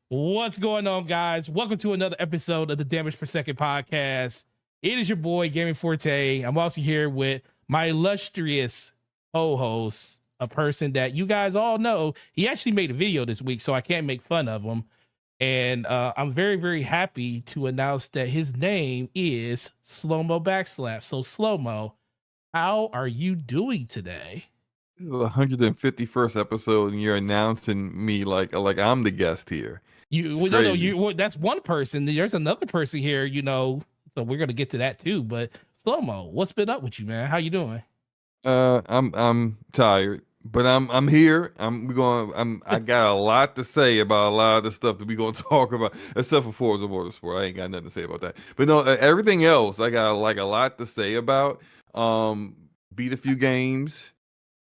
What's going on, guys? Welcome to another episode of the Damage Per Second podcast. It is your boy, Gaming Forte. I'm also here with my illustrious co-host, a person that you guys all know. He actually made a video this week, so I can't make fun of him. And I'm very, very happy to announce that his name is Slow-Mo Backslap. So, Slow-Mo, how are you doing today? This is the 151st episode, and you're announcing me like I'm the guest here. You It's well, no, crazy. that's one person. There's another person here, so we're gonna get to that too. But Slow-Mo, what's been up with you, man? How you doing? I'm tired, but I'm here. I got a lot to say about a lot of the stuff that we're gonna talk about, except for Forza Motorsport. I ain't got nothing to say about that. But no, everything else I got like a lot to say about. Beat a few games.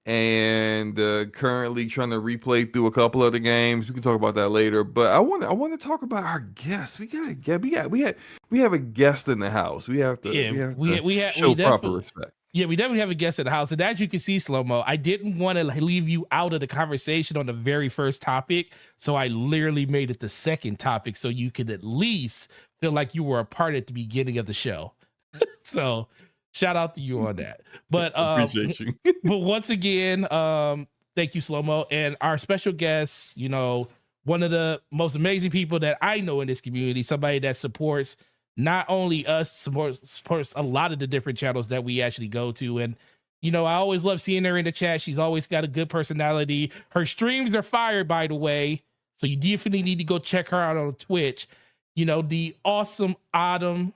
And currently trying to replay through a couple of the games. We can talk about that later. But I want to talk about our guests. We have a guest in the house. We have Yeah, to we show proper definitely respect. yeah, we definitely have a guest in the house. And as you can see, Slow-Mo, I didn't want to leave you out of the conversation on the very first topic. So I literally made it the second topic so you could at least feel like you were a part at the beginning of the show. So shout out to you on that. But Appreciate you. but once again, thank you, Slow-Mo. And our special guest, one of the most amazing people that I know in this community, somebody that supports not only us, supports a lot of the different channels that we actually go to. And, I always love seeing her in the chat. She's always got a good personality. Her streams are fire, by the way. So you definitely need to go check her out on Twitch. The awesome Autumn.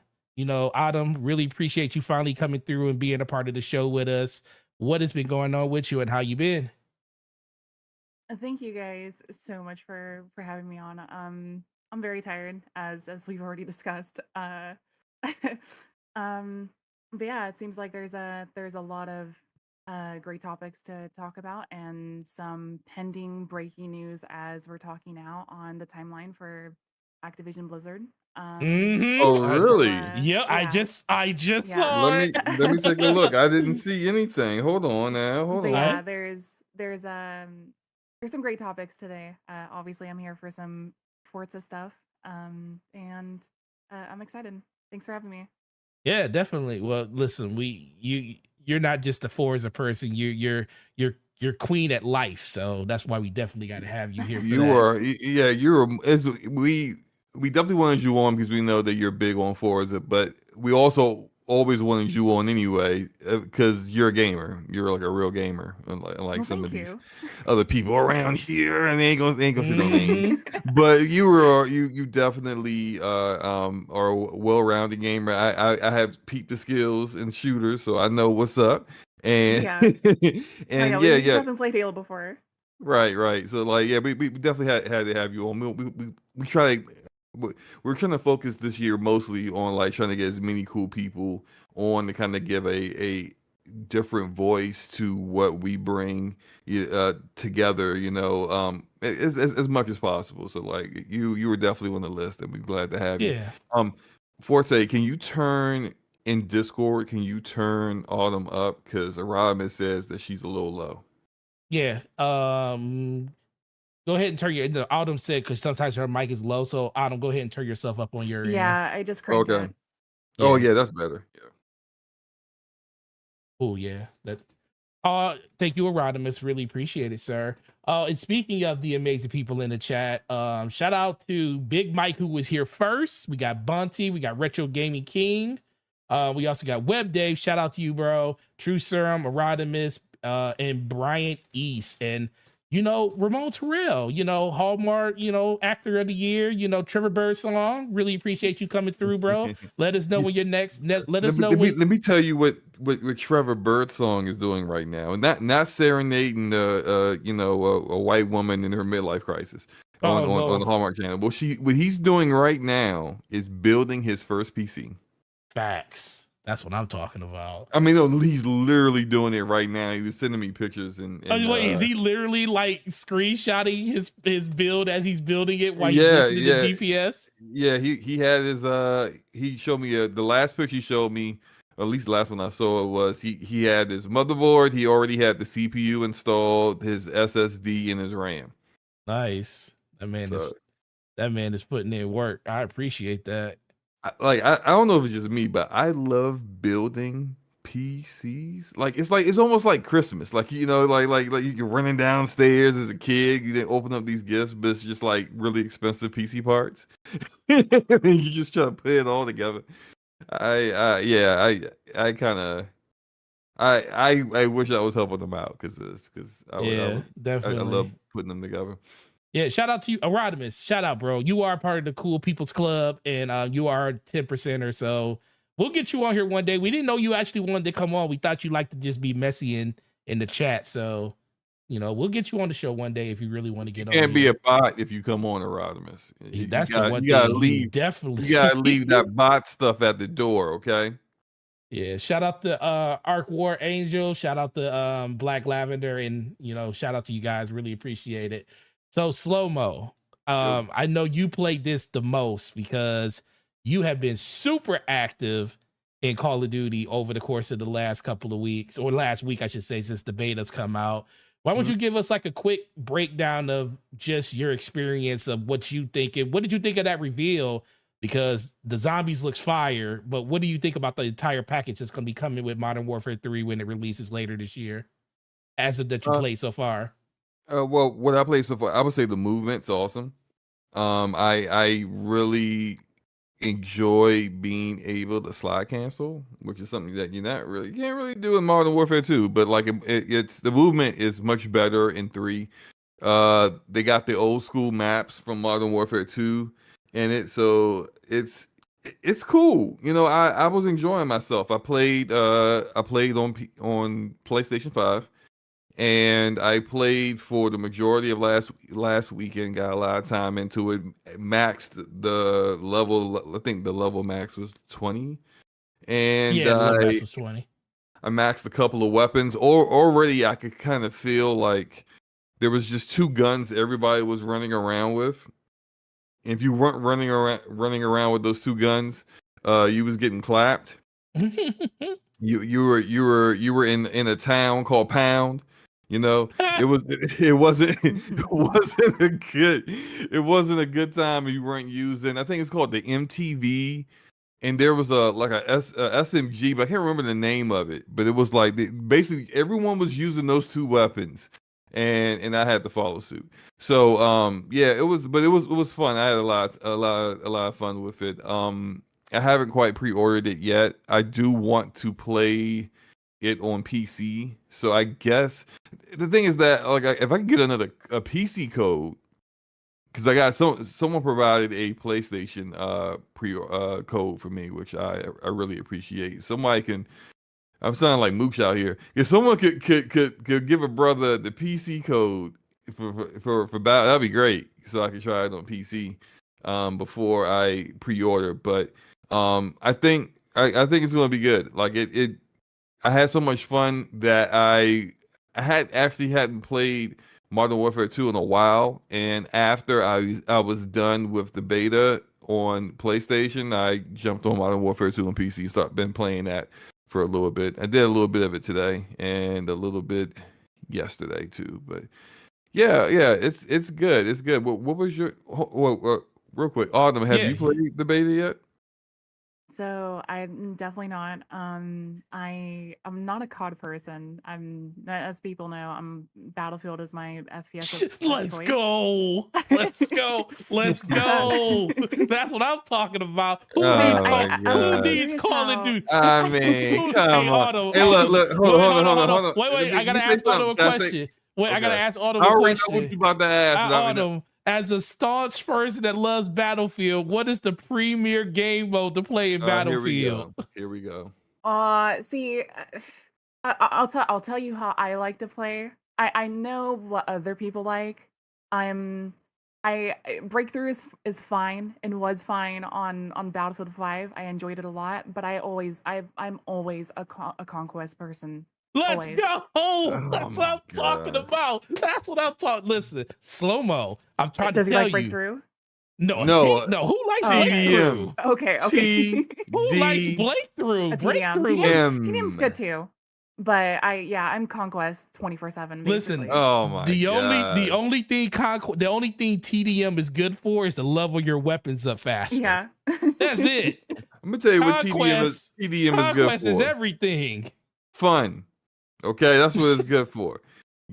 Autumn, really appreciate you finally coming through and being a part of the show with us. What has been going on with you and how you been? Thank you guys so much for having me on. I'm very tired as we've already discussed. But yeah, it seems like there's a lot of great topics to talk about and some pending breaking news as we're talking now on the timeline for Activision Blizzard. Oh, really? Yeah, I just saw Let it. me take a look. I didn't see anything. Hold on now. Hold But on. yeah, there's some great topics today. Obviously, I'm here for some Forza stuff, and I'm excited. Thanks for having me. Yeah, definitely. Well, listen, you're not just a Forza person. You're queen at life. So that's why we definitely got to have you here. For You that. are, yeah, we definitely wanted you on because we know that you're big on Forza, but we also always wanted you on anyway because you're a gamer. You're like a real gamer, unlike Well, some of thank these you. other people around here, and they ain't gonna say no name. But you definitely are a well-rounded gamer. I have peeped the skills in shooters, so I know what's up. And Yeah. and We yeah. haven't played Halo before. Right. So like, yeah, we definitely had to have you on. We try to we're trying to focus this year mostly on like trying to get as many cool people on to kind of give a different voice to what we bring together. As much as possible. So like, you were definitely on the list, and we're glad to have you. Yeah. Forte, can you turn in Discord? Can you turn Autumn up? Because Aramis says that she's a little low. Yeah. Go ahead and turn the Autumn said because sometimes her mic is low. So Autumn, go ahead and turn yourself up on your end. Yeah, I just cranked Okay. it. Oh yeah, that's better. Yeah. Oh yeah. Thank you, Erodimus. Really appreciate it, sir. And speaking of the amazing people in the chat, shout out to Big Mike who was here first. We got Bunty, we got Retro Gaming King. We also got Web Dave. Shout out to you, bro. True Serum, Erodimus, and Bryant East. And Ramon Terrell, Hallmark, actor of the year, Trevor Birdsong. Really appreciate you coming through, bro. Let us know when you're next. Let us know Let me tell you what Trevor Birdsong is doing right now, and not serenading a white woman in her midlife crisis on the Hallmark Channel. What he's doing right now is building his first PC. Facts. That's what I'm talking about. I mean, no, he's literally doing it right now. He was sending me pictures and wait, is he literally like screenshotting his build as he's building it while he's listening to DPS? Yeah, he had his he showed me the last picture he showed me, or at least the last one I saw was he had his motherboard, he already had the CPU installed, his SSD and his RAM. Nice. I mean, That man is putting in work. I appreciate that. I don't know if it's just me, but I love building PCs. It's almost like Christmas. Like like you're running downstairs as a kid, you then open up these gifts, but it's just like really expensive PC parts. And you just try to put it all together. I kind of I wish I was helping them out because I Definitely. love putting them together. Yeah, shout out to you, Erodimus. Shout out, bro. You are part of the Cool People's Club, and you are 10% or so. We'll get you on here one day. We didn't know you actually wanted to come on. We thought you liked to just be messy in the chat. So, we'll get you on the show one day if you really want to get on. You can't be a bot if you come on Erodimus. That's the one thing. He's definitely. You gotta leave that bot stuff at the door, okay? Yeah, shout out to Arc War Angel, shout out to Black Lavender, and shout out to you guys. Really appreciate it. So Slow-Mo, I know you played this the most because you have been super active in Call of Duty over the course of the last couple of weeks, or last week, I should say, since the beta's come out. Why don't you give us like a quick breakdown of just your experience of what you think, and what did you think of that reveal? Because the zombies looks fire, but what do you think about the entire package that's going to be coming with Modern Warfare 3 when it releases later this year, as of that you played so far? Well, what I played so far, I would say the movement's awesome. I really enjoy being able to slide cancel, which is something that you can't really do in Modern Warfare 2. But like it's the movement is much better in 3. They got the old school maps from Modern Warfare 2 in it, so it's cool. I was enjoying myself. I played on PlayStation 5. And I played for the majority of last weekend. Got a lot of time into it. Maxed the level. I think the level max was 20. And the level max was 20. I maxed a couple of weapons. Already, I could kind of feel like there was just 2 guns everybody was running around with. And if you weren't running around with those 2 guns, you was getting clapped. You were in a town called Pound. It wasn't a good time if you weren't using. I think it's called the MTV, and there was a SMG, but I can't remember the name of it. But it was like basically everyone was using those 2 weapons, and I had to follow suit. So it was fun. I had a lot of fun with it. I haven't quite pre-ordered it yet. I do want to play it on PC. So I guess the thing is that if I can get a PC code, because I got someone provided a PlayStation code for me, which I really appreciate. Somebody can. I'm sounding like Mooch out here. If someone could give a brother the PC code for battle, that'd be great. So I can try it on PC before I pre-order. But I think it's gonna be good. Like it. I had so much fun that I hadn't played Modern Warfare 2 in a while, and after I was done with the beta on PlayStation, I jumped on Modern Warfare 2 on PC. So I've been playing that for a little bit. I did a little bit of it today and a little bit yesterday too. But yeah, it's good. It's good. What was your real quick, Autumn? Have you played the beta yet? So I'm definitely not. I'm not a COD person. As people know, Battlefield is my FPS. Let's go. Let's go. Let's go. That's what I'm talking about. Who needs Call of Duty? I mean, come on. Hey, look. Hold on. Wait. I gotta ask Autumn a question. I gotta ask Autumn a question. I already know what you about to ask. Autumn, as a staunch person that loves Battlefield, what is the premier game mode to play in Battlefield? Here we go. See, I'll tell you how I like to play. I know what other people like. Breakthrough is fine and was fine on Battlefield 5. I enjoyed it a lot, but I'm always a conquest person. Let's go. That's what I'm talking about. That's what I'm talking. Listen, Slow-Mo. I'm trying to tell you. Does he like Breakthrough? No. Who likes Breakthrough? Okay. Who likes Breakthrough? TDM's good too. But I'm Conquest 24/7 Listen, basically. Oh my the god. only thing TDM is good for is to level your weapons up faster. Yeah. That's it. I'm gonna tell you what Conquest TDM is good is for. everything. Fun. Okay, that's what it's good for.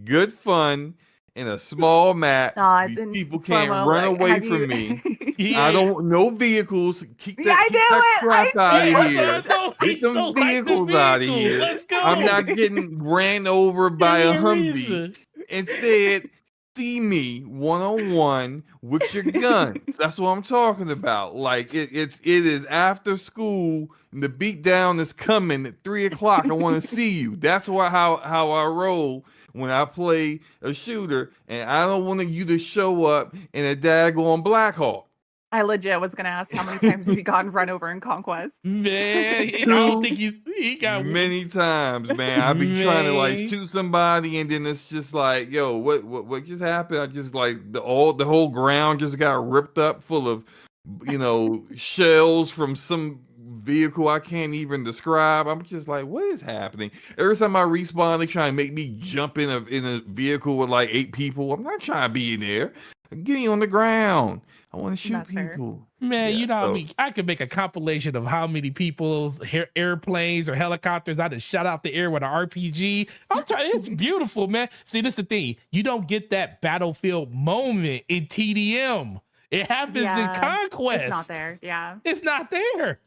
Good fun in a small map. Nah, So it's these in people can't slow-mo, run like, away have you from me. He I ain't- don't no vehicles. Keep Yeah, that I keep that knew it! crap I out knew of it! here. So Get he's so them like the vehicles out of vehicle. here. Let's go. I'm not getting ran over by a Give me Humvee. reason. Instead, see me one-on-one with your guns. That's what I'm talking about. Like it is after school and the beat down is coming at 3 o'clock. I want to see you. That's how I roll when I play a shooter, and I don't want you to show up in a daggone Black Hawk. I legit was gonna ask how many times have you gotten run over in Conquest? Man, I don't think Too he got many times, man. I be trying to like Man. shoot somebody, and then it's just like, yo, what just happened? I just like the whole ground just got ripped up full of, shells from some vehicle I can't even describe. I'm just like, what is happening? Every time I respawn, they try and make me jump in a vehicle with like 8 people. I'm not trying to be in there. I'm getting on the ground. I want to shoot That's fair. people. Man, Yeah, you know how so- many I could make a compilation of how many people's airplanes or helicopters I just shot out the air with an RPG. I'm trying, it's beautiful, man. See, this is the thing. You don't get that battlefield moment in TDM. It happens in Conquest. It's not there. Yeah. It's not there.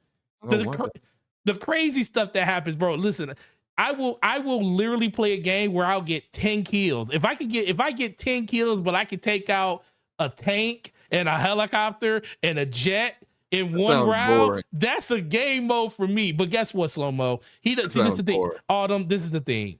I don't want that. The crazy stuff that happens, bro. Listen, I will literally play a game where I'll get 10 kills. If I get 10 kills, but I can take out a tank and a helicopter and a jet in one sounds round, boring. that's a game mode for me. But guess what, Slow Mo? See, this is sounds the thing. boring. Autumn, this is the thing.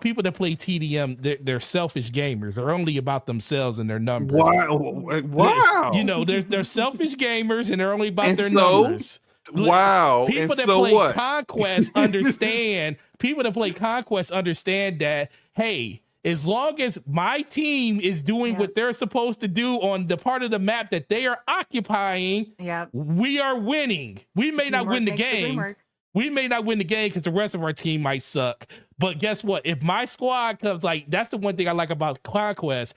People that play TDM, they're selfish gamers. They're only about themselves and their numbers. Wow. They're selfish gamers and they're only about And their so? numbers. Wow. People And that so play what? Conquest understand. People that play Conquest understand that, hey, as long as my team is doing Yeah. what they're supposed to do on the part of the map that they are occupying, Yeah. we are winning. We may not win the Teamwork makes dream game. work. We may not win the game because the rest of our team might suck. But guess what? If my squad comes, like, that's the one thing I like about Conquest.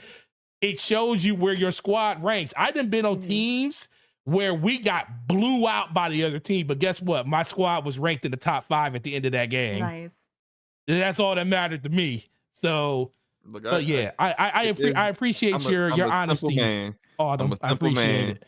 It shows you where your squad ranks. I done been on teams where we got blew out by the other team, but guess what? My squad was ranked in the top 5 at the end of that game. Nice. And that's all that mattered to me. So, Look, but yeah, I appreciate I'm your a simple honesty, man. Autumn. I'm a I simple appreciate man. it.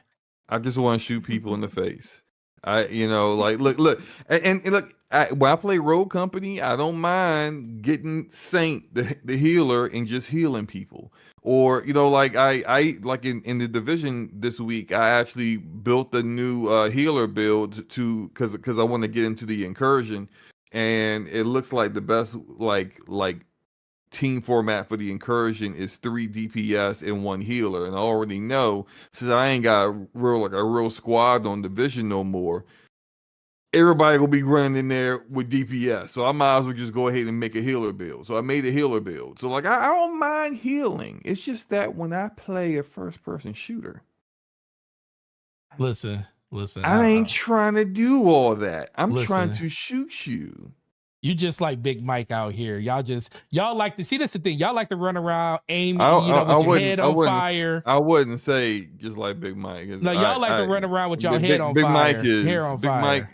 I just want to shoot people in the face. Look, and look. When I play Road Company, I don't mind getting Saint the healer and just healing people. Or I like in the division this week, I actually built a new healer build because I want to get into the incursion, and it looks like the best like team format for the incursion is 3 DPS and 1 healer. And I already know, since I ain't got a real squad on division no more, everybody will be running in there with DPS. So I might as well just go ahead and make a healer build. So I made a healer build. So like I don't mind healing. It's just that when I play a first person shooter, Listen. I ain't trying to do all that. I'm trying Listen. to shoot you. You just like Big Mike out here. Y'all like to see, this the thing. Y'all like to run around aiming, with your head on fire. I wouldn't say just like Big Mike. No, y'all like to run around with y'all head on Big fire. Mike is hair on Big fire.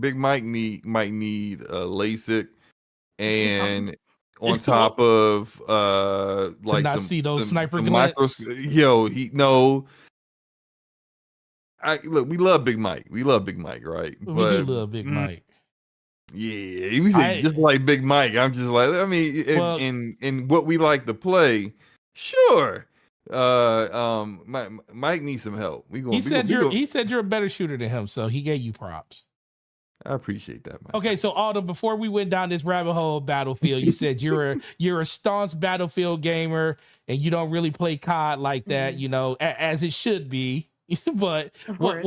Big Mike might need LASIK, and on What? top of like not some, see those some sniper micros- glints. Yo, we love Big Mike. We love Big Mike, right? We do love Big Mike. Yeah, we say just like Big Mike. I'm just like, I mean, in what we like to play, sure. Mike needs some help. He said you're a better shooter than him, so he gave you props. I appreciate that, Mike. Okay, so Autumn, before we went down this rabbit hole of Battlefield, you said you're a staunch Battlefield gamer and you don't really play COD like that, as it should be. But Of course.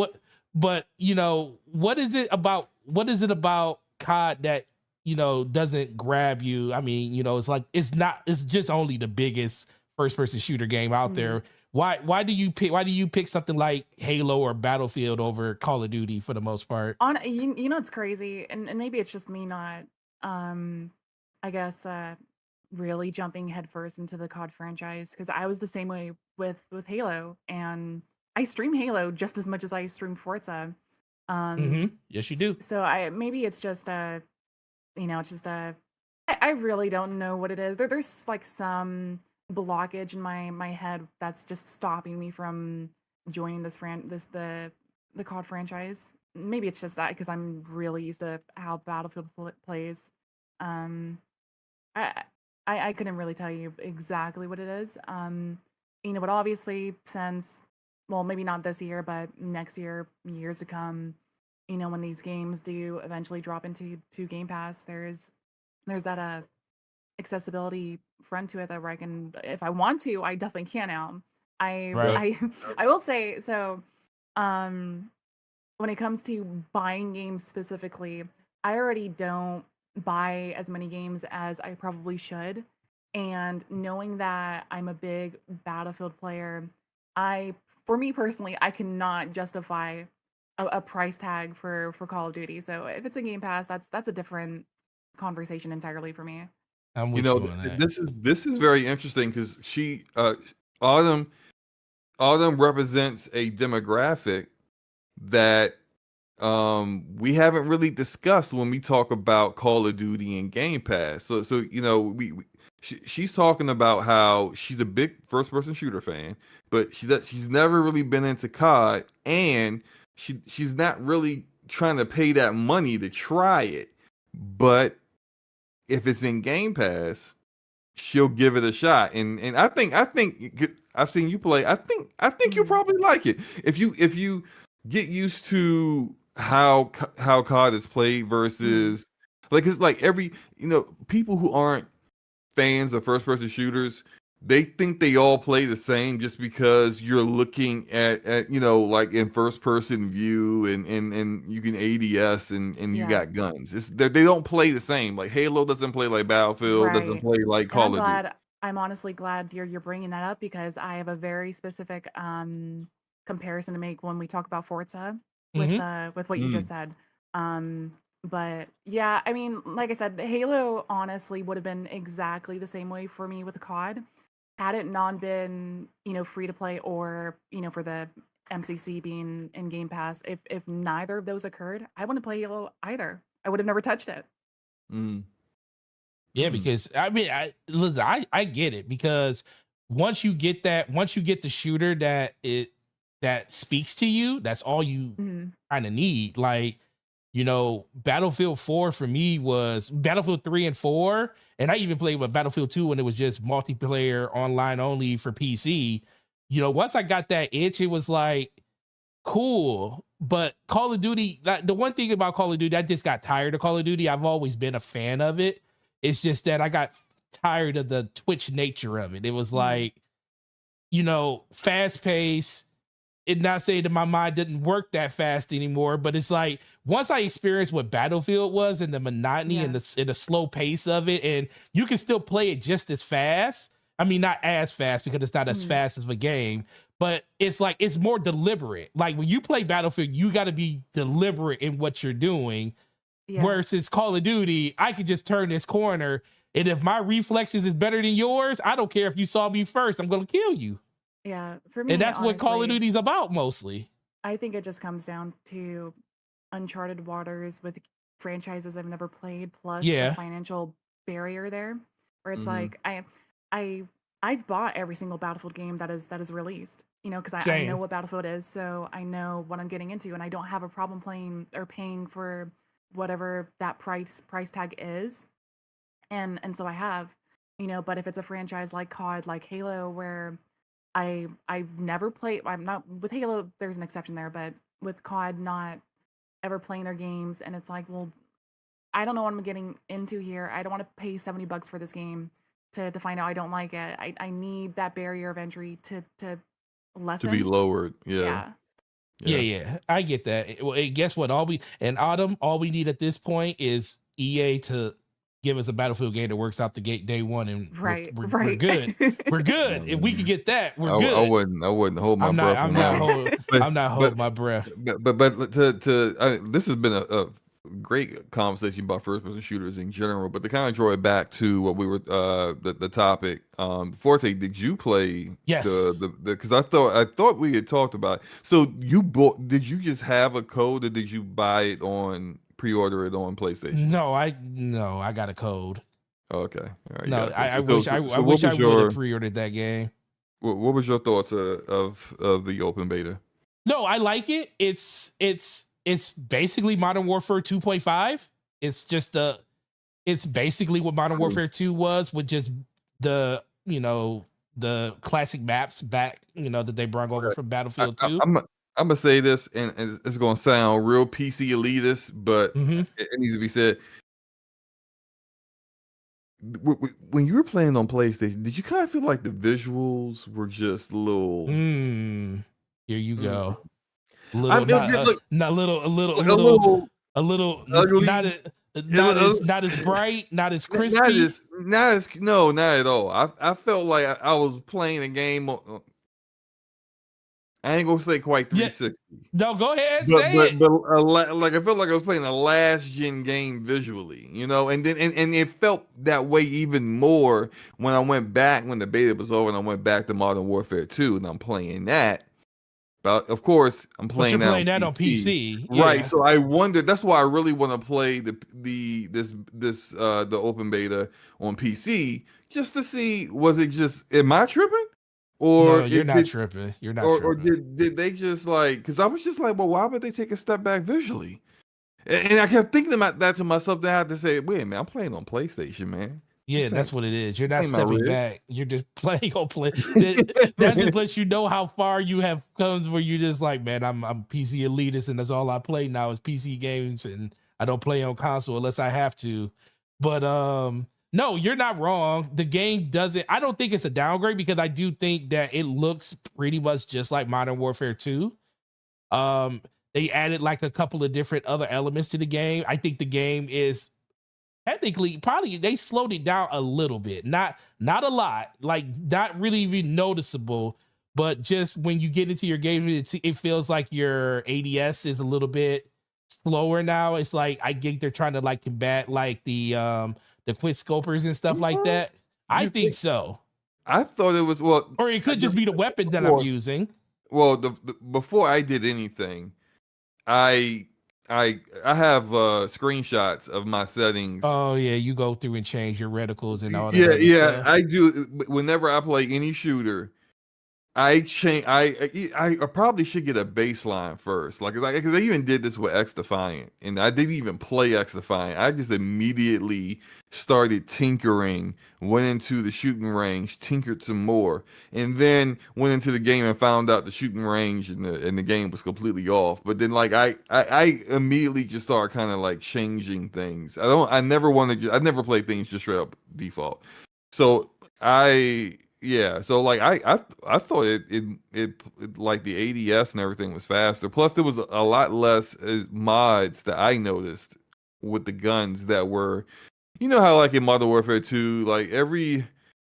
what is it about COD that doesn't grab you? I mean, it's just only the biggest first person shooter game out there. Why do you pick something like Halo or Battlefield over Call of Duty for the most part? It's crazy, and maybe it's just me not I guess really jumping headfirst into the COD franchise, because I was the same way with Halo, and I stream Halo just as much as I stream Forza. Yes, you do. So I maybe it's just it's just I really don't know what it is. There's like some blockage in my head that's just stopping me from joining the COD franchise. Maybe it's just that because I'm really used to how Battlefield plays. Um, I, I couldn't really tell you exactly what it is. But obviously since, well, maybe not this year, but next year, years to come, when these games do eventually drop into Game Pass, there's that accessibility front to it that where I can, if I want to, I definitely can now. Right. I will say so. Um, when it comes to buying games specifically, I already don't buy as many games as I probably should. And knowing that I'm a big Battlefield player, for me personally, I cannot justify a price tag for Call of Duty. So if it's a Game Pass, that's a different conversation entirely for me. I'm You with know, you on that. this is very interesting because Autumn represents a demographic that we haven't really discussed when we talk about Call of Duty and Game Pass. So she's talking about how she's a big first person shooter fan, but she's never really been into COD, and she's not really trying to pay that money to try it. But if it's in Game Pass, she'll give it a shot. And I think I've seen you play. I think you'll probably like it if you get used to how COD is played versus like it's like every people who aren't fans of first person shooters, they think they all play the same just because you're looking at like in first person view and you can ADS and you Yeah. got guns. They don't play the same. Like Halo doesn't play like Battlefield, doesn't Right. play like And Call of Duty. I'm honestly glad you're bringing that up because I have a very specific comparison to make when we talk about Forza with what you just said. But yeah, I mean, like I said, Halo honestly would have been exactly the same way for me with the COD had it not been, free to play or, for the MCC being in Game Pass. If neither of those occurred, I wouldn't play Halo either. I would have never touched it. Yeah, because I mean, I get it, because once you get the shooter that speaks to you, that's all you kind of need. Like, Battlefield 4 for me was Battlefield 3 and 4, and I even played with Battlefield 2 when it was just multiplayer online only for PC. Once I got that itch, it was like cool. But Call of Duty, the one thing about Call of Duty, I just got tired of Call of Duty. I've always been a fan of it. It's just that I got tired of the Twitch nature of it. It was like, fast pace. It not saying that my mind didn't work that fast anymore, but it's like once I experienced what Battlefield was and the monotony and the slow pace of it, and you can still play it just as fast. I mean, not as fast because it's not as fast as a game, but it's like it's more deliberate. Like when you play Battlefield, you got to be deliberate in what you're doing. Yeah. Versus Call of Duty, I could just turn this corner, and if my reflexes is better than yours, I don't care if you saw me first. I'm gonna kill you. Yeah, for me, And that's honestly, what Call of Duty's about mostly. I think it just comes down to uncharted waters with franchises I've never played, plus the financial barrier there, where it's like I've bought every single Battlefield game that is released, because I know what Battlefield is, so I know what I'm getting into, and I don't have a problem playing or paying for whatever that price tag is, and so I have, but if it's a franchise like COD, like Halo, where I've never played. I'm not with Halo. There's an exception there, but with COD, not ever playing their games, and it's like, well, I don't know what I'm getting into here. I don't want to pay $70 for this game to find out I don't like it. I need that barrier of entry to lessen. To be lowered. Yeah. I get that. Well, guess what? All we need at this point is EA to give us a Battlefield game that works out the gate day one, and we're good. We're good. If we could get that, we're good. I wouldn't hold my breath. I'm not holding my breath. But this has been a great conversation about first-person shooters in general, but to kind of draw it back to what we were the topic. Forte, did you play Yes. the because I thought we had talked about it. So you bought? Did you just have a code, or did you buy it on pre-order it on PlayStation? No, I got a code. Okay, all right. You No, got a code. I So, wish so, I so wish what I was would have your pre-ordered that game. what was your thoughts of the open beta? No, I like it. It's basically Modern Warfare 2.5. It's basically what Modern Warfare 2 was, with just the the classic maps back, that they brought over from Battlefield 2. I'm gonna say this, and it's gonna sound real PC elitist, but Mm-hmm. it needs to be said. When you were playing on PlayStation, did you kind of feel like the visuals were just a little? Here you go. I mean, Not a little ugly. not as bright, not as Not crispy. no, not at all. I felt like I was playing a game. I ain't gonna say quite 360. No, go ahead and But say but it. but like I felt like I was playing a last gen game visually, and then and it felt that way even more when I went back when the beta was over and I went back to Modern Warfare 2 and I'm playing that. But of course, I'm But playing you're that playing that on PC, right? yeah. So I wonder. That's why I really want to play the open beta on PC just to see, was it just, am I tripping, or No, you're not tripping. You're not or tripping. did they just like? Because I was just like, well, why would they take a step back visually? And I kept thinking about that to myself. Then I had to say, wait a minute, I'm playing on PlayStation, man. Yeah, that's what it is. You're not ain't my stepping rig. back. You're just playing on play. That just lets you know how far you have comes, where you just like, man, I'm PC elitist, and that's all I play now is PC games, and I don't play on console unless I have to. But no, you're not wrong. The game doesn't. I don't think it's a downgrade, because I do think that it looks pretty much just like Modern Warfare 2. They added like a couple of different other elements to the game. I think the game is technically probably, they slowed it down a little bit, not a lot, like not really even noticeable, but just when you get into your game, it feels like your ADS is a little bit slower now. It's like, I think they're trying to like combat like the quit scopers and stuff like that. I think so. I thought it was, Or it could just be the weapons that I'm using. Well, before I did anything, I have screenshots of my settings. Oh yeah, you go through and change your reticles and all that. Yeah, stuff. I do. Whenever I play any shooter, I change. I probably should get a baseline first, because I even did this with X Defiant, and I didn't even play X Defiant. I just immediately started tinkering, went into the shooting range, tinkered some more, and then went into the game and found out the shooting range and the game was completely off. But then I immediately just started kind of like changing things. I never play things just straight up default. So so like I thought it like the ADS and everything was faster. Plus there was a lot less mods that I noticed with the guns that were, how like in Modern Warfare 2, like every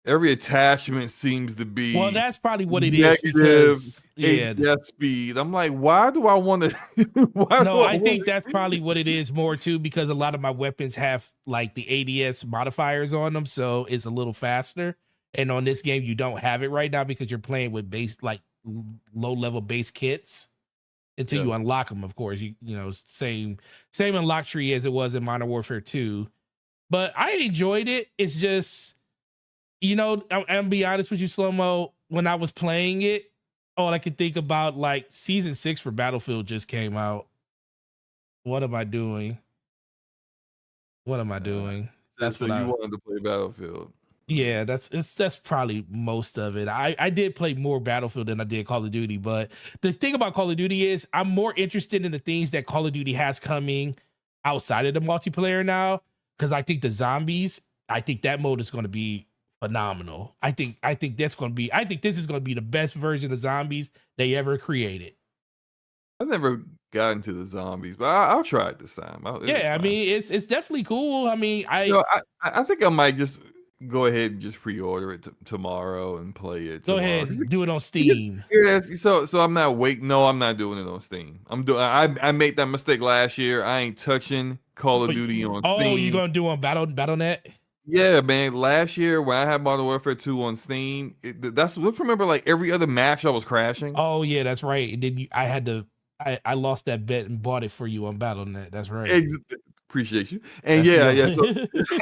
attachment seems to be, well, that's probably what it is, because HDS speed. I'm like, why do I want to? No, I think that's probably what it is more too, because a lot of my weapons have like the ADS modifiers on them, so it's a little faster. And on this game, you don't have it right now because you're playing with base, like low level base kits until you unlock them. Of course, you know, same unlock tree as it was in Modern Warfare 2. But I enjoyed it. It's just, I'm gonna be honest with you, Slow Mo. When I was playing it, all I could think about, like, season 6 for Battlefield just came out. What am I doing? That's what you wanted to play Battlefield. Yeah, that's probably most of it. I did play more Battlefield than I did Call of Duty, but the thing about Call of Duty is I'm more interested in the things that Call of Duty has coming outside of the multiplayer now, because I think that mode is going to be phenomenal. I think this is going to be the best version of zombies they ever created. I've never got into the zombies, but I'll try it this time. I mean, it's definitely cool. I mean, I think I might just, go ahead and just pre-order it tomorrow and play it Go tomorrow. ahead, do it on Because- Steam. Yes, so I'm not waiting. No, I'm not doing it on Steam. I made that mistake last year. I ain't touching Call of But Duty on oh, you Steam. gonna do on Battle.net? Yeah, man. Last year when I had Modern Warfare 2 on Steam, let's remember like every other match I was crashing. Oh yeah, that's right. And then I had to. I lost that bet and bought it for you on Battle.net. That's right. Appreciate you. And That's the yeah. So,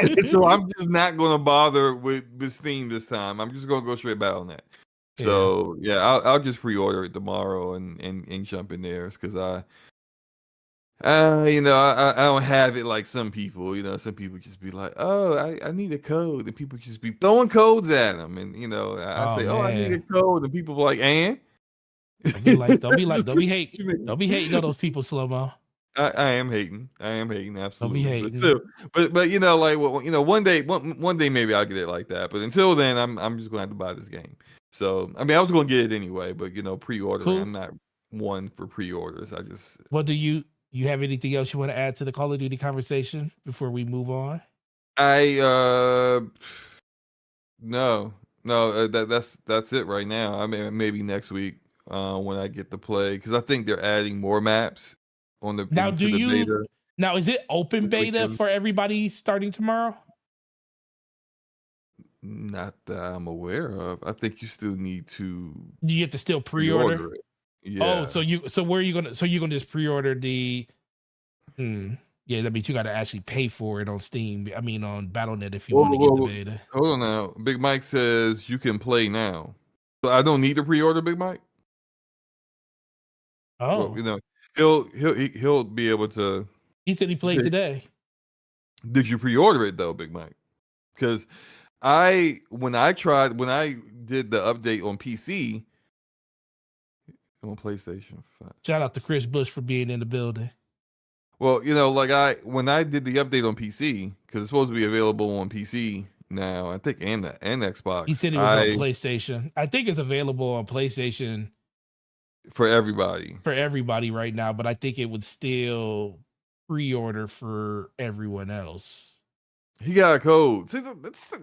only- so I'm just not gonna bother with Steam this time. I'm just gonna go straight Battle.net. So yeah, I'll just pre-order it tomorrow and jump in there because I don't have it like some people. Some people just be like, oh, I need a code, and people just be throwing codes at them, and I Oh say, oh, I need a man. code, and people are like, and Don't be like, don't be like, don't be What hate, you mean? don't be hating on those people, Slow-Mo. I am hating. Don't be Absolutely. But hating. still, but like one day maybe I'll get it like that. But until then, I'm just gonna have to buy this game. So I mean, I was gonna get it anyway, but pre-ordering. Cool. I'm not one for pre-orders. I just What do you have anything else you want to add to the Call of Duty conversation before we move on? no that's it right now. I mean, maybe next week when I get to play because I think they're adding more maps Now, into the beta. Now, is it open this beta weekend. for everybody starting tomorrow? Not that I'm aware of. I think you still need to You have to still pre-order. pre-order it. Yeah. Oh, so where are you gonna? So you're gonna just pre-order the? Yeah, that means you got to actually pay for it on Steam. I mean, on Battle.net if you want to get the beta. Hold on now. Big Mike says you can play now. So I don't need to pre-order Big Mike. Oh, Well, he'll be able to. he said he played today. Did you pre-order it though, Big Mike? Because when I did the update on PC on PlayStation 5. Shout out to Chris Bush for being in the building. Well, when I did the update on PC because it's supposed to be available on PC now, I think, and Xbox. He said it was on PlayStation. I think it's available on PlayStation for everybody right now, but I think it would still pre-order for everyone else. He got a code. See,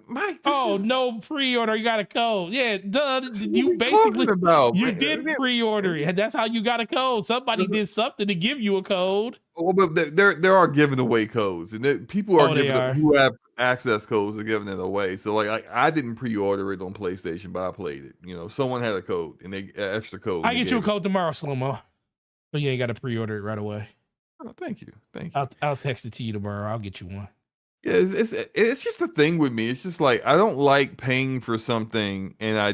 Mike. No pre-order. You got a code. Yeah, duh. You basically did pre-order it. That's how you got a code. Somebody did something to give you a code. Well, but there are giving away codes, and people are who have access codes are giving it away. So like I didn't pre-order it on PlayStation, but I played it. Someone had a code and they extra code. I get you a code tomorrow, Slow-Mo. But you ain't got to pre-order it right away. Oh, thank you. I'll text it to you tomorrow. I'll get you one. Yeah, it's just a thing with me. It's just like I don't like paying for something and I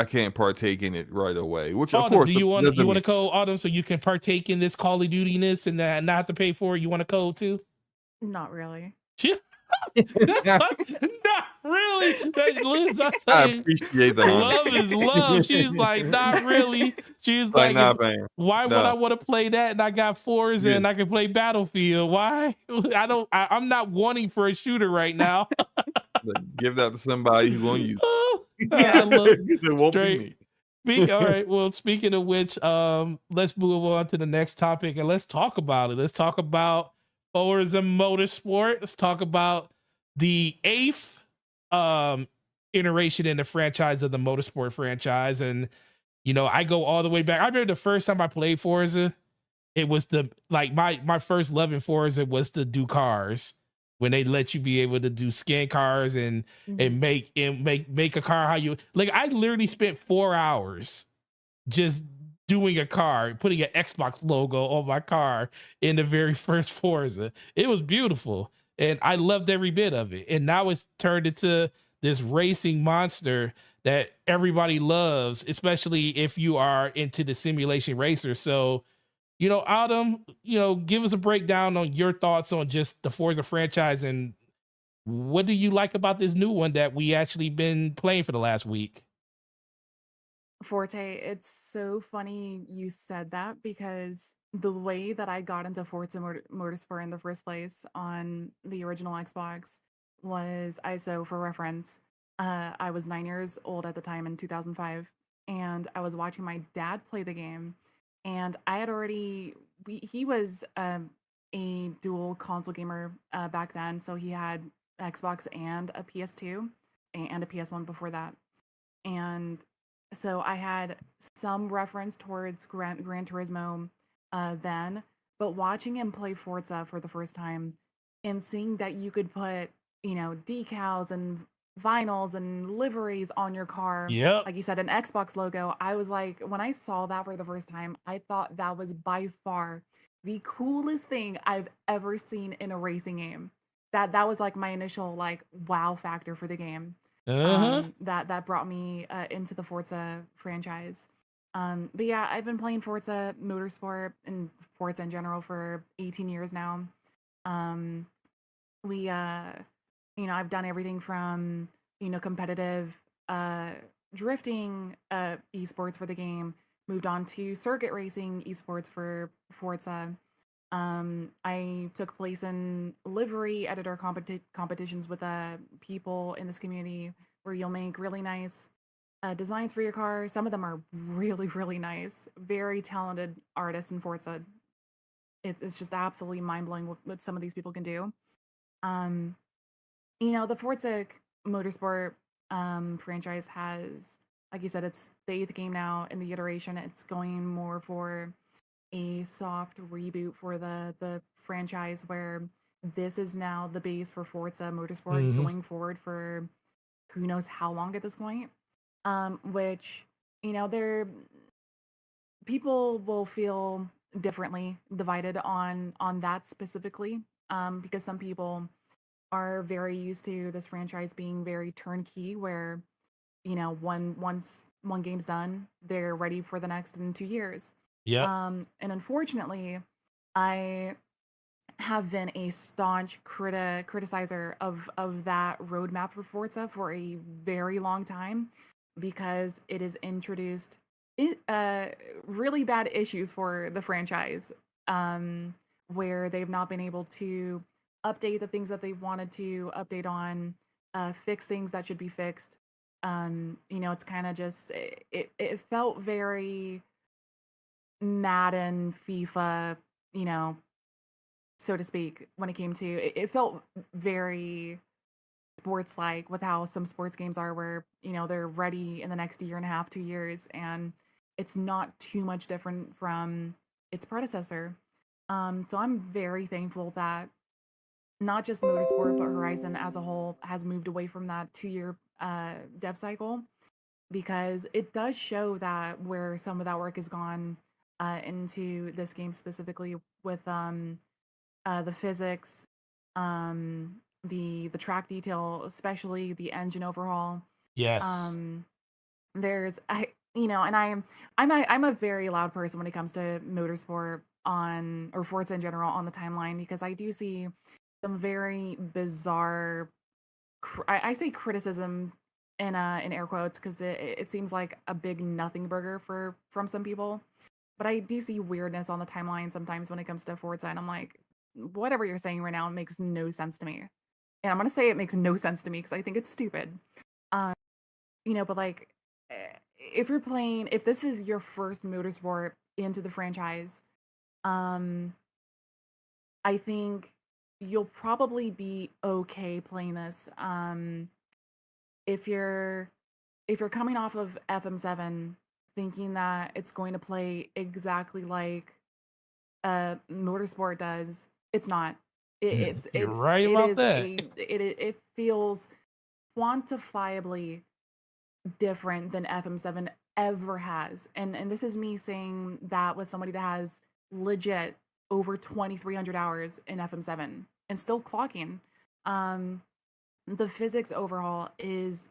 can't partake in it right away. Which Autumn, of course, do you want a code, Autumn, so you can partake in this Call of Duty-ness and not have to pay for it? You want a code too? Not really. That's not really. Liz, I appreciate that. Love is love. She's like, not really. She's like, not paying. Why would I want to play that? And I got Forza and I can play Battlefield. Why? I'm not wanting for a shooter right now. Give that to somebody who's going to use it. I love it won't straight. Be me. All right. Well, speaking of which, let's move on to the next topic and let's talk about it. Let's talk about Forza Motorsport. Let's talk about the 8th iteration in the franchise of the Motorsport franchise. And, I go all the way back. I remember the first time I played Forza, it was my first love in Forza was to do cars. When they let you be able to do skin cars and make a car how you like. I literally spent 4 hours just doing a car, putting an Xbox logo on my car in the very first Forza. It was beautiful. And I loved every bit of it. And now it's turned into this racing monster that everybody loves, especially if you are into the simulation racer. So, Autumn, give us a breakdown on your thoughts on just the Forza franchise and what do you like about this new one that we actually been playing for the last week? Forte, it's so funny you said that because the way that I got into Forza Motorsport in the first place on the original Xbox was so for reference, I was 9 years old at the time in 2005, and I was watching my dad play the game, and I had he was a dual console gamer back then, so he had Xbox and a PS2 and a PS1 before that. And so I had some reference towards Gran Turismo then, but watching him play Forza for the first time and seeing that you could put, decals and vinyls and liveries on your car, Yep. like you said, an Xbox logo, I was like, when I saw that for the first time, I thought that was by far the coolest thing I've ever seen in a racing game. That was like my initial like wow factor for the game. Uh-huh. That brought me into the Forza franchise. But yeah, I've been playing Forza Motorsport and Forza in general for 18 years now. Um, we I've done everything from competitive uh drifting esports for the game, moved on to circuit racing esports for Forza. I took place in livery editor competitions with people in this community where you'll make really nice designs for your car. Some of them are really, really nice. Very talented artists in Forza. It's just absolutely mind blowing what some of these people can do. Um, the Forza Motorsport franchise has, like you said, it's the 8th game now in the iteration. It's going more for a soft reboot for the franchise where this is now the base for Forza Motorsport Mm-hmm. going forward for who knows how long at this point. Which there people will feel differently divided on that specifically, because some people are very used to this franchise being very turnkey, where once one game's done, they're ready for the next in 2 years. Yep. And unfortunately, I have been a staunch criticizer of that roadmap for Forza for a very long time, because it has introduced really bad issues for the franchise, um, where they've not been able to update the things that they wanted to update on, fix things that should be fixed. It's kind of just it felt very Madden, FIFA, you know, so to speak, when it came to it felt very sports like with how some sports games are, where they're ready in the next year and a half, 2 years, and it's not too much different from its predecessor. So I'm very thankful that not just Motorsport, but Horizon as a whole has moved away from that 2 year dev cycle, because it does show that where some of that work has gone into this game specifically with the physics, the track detail, especially the engine overhaul. Yes. Um, there's I and I'm a very loud person when it comes to motorsport on or Forza in general on the timeline, because I do see some very bizarre I say criticism in air quotes, because it seems like a big nothing burger from some people, but I do see weirdness on the timeline sometimes when it comes to Forza, and I'm like, whatever you're saying right now makes no sense to me. And I'm gonna say it makes no sense to me because I think it's stupid. Um, but like, if this is your first motorsport into the franchise, um, I think you'll probably be okay playing this. If you're if you're coming off of FM7 thinking that it's going to play exactly like Motorsport does, it's not. You're right It about is that. it feels quantifiably different than FM7 ever has. And this is me saying that with somebody that has legit over 2,300 hours in FM7 and still clocking. Um, the physics overhaul is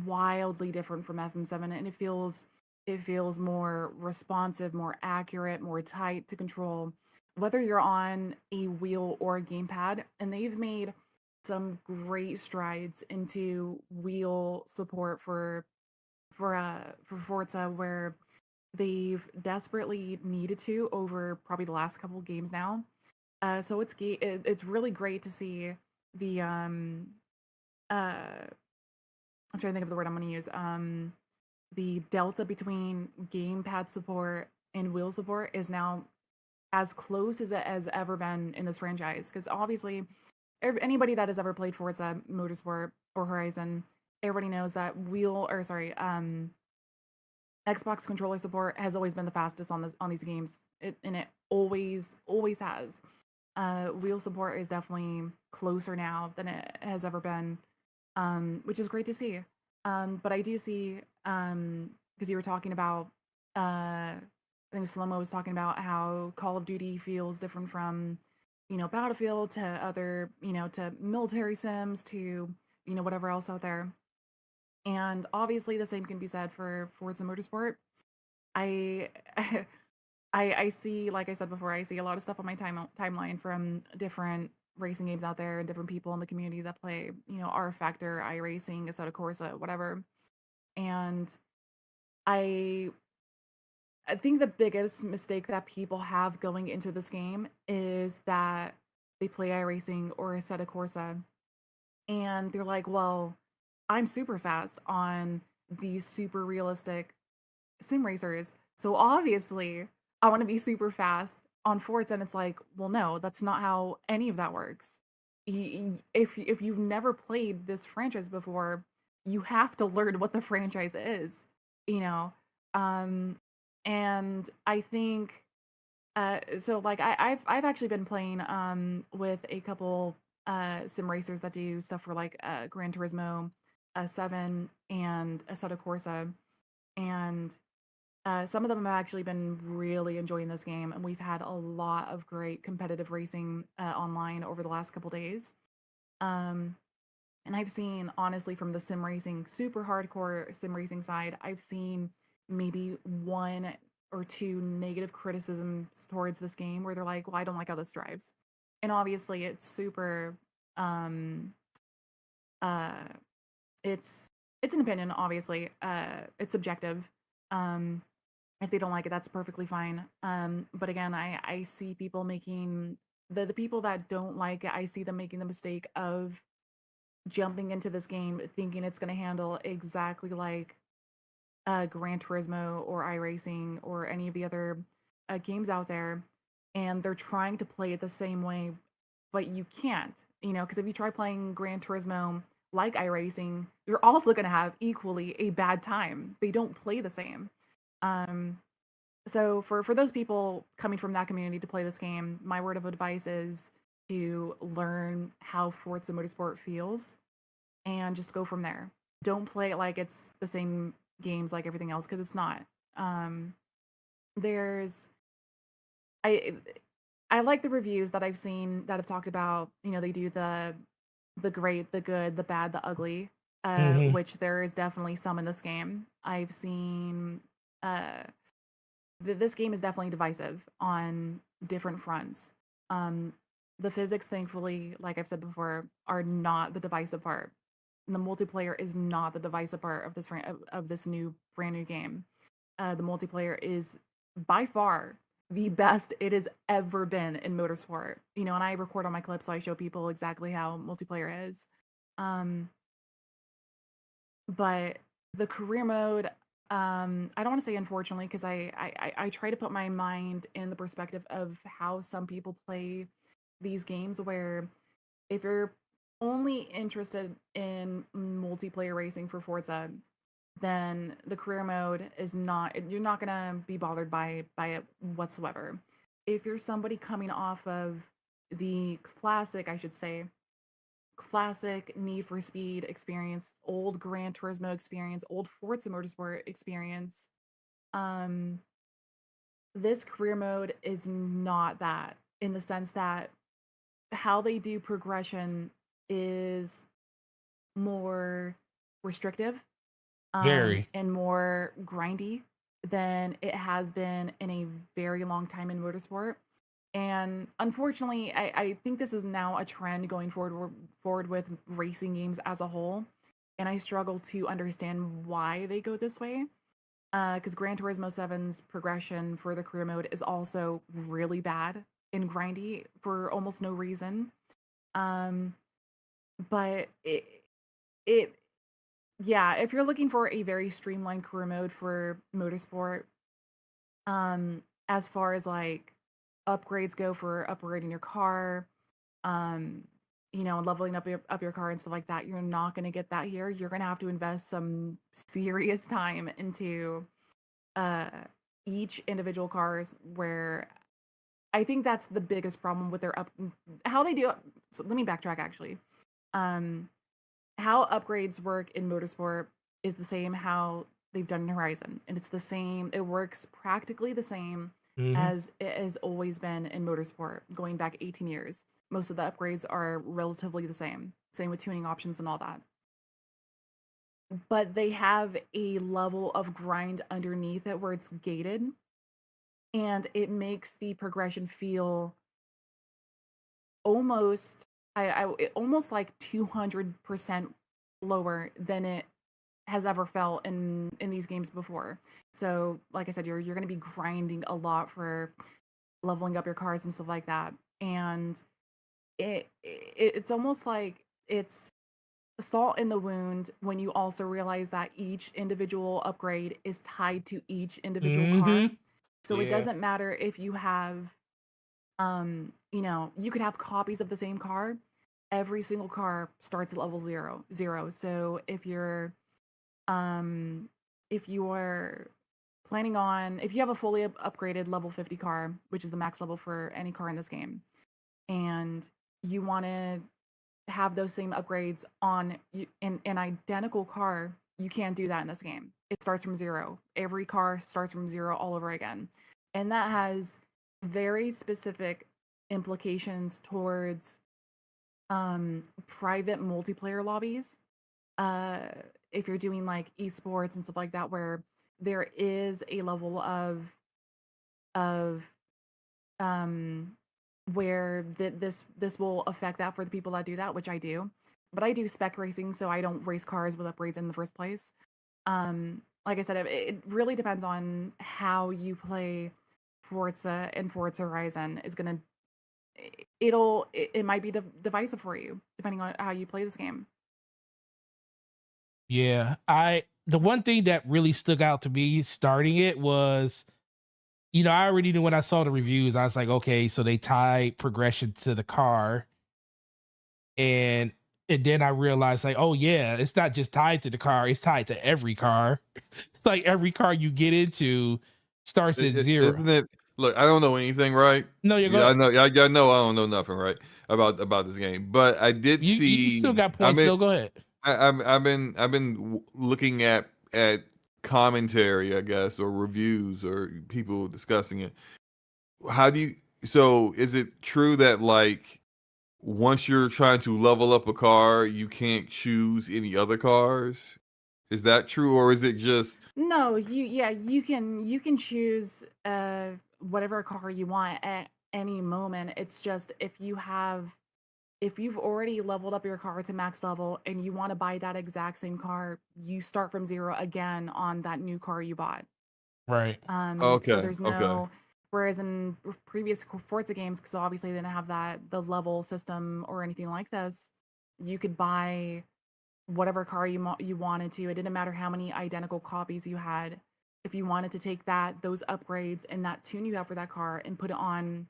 wildly different from FM7, and it feels more responsive, more accurate, more tight to control, whether you're on a wheel or a gamepad. And they've made some great strides into wheel support for Forza, where they've desperately needed to over probably the last couple of games now. So it's really great to see the uh I'm trying to think of the word I'm going to use. The delta between gamepad support and wheel support is now as close as it has ever been in this franchise. Because obviously, anybody that has ever played Forza Motorsport or Horizon, everybody knows that Xbox controller support has always been the fastest on these games. It always has. Wheel support is definitely closer now than it has ever been, which is great to see. But I do see, because you were talking about, I think Slomo was talking about how Call of Duty feels different from, Battlefield to other, to military sims to, whatever else out there. And obviously, the same can be said for Forza Motorsport. I I see, like I said before, I see a lot of stuff on my timeline from different racing games out there and different people in the community that play, R Factor, iRacing, Assetto Corsa, whatever. And I I think the biggest mistake that people have going into this game is that they play iRacing or Assetto Corsa and they're like, well, I'm super fast on these super realistic sim racers. So obviously, I want to be super fast on Forza, and it's like, well, no, that's not how any of that works. If you've never played this franchise before, you have to learn what the franchise is, you know. Um, and I think so. Like I've actually been playing with a couple sim racers that do stuff for like Gran Turismo 7 and Assetto Corsa, and some of them have actually been really enjoying this game, and we've had a lot of great competitive racing online over the last couple days. Um, and I've seen, honestly, from the sim racing, super hardcore sim racing side, I've seen maybe one or two negative criticisms towards this game where they're like, well, I don't like how this drives. And obviously, it's super, um, uh, it's it's an opinion, obviously. It's subjective. Um, if they don't like it, that's perfectly fine. But again, I see people making the people that don't like it, I see them making the mistake of jumping into this game thinking it's going to handle exactly like Gran Turismo or iRacing or any of the other games out there, and they're trying to play it the same way, but you can't, because if you try playing Gran Turismo like iRacing, you're also going to have equally a bad time. They don't play the same. Um, so for those people coming from that community to play this game, my word of advice is to learn how Forza Motorsport feels and just go from there. Don't play it like it's the same games like everything else because it's not. Um, there's I I like the reviews that I've seen that have talked about, they do the great, the good, the bad, the ugly, Hmm. which there is definitely some in this game. I've seen uh this game is definitely divisive on different fronts. Um, the physics, thankfully, like I've said before, are not the divisive part. And the multiplayer is not the divisive part of of this new brand new game. The multiplayer is by far the best it has ever been in motorsport. And I record on my clips, so I show people exactly how multiplayer is. Um, but the career mode, I don't want to say unfortunately, because I try to put my mind in the perspective of how some people play these games, where if you're only interested in multiplayer racing for Forza, then the career mode is not, you're not gonna be bothered by it whatsoever. If you're somebody coming off of the classic, I should say, classic Need for Speed experience, old Gran Turismo experience, old Forza Motorsport experience, um, this career mode is not that, in the sense that how they do progression is more restrictive, Very. and more grindy than it has been in a very long time in motorsport. And unfortunately, I think this is now a trend going forward with racing games as a whole. And I struggle to understand why they go this way. Because Gran Turismo 7's progression for the career mode is also really bad and grindy for almost no reason. Um, but it yeah, if you're looking for a very streamlined career mode for motorsport, as far as like upgrades go for upgrading your car, um, and leveling up your car and stuff like that. You're not going to get that here. You're going to have to invest some serious time into uh each individual cars, where I think that's the biggest problem with their how they do. So let me backtrack actually. Um how upgrades work in Motorsport is the same how they've done in Horizon, and it's the same. It works practically the same Mhm. as it has always been in Motorsport, going back 18 years. Most of the upgrades are relatively the same. Same with tuning options and all that. But they have a level of grind underneath it where it's gated, and it makes the progression feel almost almost like 200% lower than it has ever felt in these games before. So, like I said, you're going to be grinding a lot for leveling up your cars and stuff like that. And it's almost like it's salt in the wound when you also realize that each individual upgrade is tied to each individual car. Mhm. So it Yeah. doesn't matter if you have you could have copies of the same car. Every single car starts at level zero. So um if you're planning on if you have a fully upgraded level 50 car, which is the max level for any car in this game, and you want to have those same upgrades on in an identical car, you can't do that in this game. It starts from zero. Every car starts from zero all over again. And that has very specific implications towards private multiplayer lobbies. Uh, if you're doing like esports and stuff like that, where there is a level of um where this will affect that for the people that do that, which I do. But I do spec racing, so I don't race cars with upgrades in the first place. Like I said, it really depends on how you play Forza, and Forza Horizon is gonna it might be divisive for you depending on how you play this game. Yeah. The one thing that really stuck out to me starting it was, I already knew when I saw the reviews, I was like, okay, so they tie progression to the car. And and then I realized, like, oh yeah, it's not just tied to the car, it's tied to every car. It's like every car you get into starts at zero. Isn't it? Look, I don't know anything, right? No, you're Yeah, going I know. I know. I don't know nothing, right, about this game. But I did you still see. got points though. Go ahead. I've been looking at commentary, I guess, or reviews or people discussing it. How do you? So, is it true that like once you're trying to level up a car, you can't choose any other cars? Is that true, or is it just No, you can choose whatever car you want at any moment. It's just if you've already leveled up your car to max level and you want to buy that exact same car, you start from zero again on that new car you bought. Right. So okay? there's Okay. no, whereas in previous Forza games, because obviously they didn't have the level system or anything like this, you could buy whatever car you wanted to. It didn't matter how many identical copies you had. If you wanted to take those upgrades and that tune you have for that car and put it on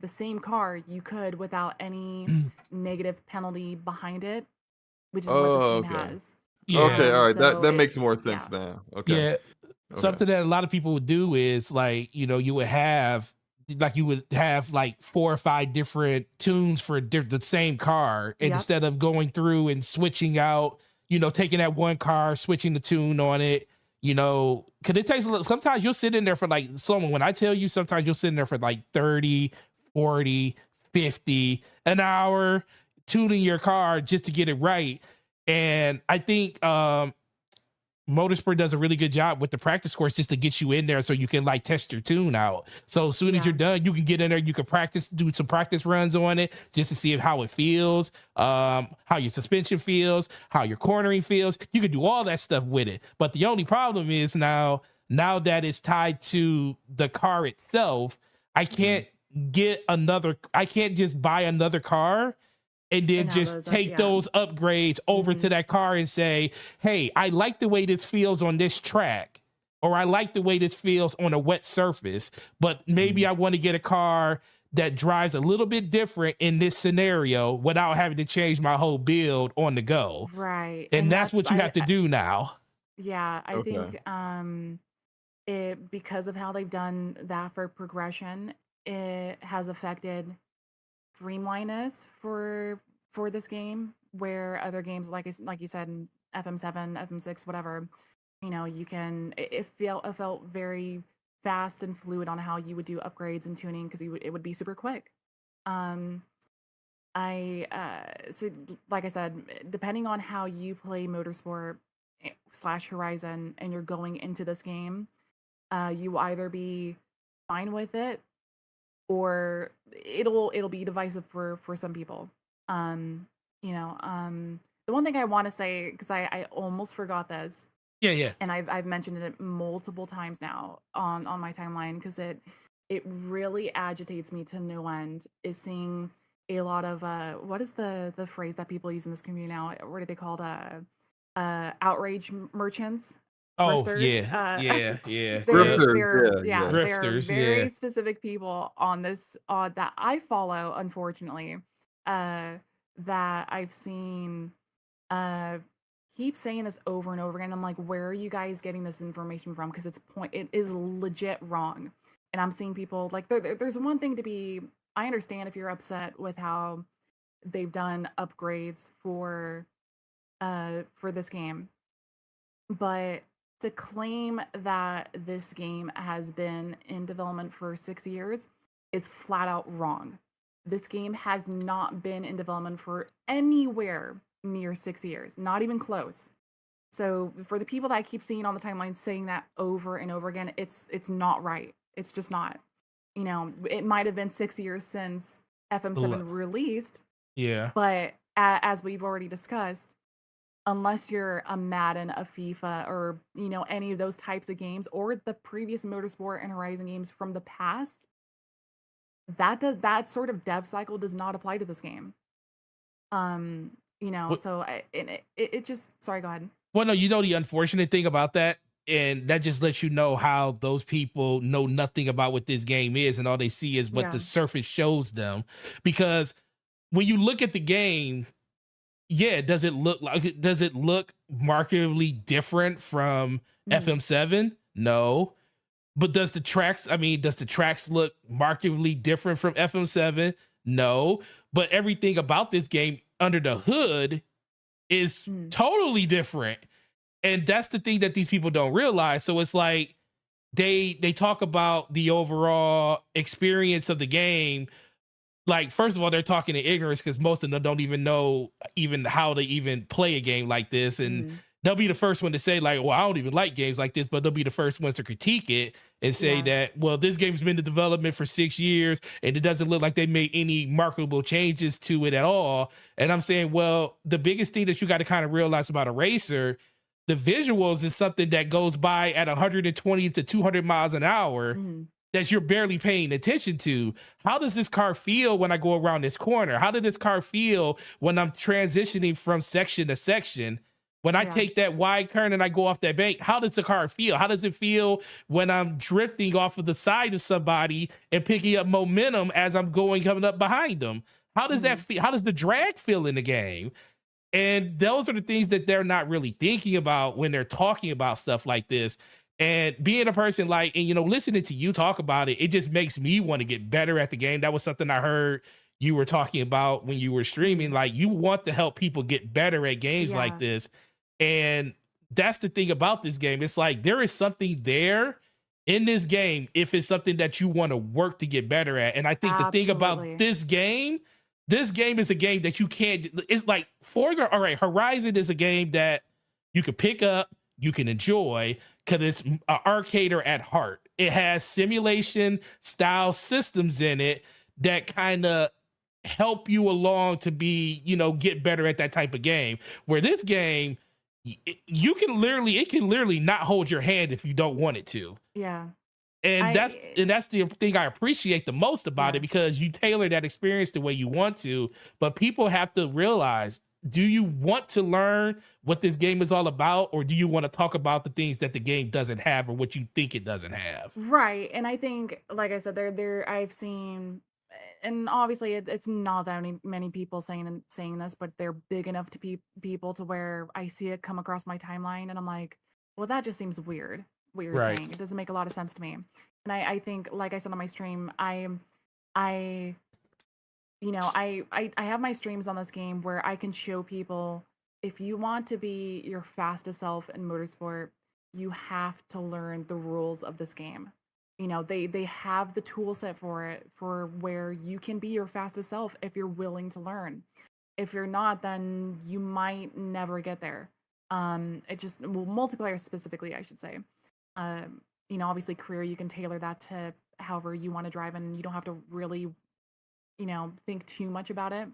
the same car, you could without any negative penalty behind it, which is what this Oh, game okay. has. Okay. Yeah. All right. That So that it makes more sense yeah. now. Okay. Yeah. Okay. Something that a lot of people would do is, like, you would have like 4 or 5 different tunes for the same car, and Yep. instead of going through and switching out, taking that one car, switching the tune on it, because it takes a little. Sometimes you'll sit in there for like someone. When I tell you, sometimes you'll sit in there for like 30, 40, 50 an hour tuning your car just to get it right. And I think Motorsport does a really good job with the practice course just to get you in there so you can like test your tune out. So as soon as you're Yeah. done, you can get in there, you can do some practice runs on it just to see how it feels, how your suspension feels, how your cornering feels. You can do all that stuff with it. But the only problem is now that it's tied to the car itself, Mhm. I can't just buy another car and then And have just those up, take yeah. those upgrades over Hmm. to that car and say, hey, I like the way this feels on this track, or I like the way this feels on a wet surface, but maybe Mhm. I want to get a car that drives a little bit different in this scenario without having to change my whole build on the go. Right. And that's what you have to do now. Yeah, I Okay. think it, because of how they've done that for progression, it has affected streamliness for this game, where other games like you said in FM7, FM6, whatever, you can it felt very fast and fluid on how you would do upgrades and tuning, because it would be super quick. Um I so like I said, depending on how you play Motorsport slash Horizon, and you're going into this game, you will either be fine with it, or it'll be divisive for some people. The one thing I want to say, because I almost forgot this, Yeah. and I've mentioned it multiple times now on my timeline, because it really agitates me to no end, is seeing a lot of what is the phrase that people use in this community now? What are they called? Outrage merchants, Oh, grifters. yeah. Grifters, yeah. There are Grifters, very yeah. specific people on this that I follow, unfortunately, that I've seen uh keep saying this over and over again. I'm like, where are you guys getting this information from? Because it is legit wrong. And I'm seeing people like there's one thing to be. I understand if you're upset with how they've done upgrades for this game, but to claim that this game has been in development for 6 years is flat out wrong. This game has not been in development for anywhere near 6 years, not even close. So for the people that I keep seeing on the timeline saying that over and over again, it's not right. It's just not. It might have been 6 years since FM7 released, Yeah. but as we've already discussed, unless you're a Madden, a FIFA, or any of those types of games, or the previous Motorsport and Horizon games from the past, that sort of dev cycle does not apply to this game. What- So it just, sorry, go ahead. Well, no, the unfortunate thing about that, and that just lets you know how those people know nothing about what this game is, and all they see is what the Yeah. surface shows them. Because when you look at the game, yeah, does it look markedly different from FM7? No. But does the tracks look markedly different from FM7? No. But everything about this game under the hood is totally different. And that's the thing that these people don't realize. So it's like they talk about the overall experience of the game. Like, first of all, they're talking in ignorance, because most of them don't even know even how to even play a game like this. And they'll be the first one to say, like, well, I don't even like games like this, but they'll be the first ones to critique it and say Yeah. that, well, this game's been in development for 6 years and it doesn't look like they made any marketable changes to it at all. And I'm saying, well, the biggest thing that you got to kind of realize about a racer, the visuals is something that goes by at 120 to 200 miles an hour that you're barely paying attention to. How does this car feel when I go around this corner? How did this car feel when I'm transitioning from section to section? When I take that wide turn and I go off that bank, how does the car feel? How does it feel when I'm drifting off of the side of somebody and picking up momentum as I'm coming up behind them? How does that feel? How does the drag feel in the game? And those are the things that they're not really thinking about when they're talking about stuff like this. And being a person like, and listening to you talk about it, it just makes me want to get better at the game. That was something I heard you were talking about when you were streaming. Like, you want to help people get better at games like this. And that's the thing about this game. It's like there is something there in this game if it's something that you want to work to get better at. And I think the thing about this game is a game that you can't, it's like Forza, all right, Horizon is a game that you can pick up, you can enjoy, because it's an arcader at heart. It has simulation style systems in it that kind of help you along to be, get better at that type of game. Where this game, it can literally not hold your hand if you don't want it to. Yeah. And that's the thing I appreciate the most about it, because you tailor that experience the way you want to. But people have to realize, do you want to learn what this game is all about, or do you want to talk about the things that the game doesn't have or what you think it doesn't have? Right. And I think, like I said, I've seen and obviously it's not that many people saying this, but they're big enough to people to where I see it come across my timeline, and I'm like, well, that just seems weird. What you're Right. saying, it doesn't make a lot of sense to me. And I think, like I said on my stream, I I have my streams on this game where I can show people, if you want to be your fastest self in motorsport, you have to learn the rules of this game. They have the tool set for it, for where you can be your fastest self if you're willing to learn. If you're not, then you might never get there. It just, well, multiplayer specifically, I should say. Obviously career, you can tailor that to however you want to drive, and you don't have to really think too much about it.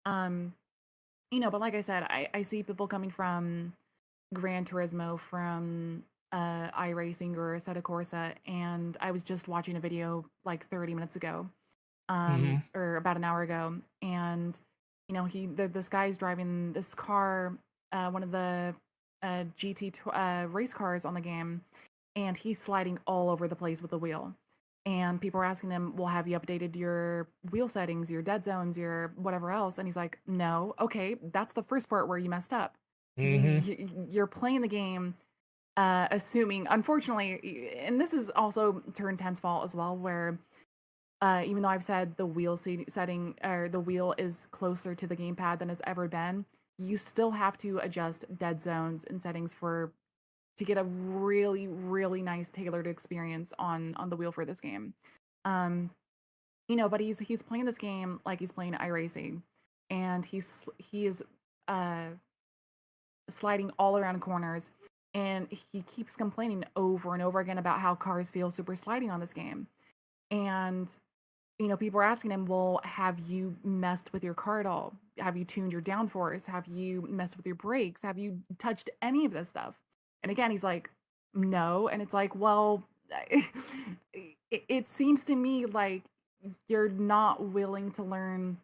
um but like I said, I see people coming from Gran Turismo, from iRacing or Assetto Corsa, and I was just watching a video like 30 minutes ago, Hmm. or about an hour ago, and this guy's driving this car, one of the race cars on the game, and he's sliding all over the place with the wheel. And people are asking him, well, have you updated your wheel settings, your dead zones, your whatever else? And he's like, no. Okay, that's the first part where you messed up. Hmm. You're playing the game, assuming, unfortunately, and this is also Turn 10's fault as well, where even though I've said the wheel setting, or the wheel is closer to the gamepad than it's ever been, you still have to adjust dead zones and settings to get a really, really nice tailored experience on the wheel for this game. Um, but he's playing this game like he's playing iRacing, and he is uh sliding all around corners, and he keeps complaining over and over again about how cars feel super sliding on this game. And people are asking him, well, have you messed with your car at all? Have you tuned your downforce? Have you messed with your brakes? Have you touched any of this stuff? And again, he's like, no. And it's like, well, it seems to me like you're not willing to learn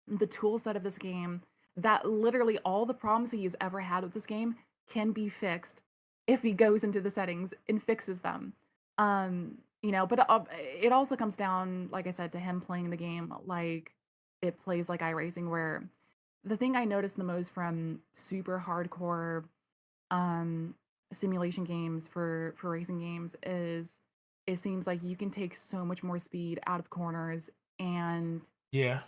the tool set of this game, that literally all the problems he's ever had with this game can be fixed if he goes into the settings and fixes them. But it also comes down, like I said, to him playing the game like it plays like iRacing, where the thing I noticed the most from super hardcore um simulation games for racing games is, it seems like you can take so much more speed out of corners, and Yeah.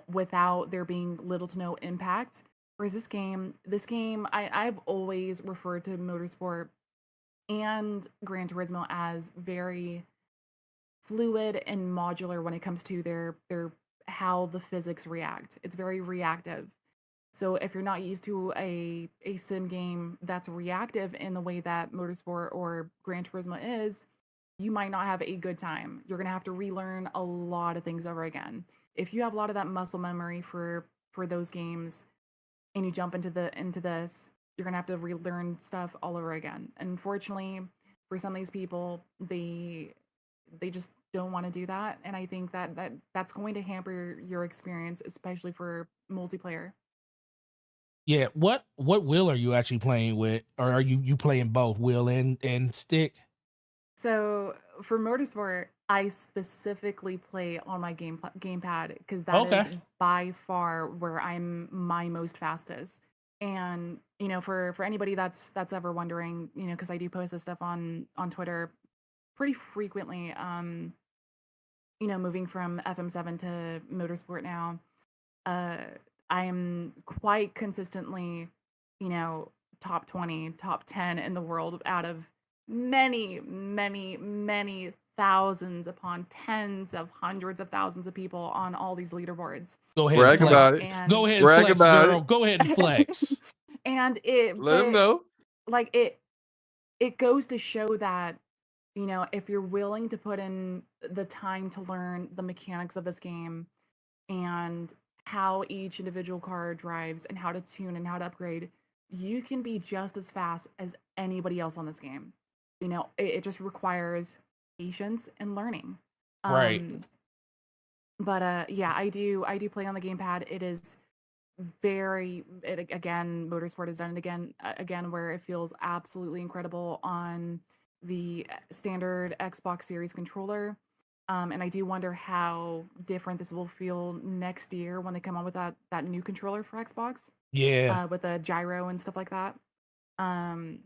without there being little to no impact. Whereas this game, I've always referred to Motorsport and Gran Turismo as very fluid and modular when it comes to their how the physics react. It's very reactive. So if you're not used to a sim game that's reactive in the way that Motorsport or Gran Turismo is, you might not have a good time. You're gonna have to relearn a lot of things over again. If you have a lot of that muscle memory for those games, and you jump into this, you're gonna have to relearn stuff all over again. And unfortunately, for some of these people, they just don't want to do that, and I think that's going to hamper your experience, especially for multiplayer. Yeah. What wheel are you actually playing with, or are you playing both wheel and stick? So for Motorsport, I specifically play on my gamepad, because that Okay. is by far where I'm my most fastest. And for anybody that's ever wondering, because I do post this stuff on Twitter pretty frequently. Moving from FM7 to Motorsport now, uh, I am quite consistently, you know, top 20, top 10 in the world out of many, many, many thousands upon tens of hundreds of thousands of people on all these leaderboards. Go ahead and Brag flex. about it. And Go ahead and Brag flex, about girl. it. Go ahead and flex. and it Let them but know. like it goes to show that, if you're willing to put in the time to learn the mechanics of this game, and how each individual car drives, and how to tune and how to upgrade, you can be just as fast as anybody else on this game. It just requires patience and learning. Right. Um, but yeah, I do play on the gamepad. It is again, Motorsport has done it again, where it feels absolutely incredible on the standard Xbox Series controller. And I do wonder how different this will feel next year when they come on with that new controller for Xbox, Yeah. with the gyro and stuff like that. Um,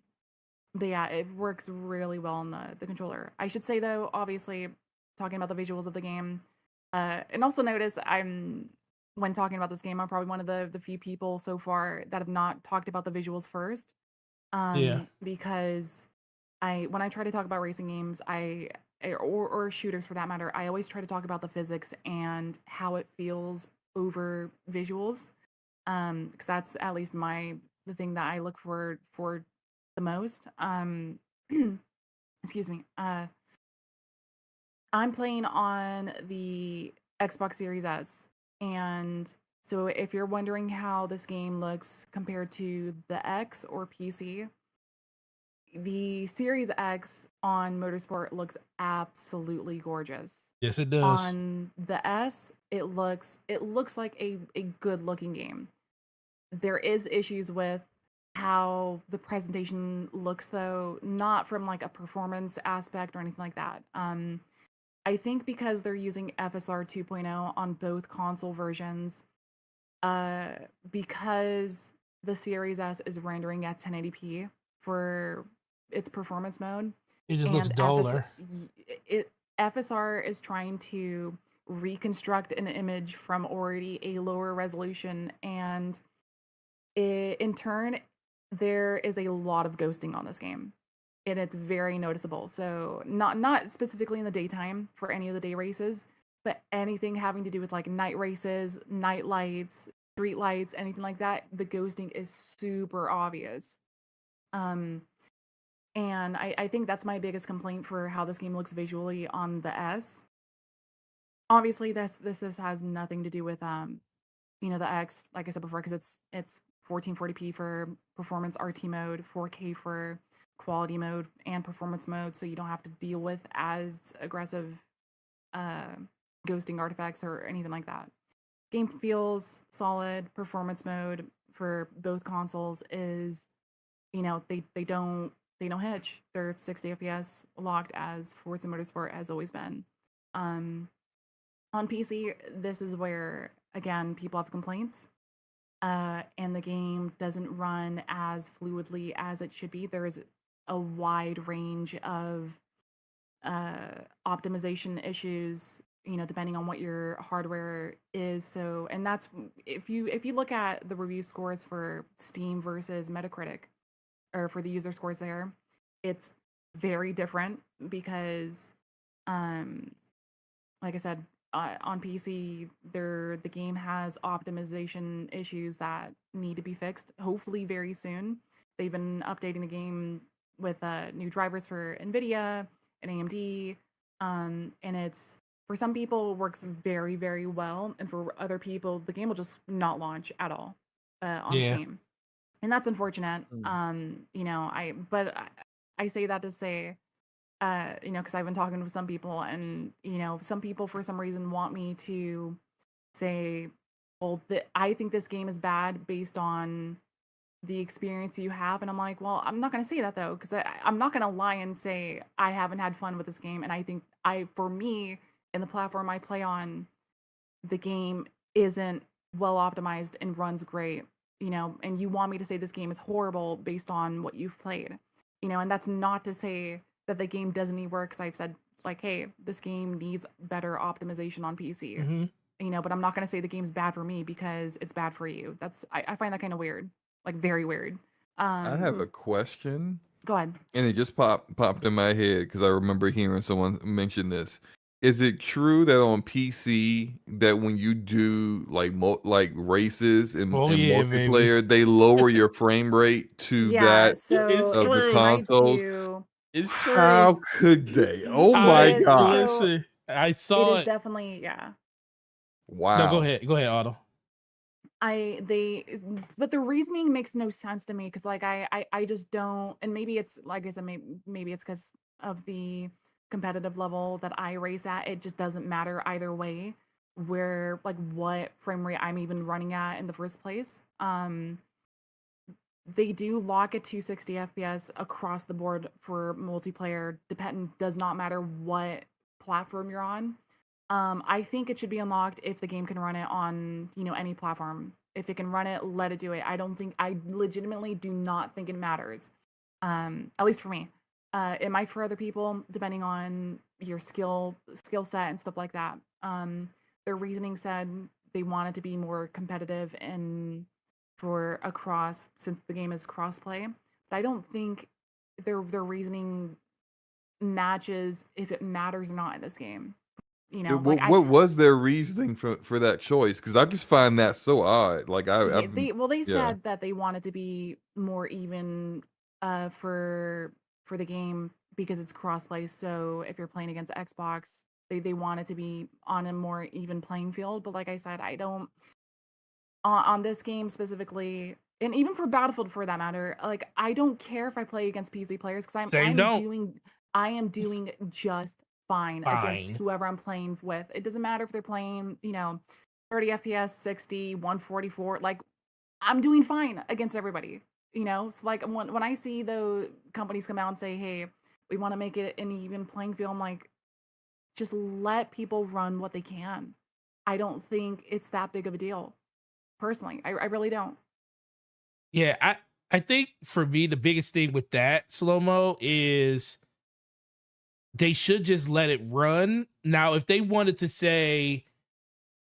but yeah, it works really well on the controller. I should say though, obviously, talking about the visuals of the game, and also notice when talking about this game, I'm probably one of the few people so far that have not talked about the visuals first. Yeah. Because when I try to talk about racing games, or shooters for that matter, I always try to talk about the physics and how it feels over visuals. Because that's at least the thing that I look for the most. Excuse me. I'm playing on the Xbox Series S, and so if you're wondering how this game looks compared to the X or PC, the Series X on Motorsport looks absolutely gorgeous. Yes, it does. On the S, it looks like a good looking game. There is issues with how the presentation looks though, not from like a performance aspect or anything like that. I think because they're using FSR 2.0 on both console versions, uh, because the Series S is rendering at 1080p for its performance mode, It just looks and duller. FSR is trying to reconstruct an image from already a lower resolution, and in turn, there is a lot of ghosting on this game, and it's very noticeable. So not specifically in the daytime for any of the day races, but anything having to do with like night races, night lights, street lights, anything like that, the ghosting is super obvious. Um, and I think that's my biggest complaint for how this game looks visually on the S. Obviously, this has nothing to do with the X, like I said before, because it's 1440p for performance RT mode, 4K for quality mode and performance mode, so you don't have to deal with as aggressive uh, ghosting artifacts or anything like that. Game feels solid. Performance mode for both consoles is, they don't hitch. They're 60 FPS locked as Forza Motorsport has always been. Um, on PC, this is where again people have complaints, and the game doesn't run as fluidly as it should be. There is a wide range of optimization issues, depending on what your hardware is. So, and that's if you look at the review scores for Steam versus Metacritic, or for the user scores there, it's very different because, um, like I said, on PC, the game has optimization issues that need to be fixed. Hopefully, very soon. They've been updating the game with new drivers for NVIDIA and AMD, and it's for some people it works very very well, and for other people the game will just not launch at all on Yeah. Steam, and that's unfortunate. Mm. I say that to say, because I've been talking with some people, and some people for some reason want me to say, well, I think this game is bad based on the experience you have, and I'm like, well, I'm not going to say that though, because I'm not going to lie and say I haven't had fun with this game, and I think for me, in the platform I play on, the game isn't well optimized and runs great, and you want me to say this game is horrible based on what you've played, and that's not to say that the game doesn't need work, because I've said, like, hey, this game needs better optimization on PC, Hmm. but I'm not going to say the game's bad for me because it's bad for you. I find that kind of weird, like very weird. I have um a question. Go ahead. And it just popped in my head because I remember hearing someone mention this. Is it true that on PC that when you do like races and, Oh and yeah, baby. multiplayer, they lower your frame rate to Yeah, that It's so of the it's true. tied consoles? to It's true. How could they? Oh it my I is god! so listen. I it saw is it. definitely, yeah. No, go Wow. ahead. Go ahead, Otto. I they But the reasoning makes no sense to me, because like I just don't, and maybe it's like I said, maybe it's because of the competitive level that I race at. It just doesn't matter either way where, like, what frame rate I'm even running at in the first place. They do lock at 260 FPS across the board for multiplayer. Does not matter what platform you're on. I think it should be unlocked if the game can run it on, any platform. If it can run it, let it do it. I legitimately do not think it matters. At least for me. It might for other people, depending on your skill set and stuff like that. Their reasoning said they wanted to be more competitive and for across since the game is crossplay. But I don't think their reasoning matches if it matters or not in this game. Like What was their reasoning for that choice? Because I just find that so odd. Like they yeah. said that they wanted to be more even for the game because it's crossplay. So if you're playing against Xbox, they want it to be on a more even playing field. But like I said, I don't on this game specifically, and even for Battlefield for that matter, like I don't care if I play against PC players because Same don't. I am doing just fine against Fine. whoever I'm playing with. It doesn't matter if they're playing, 30 FPS, 60, 144. Like I'm doing fine against everybody. So like when I see the companies come out and say, "Hey, we want to make it an even playing field," I'm like, just let people run what they can. I don't think it's that big of a deal. Personally, I really don't. Yeah, I think for me the biggest thing with that slow mo is they should just let it run. Now, if they wanted to say,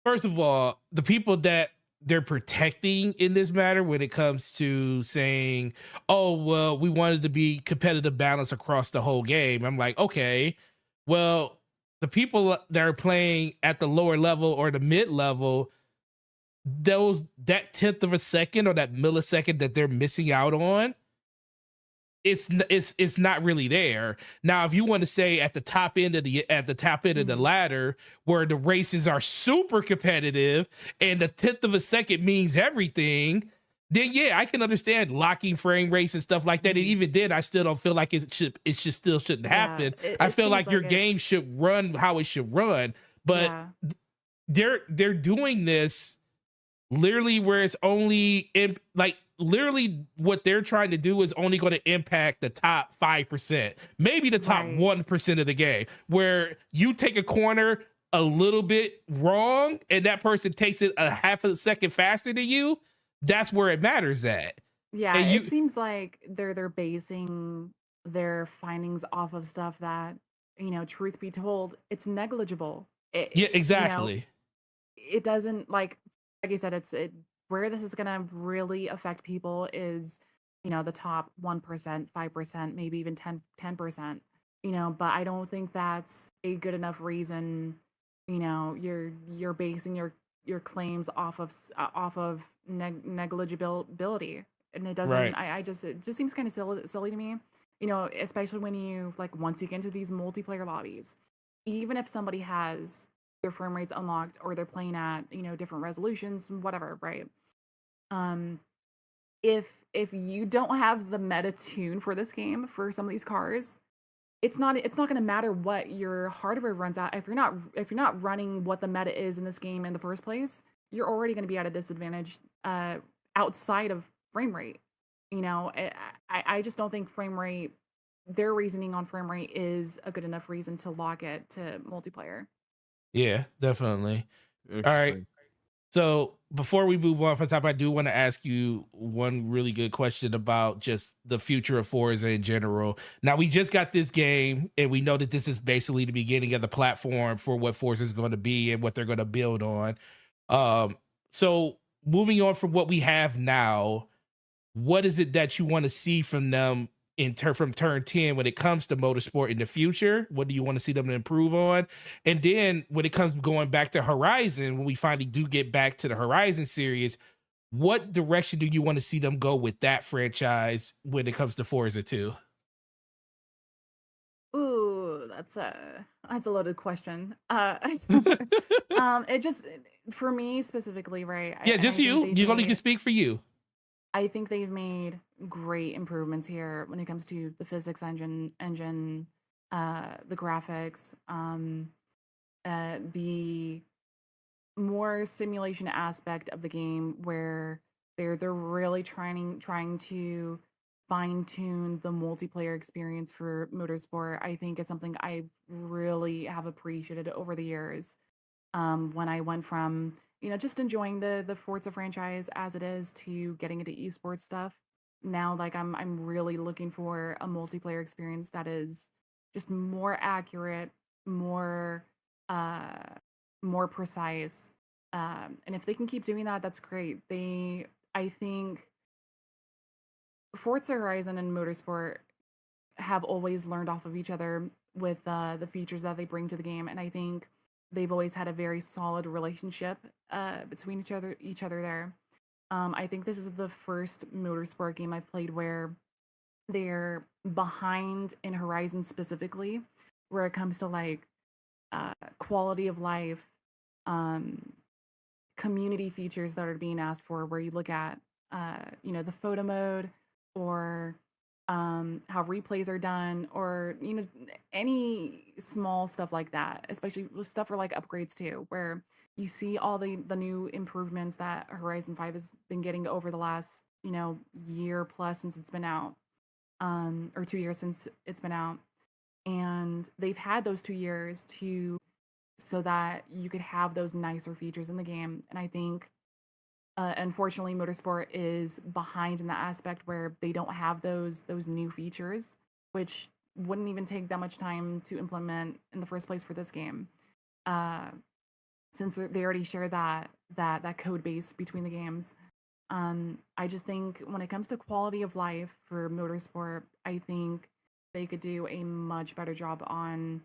first of all, the people that they're protecting in this matter when it comes to saying, oh, well, we wanted to be competitive balance across the whole game. I'm like, okay, well, the people that are playing at the lower level or the mid level, that 10th of a second or that millisecond that they're missing out on, it's not really there. Now, if you want to say at the top end of the ladder where the races are super competitive and the 10th of a second means everything, then yeah, I can understand locking frame rates and stuff like that. And even then, I still don't feel like it still shouldn't happen. I feel like your game should run how it should run, but they're doing this literally where it's only literally what they're trying to do is only going to impact the top 5%, maybe the top 1% of the game, where you take a corner a little bit wrong and that person takes it a half of a second faster than you. That's where it matters at. Yeah, And it seems like they're basing their findings off of stuff that, truth be told, it's negligible. Yeah, exactly. It doesn't like I said, where this is gonna really affect people is, the top 1%, 5%, maybe even 10%. But I don't think that's a good enough reason. You're basing your claims off of negligibility, and it doesn't. Right. It just seems kind of silly to me. Especially when you like once you get into these multiplayer lobbies, even if somebody has their frame rates unlocked or they're playing at different resolutions, whatever, right? If you don't have the meta tune for this game for some of these cars, it's not going to matter what your hardware runs out. If you're not running what the meta is in this game in the first place, you're already going to be at a disadvantage outside of frame rate. I just don't think frame rate, their reasoning on frame rate is a good enough reason to lock it to multiplayer. Yeah, definitely. All right. So before we move on from top, I do want to ask you one really good question about just the future of Forza in general. Now, we just got this game, and we know that this is basically the beginning of the platform for what Forza is going to be and what they're going to build on. So moving on from what we have now, what is it that you want to see from them from turn 10 when it comes to motorsport in the future? What do you want to see them improve on? And then when it comes going back to Horizon, when we finally do get back to the Horizon series, what direction do you want to see them go with that franchise when it comes to Forza 2? Ooh, that's a loaded question. It just for me specifically, right? Yeah, just you. You only can speak for you. I think they've made great improvements here when it comes to the physics engine, the graphics, the more simulation aspect of the game where they're really trying to fine tune the multiplayer experience for Motorsport, I think is something I really have appreciated over the years. When I went from, just enjoying the Forza franchise as it is to getting into esports stuff. Now, like I'm really looking for a multiplayer experience that is just more accurate, more uh more precise. And if they can keep doing that, that's great. I think Forza Horizon and Motorsport have always learned off of each other with the features that they bring to the game, and I think they've always had a very solid relationship between each other there. I think this is the first Motorsport game I've played where they're behind in Horizon specifically, where it comes to like quality of life, um, community features that are being asked for, where you look at the photo mode, or how replays are done, or any small stuff like that, especially with stuff for like upgrades too, where you see all the new improvements that Horizon 5 has been getting over the last year plus since it's been out, or 2 years since it's been out, and they've had those 2 years to so that you could have those nicer features in the game. And I think, unfortunately, Motorsport is behind in that aspect where they don't have those new features, which wouldn't even take that much time to implement in the first place for this game, uh, since they already share that code base between the games. I just think when it comes to quality of life for Motorsport, I think they could do a much better job on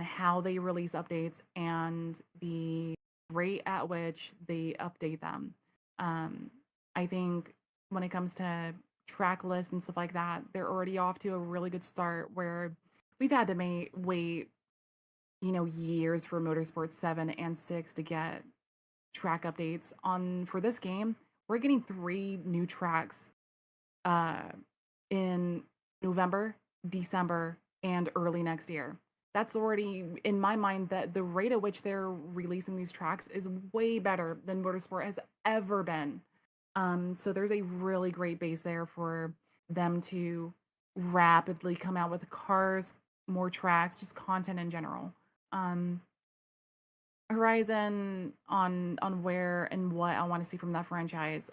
how they release updates and the rate at which they update them. Um, I think when it comes to track lists and stuff like that, they're already off to a really good start where we've had to wait, years for Motorsport 7 and 6 to get track updates. For this game, we're getting 3 new tracks uh, in November, December, and early next year. That's already, in my mind, that the rate at which they're releasing these tracks is way better than Motorsport has ever been. So there's a really great base there for them to rapidly come out with cars, more tracks, just content in general. Um, Horizon, on where and what I want to see from that franchise,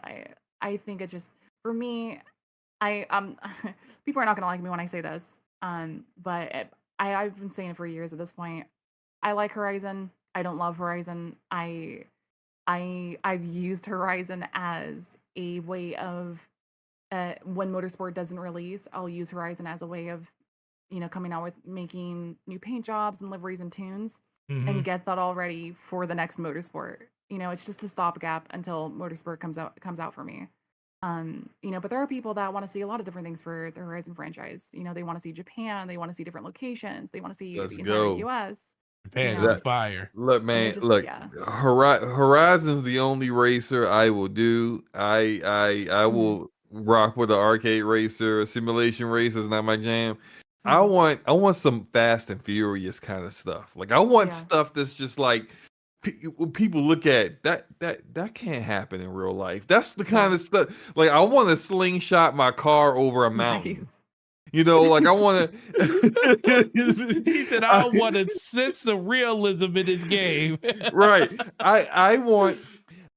I think it just, for me, I people are not gonna like me when I say this, but I've been saying it for years at this point. I like Horizon. I don't love Horizon. I've used Horizon as a way of, when Motorsport doesn't release, I'll use Horizon as a way of coming out with making new paint jobs and liveries and tunes, Hmm. and get that all ready for the next Motorsport. It's just a stopgap until Motorsport comes out for me. But there are people that want to see a lot of different things for the Horizon franchise. They want to see Japan, they want to see different locations, they want to see Let's the entire go. US. You Japan on know, That fire. look, and it man. just Look, yeah. Horizon's the only racer I will do. I Mhm, will rock with the arcade racer. Simulation race is not my jam. mhm. I want some Fast and Furious kind of stuff. Like I want Yeah. stuff that's just like when people look at that can't happen in real life. That's the kind Yeah. of stuff. Like I want to slingshot my car over a mountain. Nice. Like I want He said, I to. want a sense of realism in this game. Right. I want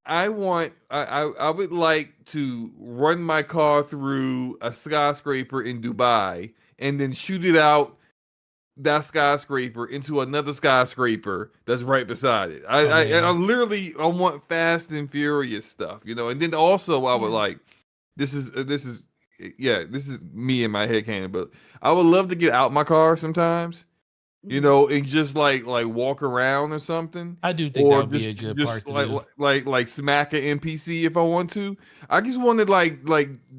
I would like to run my car through a skyscraper in Dubai and then shoot it out that skyscraper into another skyscraper that's right beside it. Oh I man. literally I want Fast and Furious stuff, and then also I would Yeah. like this is yeah, this is me in my head canon, but I would love to get out my car sometimes, Mhm. and just like walk around or something, I do think that or would be a good just part to do. like smack an NPC if I want to. I just want to like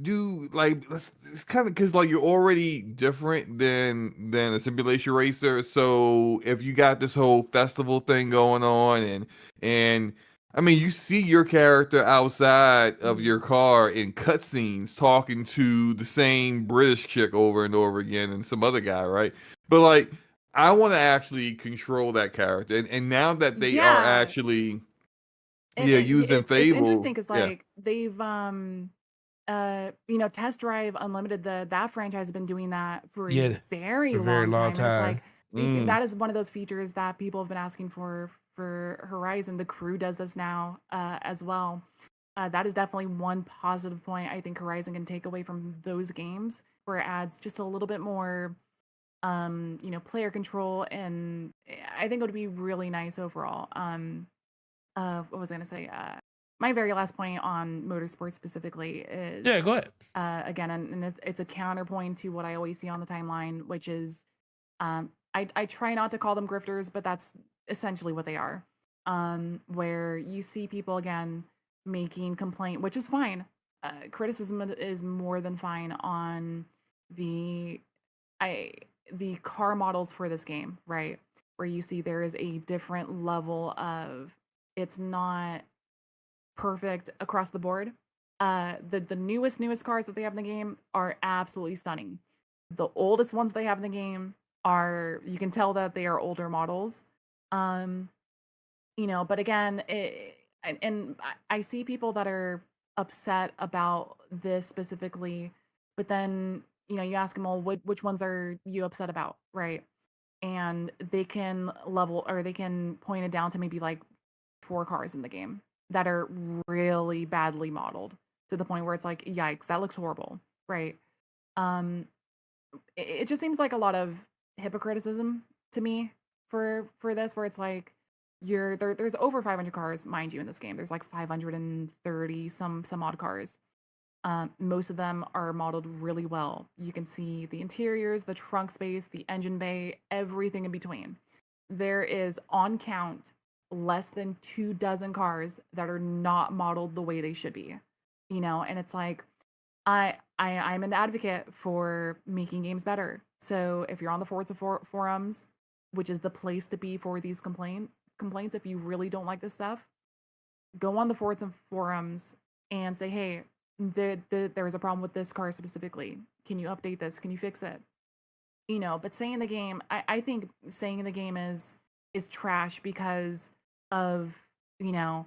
do like it's kind of because like you're already different than a simulation racer. So if you got this whole festival thing going on, and I mean you see your character outside of Mhm. your car in cutscenes talking to the same British chick over and over again and some other guy, right? But like I want to actually control that character, and now that they are Yeah. actually And using it's interesting Fable, because yeah, like they've Test Drive Unlimited, that franchise has been doing that for a Yeah, very for a very long long time, and it's time. like Mm. that is one of those features that people have been asking for Horizon. The Crew does this now as well. That is definitely one positive point I think Horizon can take away from those games, where it adds just a little bit more player control, and I think it would be really nice overall. What was I going to say? My very last point on motorsport specifically Yeah, is go ahead. again, and it's a counterpoint to what I always see on the timeline, which is I try not to call them grifters, but that's essentially what they are. Where you see people again making complaint, which is fine. Criticism is more than fine on the I the car models for this game, right? Where you see there is a different level of, it's not perfect across the board. The newest cars that they have in the game are absolutely stunning. The oldest ones they have in the game are, you can tell that they are older models. Um, but again, I see people that are upset about this specifically, but then you ask them, well, which ones are you upset about, right? And they can level, or they can point it down to maybe like 4 cars in the game that are really badly modeled, to the point where it's like, yikes, that looks horrible, right? Um, it just seems like a lot of hypocriticism to me for this, where it's like, there's over 500 cars, mind you, in this game. There's like 530 some odd cars. Most of them are modeled really well. You can see the interiors, the trunk space, the engine bay, everything in between. There is, on count, less than 2 dozen cars that are not modeled the way they should be. And it's like, I'm an advocate for making games better. So if you're on the Forza forums, which is the place to be for these complaints, if you really don't like this stuff, go on the Forza forums and say, hey, there was a problem with this car specifically. Can you update this? Can you fix it? But saying the game, I think saying the game is trash because of, you know,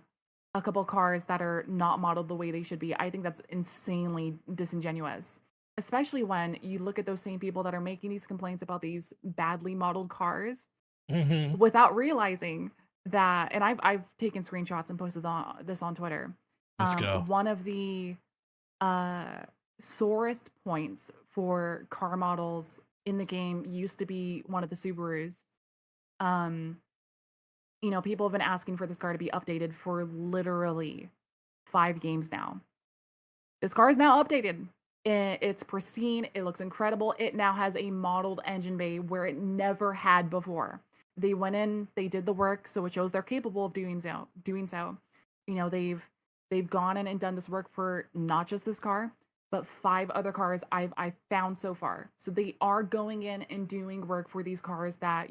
a couple cars that are not modeled the way they should be. I think that's insanely disingenuous. Especially when you look at those same people that are making these complaints about these badly modeled cars Hmm. without realizing that, and I've taken screenshots and posted this on Twitter. Let's go. One of the uh, sorest points for car models in the game used to be one of the Subarus. Um, People have been asking for this car to be updated for literally 5 games now. This car is now updated. It's pristine. It looks incredible. It now has a modeled engine bay where it never had before. They went in, they did the work, so it shows they're capable of doing so. They've gone in and done this work for not just this car, but 5 other cars I've found so far. So they are going in and doing work for these cars that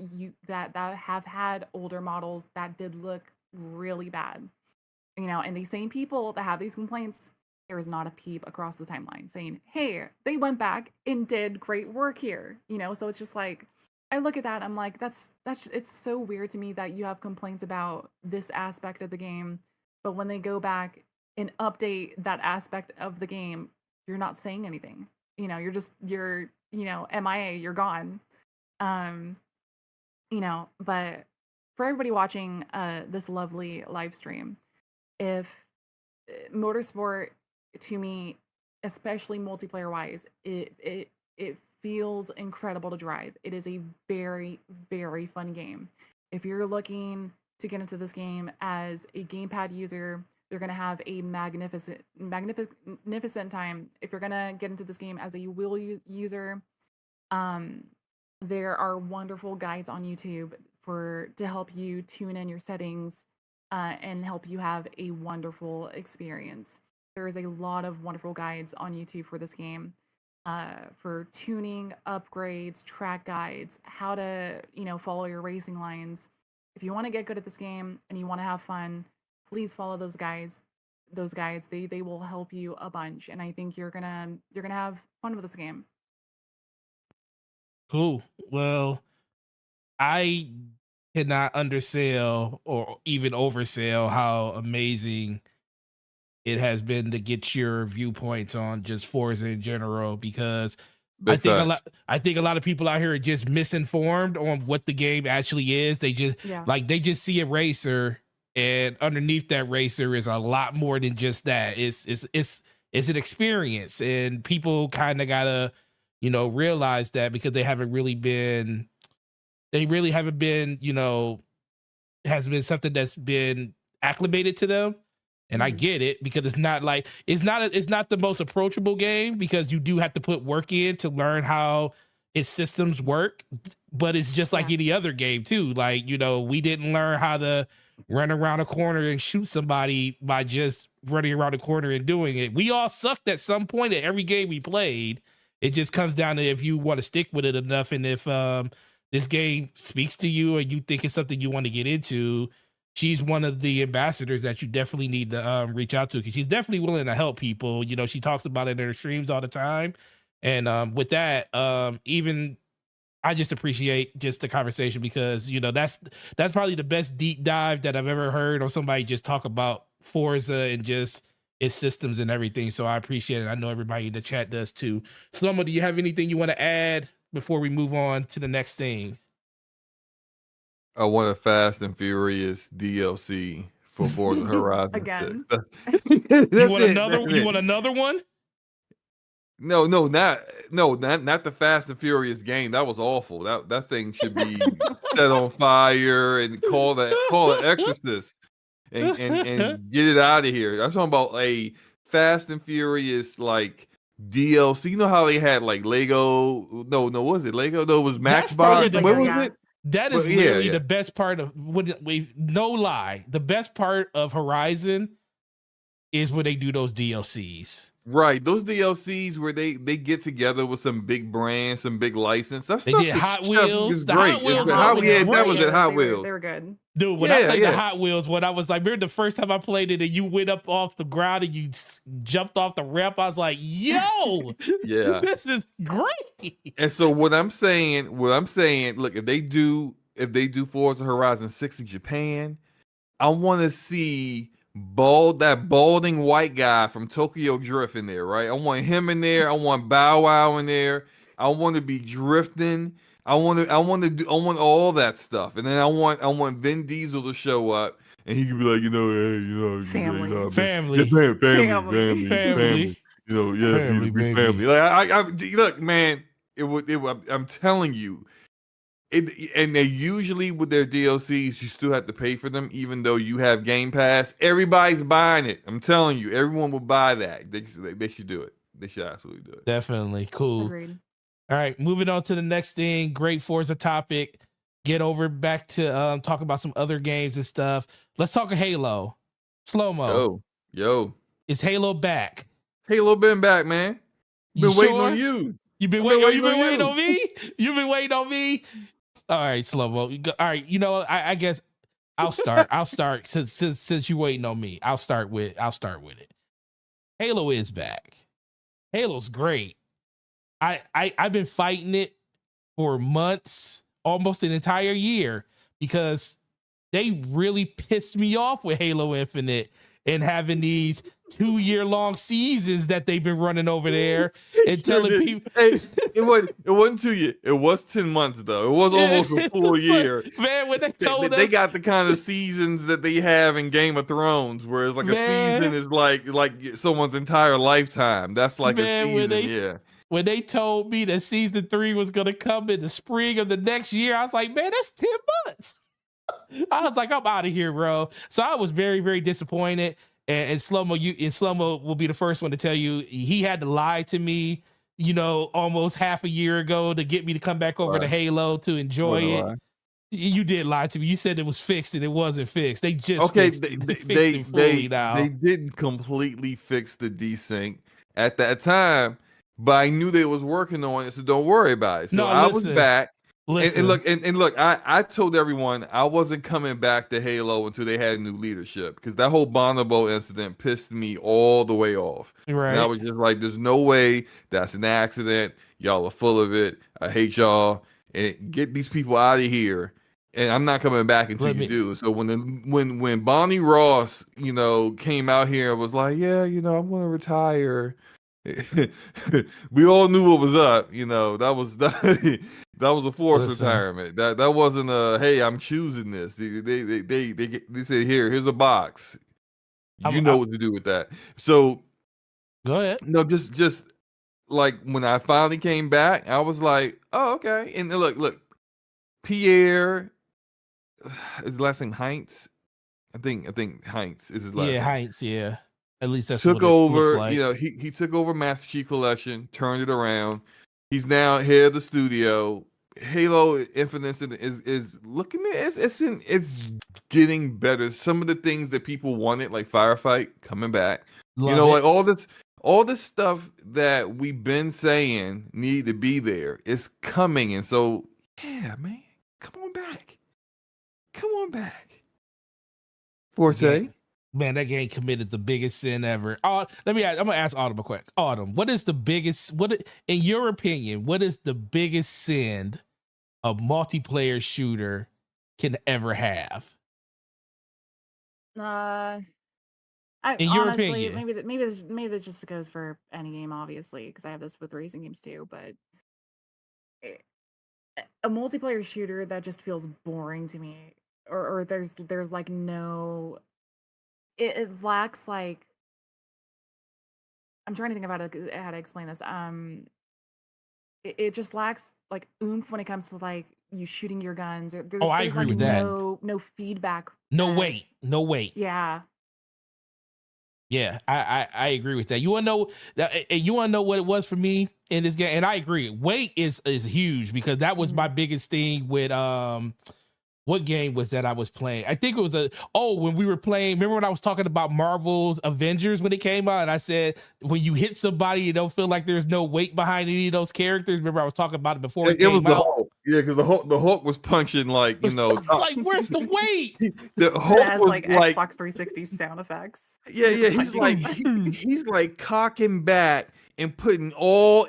have had older models that did look really bad. And these same people that have these complaints, there is not a peep across the timeline saying, hey, they went back and did great work here. So it's just like, I look at that, I'm like, that's it's so weird to me that you have complaints about this aspect of the game, but when they go back and update that aspect of the game, you're not saying anything. You're MIA, you're gone. um but for everybody watching this lovely live stream, if motorsport, to me, especially multiplayer wise, it feels incredible to drive. It is a very, very fun game. If you're looking to get into this game as a gamepad user, you're gonna have a magnificent time. If you're gonna get into this game as a wheel user, um, there are wonderful guides on YouTube to help you tune in your settings and help you have a wonderful experience. There is a lot of wonderful guides on YouTube for this game, for tuning, upgrades, track guides, how to follow your racing lines. If you want to get good at this game and you want to have fun, please follow those guides. Those guides, they will help you a bunch, and I think you're gonna have fun with this game. Cool. Well, I cannot undersell or even oversell how amazing it has been to get your viewpoints on just Forza in general, because Big facts. I think a lot of people out here are just misinformed on what the game actually is. They just Yeah. they just see a racer, and underneath that racer is a lot more than just that. It's an experience, and people kind of gotta, realize that, because they really haven't been, has been something that's been acclimated to them. And I Mhm. get it, because it's not it's not the most approachable game, because you do have to put work in to learn how its systems work. But it's just like Yeah. any other game too. Like, we didn't learn how to run around a corner and shoot somebody by just running around the corner and doing it. We all sucked at some point at every game we played. It just comes down to if you want to stick with it enough, and if this game speaks to you and you think it's something you want to get into. She's one of the ambassadors that you definitely need to reach out to, because she's definitely willing to help people. She talks about it in her streams all the time. And with that, even I just appreciate just the conversation, because that's probably the best deep dive that I've ever heard on somebody just talk about Forza and just its systems and everything. So I appreciate it. I know everybody in the chat does too. Slomo, do you have anything you want to add before we move on to the next thing? I want a Fast and Furious DLC for Forza Horizon Again. 6. You want another one? No, not the Fast and Furious game. That was awful. That thing should be set on fire and call an exorcist and get it out of here. I'm talking about a Fast and Furious like DLC. You know how they had like Lego? No, was it Lego? No, it was That's Maxbox. probably What the- was yeah. it? That is Well, literally yeah. the best part of no lie. The best part of Horizon is when they do those DLCs. Right, those DLCs where they get together with some big brand, some big license. That They stuff did is Hot stuff Wheels. is The great. Hot Wheels It's the one was that great. was at Hot They Wheels. were good. Dude, when I played the Yeah. Hot Wheels one, I was like, remember the first time I played it and you went up off the ground and you jumped off the ramp? I was like, yo, Yeah. this is great. And so what I'm saying, look, if they do Forza Horizon 6 in Japan, I want to see that balding white guy from Tokyo Drift in there, right? I want him in there. I want Bow Wow in there. I want to be drifting. I want all that stuff, and then I want Vin Diesel to show up, and he could be like, hey, Family. man. Family. Yeah, Family. Family. Yeah, Family, be baby. family. Like I look, man. I'm telling you. And they usually with their DLCs, you still have to pay for them, even though you have Game Pass. Everybody's buying it. I'm telling you, everyone will buy that. They should do it. They should absolutely do it. Definitely. Cool. Agreed. All right, moving on to the next thing. Great Forza topic. Get over back to talk about some other games and stuff. Let's talk Halo. Slow-mo. Yo. Is Halo back? Halo been back, man. You Been waiting sure? on you. You've been I've been waiting. You've waiting been on waiting you. on me. You've been waiting on me. All right, Slow-mo. All right, I guess I'll start. I'll start since you're waiting on me. I'll start with it. Halo is back. Halo's great. I've been fighting it for months, almost an entire year, because they really pissed me off with Halo Infinite and having these 2-year-long seasons that they've been running over there and Sure telling did. people. Hey, it wasn't 2 years. It was 10 months though. It was almost a full year. Man, when they told They us, got the kind of seasons that they have in Game of Thrones, where it's like a Man. season is like someone's entire lifetime. That's like Man, a when season, they- yeah. when they told me that season 3 was going to come in the spring of the next year, I was like, man, that's 10 months. I was like, I'm out of here, bro. So I was very, very disappointed. And Slow-mo will be the first one to tell you he had to lie to me, almost half a year ago to get me to come back over to Right. Halo to enjoy Wasn't it. lying. You did lie to me. You said it was fixed and it wasn't fixed. They just Okay, fixed, they fixed it fully now. they didn't completely fix the desync at that time, but I knew they was working on it, so don't worry about it. So No, I listen. was back. Listen, And look, I told everyone I wasn't coming back to Halo until they had new leadership, because that whole Bonobo incident pissed me all the way off. right? And I was just like, there's no way that's an accident. Y'all are full of it. I hate y'all. And get these people out of here. and I'm not coming back until Let you me- do. So when Bonnie Ross, came out here and was like, yeah, I'm gonna retire. We all knew what was up. That was that was a forced Listen. retirement. That wasn't a hey, I'm choosing this. They said here's a box. You know what to do with that. So Go ahead. no, just like when I finally came back, I was like, oh okay. And look, Pierre. His last name Heinz. I think Heinz is his last name. Yeah, Heinz. Yeah, at least that's Took what it looks over. like. He took over Master Chief Collection, turned it around. He's now head of the studio. Halo Infinite is looking at it's getting better. Some of the things that people wanted, like Firefight, coming back. Love Like it. all this stuff that we've been saying need to be there. It's coming, and so yeah, man, come on back. Come on back. Forte. Man, that game committed the biggest sin ever. I'm gonna ask Autumn a quick. Autumn, what is the biggest? In your opinion, what is the biggest sin a multiplayer shooter can ever have? In your Honestly, opinion. maybe this just goes for any game, obviously, because I have this with racing games too. But a multiplayer shooter that just feels boring to me, or there's like no, it lacks like, I'm trying to think about how to explain this. It just lacks like oomph when it comes to like you shooting your guns. I There's agree like with that. no feedback. No weight. Yeah. Yeah, I agree with that. You want to know that? You want to know what it was for me in this game? And I agree. Weight is huge because that was my biggest thing with what game was that I was playing? I think it was when we were playing. Remember when I was talking about Marvel's Avengers when it came out, and I said when you hit somebody, you don't feel like there's no weight behind any of those characters. Remember I was talking about it before it came was the out. Hulk. Yeah, because the Hulk was punching like It's like where's the weight? The Hulk It has was like Xbox 360 sound effects. yeah. He's like cocking back and putting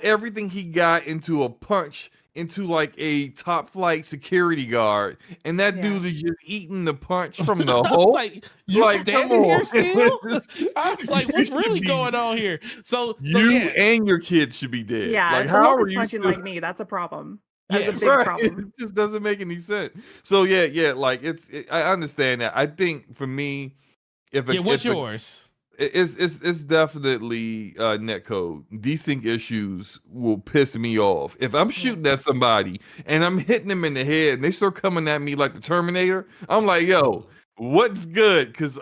everything he got into a punch into like a top flight security guard, and that dude is just eating the punch from the I was Hulk. like, you're standing here still? I was like, what's really going on here? So and your kids should be dead. Yeah, like if how the Hulk are is you punching still... like me? That's a problem. Yes. That's a big problem. It just doesn't make any sense. So yeah, like I understand that. I think for me, what's yours? It's definitely netcode. Desync issues will piss me off. If I'm shooting at somebody and I'm hitting them in the head and they start coming at me like the Terminator, I'm like, yo, what's good? Because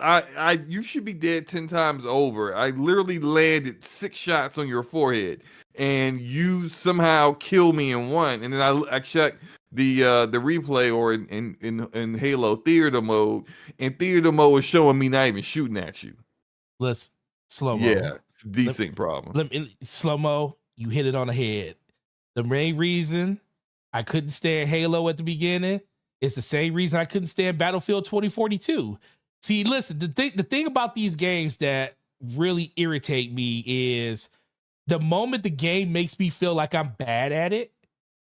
you should be dead 10 times over. I literally landed 6 shots on your forehead and you somehow kill me in one. And then I check the replay or in Halo theater mode, and theater mode is showing me not even shooting at you. Let's slow mo. Yeah, it's a decent problem. Slow mo. You hit it on the head. The main reason I couldn't stand Halo at the beginning is the same reason I couldn't stand Battlefield 2042. See, listen, the thing about these games that really irritate me is the moment the game makes me feel like I'm bad at it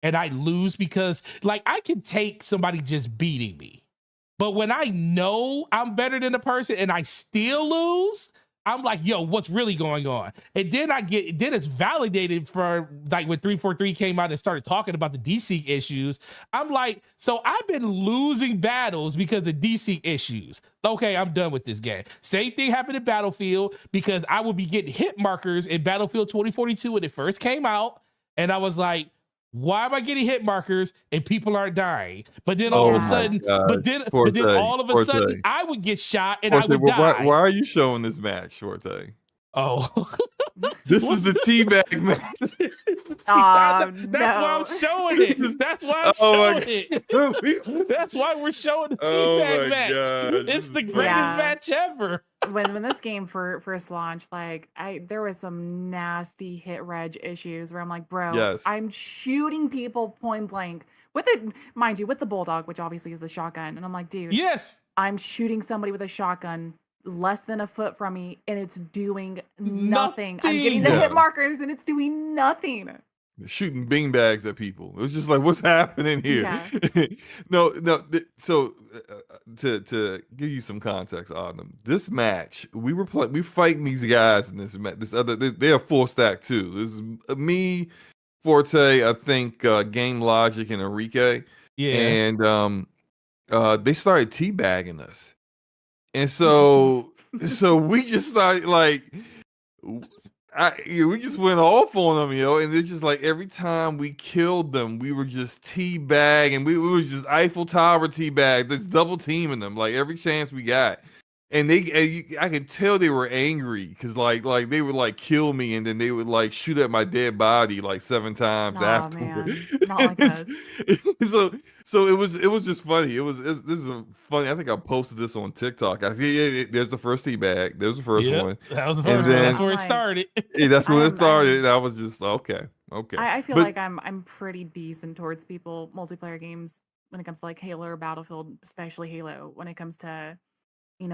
and I lose because like I can take somebody just beating me. But when I know I'm better than the person and I still lose, I'm like, yo, what's really going on? And then it's validated for like when 343 came out and started talking about the desync issues. I'm like, so I've been losing battles because of desync issues. Okay, I'm done with this game. Same thing happened in Battlefield because I would be getting hit markers in Battlefield 2042 when it first came out. And I was like, why am I getting hit markers and people aren't dying? But then all of a sudden, but then all of a sudden, I would get shot and I would die. Why are you showing this match, Forte? Oh, this is the teabag match. That's why I'm showing it. That's why I'm showing it. That's why we're showing the teabag match. God. It's the greatest match ever. When this game first launched, like there was some nasty hit reg issues where I'm like, bro, I'm shooting people point blank with the bulldog, which obviously is the shotgun, and I'm like, dude, I'm shooting somebody with a shotgun less than a foot from me, and it's doing nothing. I'm getting the hit markers, and it's doing nothing. shooting beanbags at people. It was just like, what's happening here? Yeah. No. So to give you some context on them, this match we fighting these guys in this match. They're full stack too. This is me, Forte, I think Game Logic and Enrique, Yeah. and they started teabagging us, and so we just started like. We just went off on them, and it's just like every time we killed them, we were just teabag, and we were just Eiffel Tower teabag, just double teaming them like every chance we got. And I could tell they were angry because like they would like kill me, and then they would like shoot at my dead body like 7 times Aw, afterward. man. Not like us. So it was just funny. This is a funny. I think I posted this on TikTok. There's the first teabag. There's the first Yep, one. that was the And first one. then- That's where it I'm like- started. Yeah, that's I when it am- started. I'm- And I was just okay. I feel But- like I'm pretty decent towards people multiplayer games when it comes to like Halo or Battlefield, especially Halo when it comes to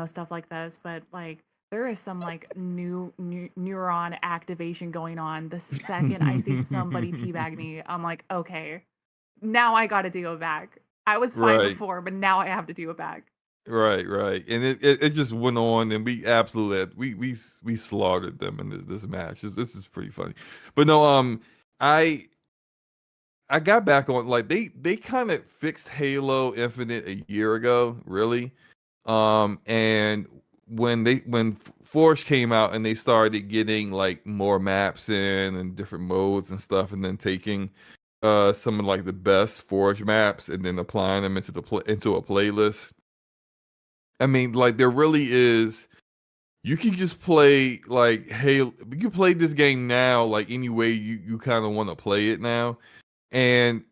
stuff like this. But like there is some like new neuron activation going on the second I see somebody teabag me. I'm like, okay, now I got to do it back. I was fine Right. before, but now I have to do it back. Right, and it just went on, and we absolutely we slaughtered them in this match. This is pretty funny, but no, I got back on like they kind of fixed Halo Infinite a year ago, really, and when Forge came out and they started getting like more maps in and different modes and stuff, and then taking some of like the best Forge maps and then applying them into into a playlist. I mean, like there really is. You can just play like Halo. You can play this game now, like any way you kind of want to play it now, and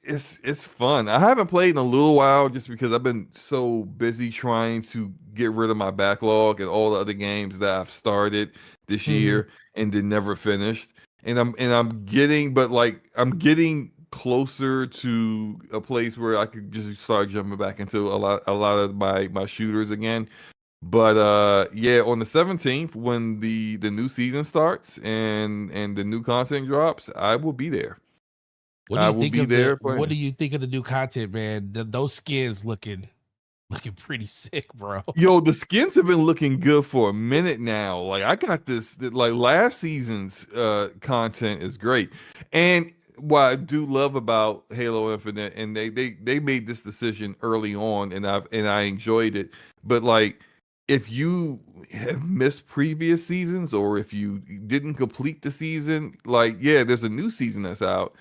it's fun. I haven't played in a little while just because I've been so busy trying to get rid of my backlog and all the other games that I've started this year and then never finished. And I'm getting closer to a place where I could just start jumping back into a lot of my shooters again. But yeah, on the 17th when the new season starts and the new content drops, I will be there. What do I you will think be of there what playing. do you think of the new content, man? Those skins looking pretty sick, bro. Yo, the skins have been looking good for a minute now. Like I got this like last season's content is great. And what I do love about Halo Infinite, and they made this decision early on, and I enjoyed it. But like if you have missed previous seasons or if you didn't complete the season, like yeah, there's a new season that's out,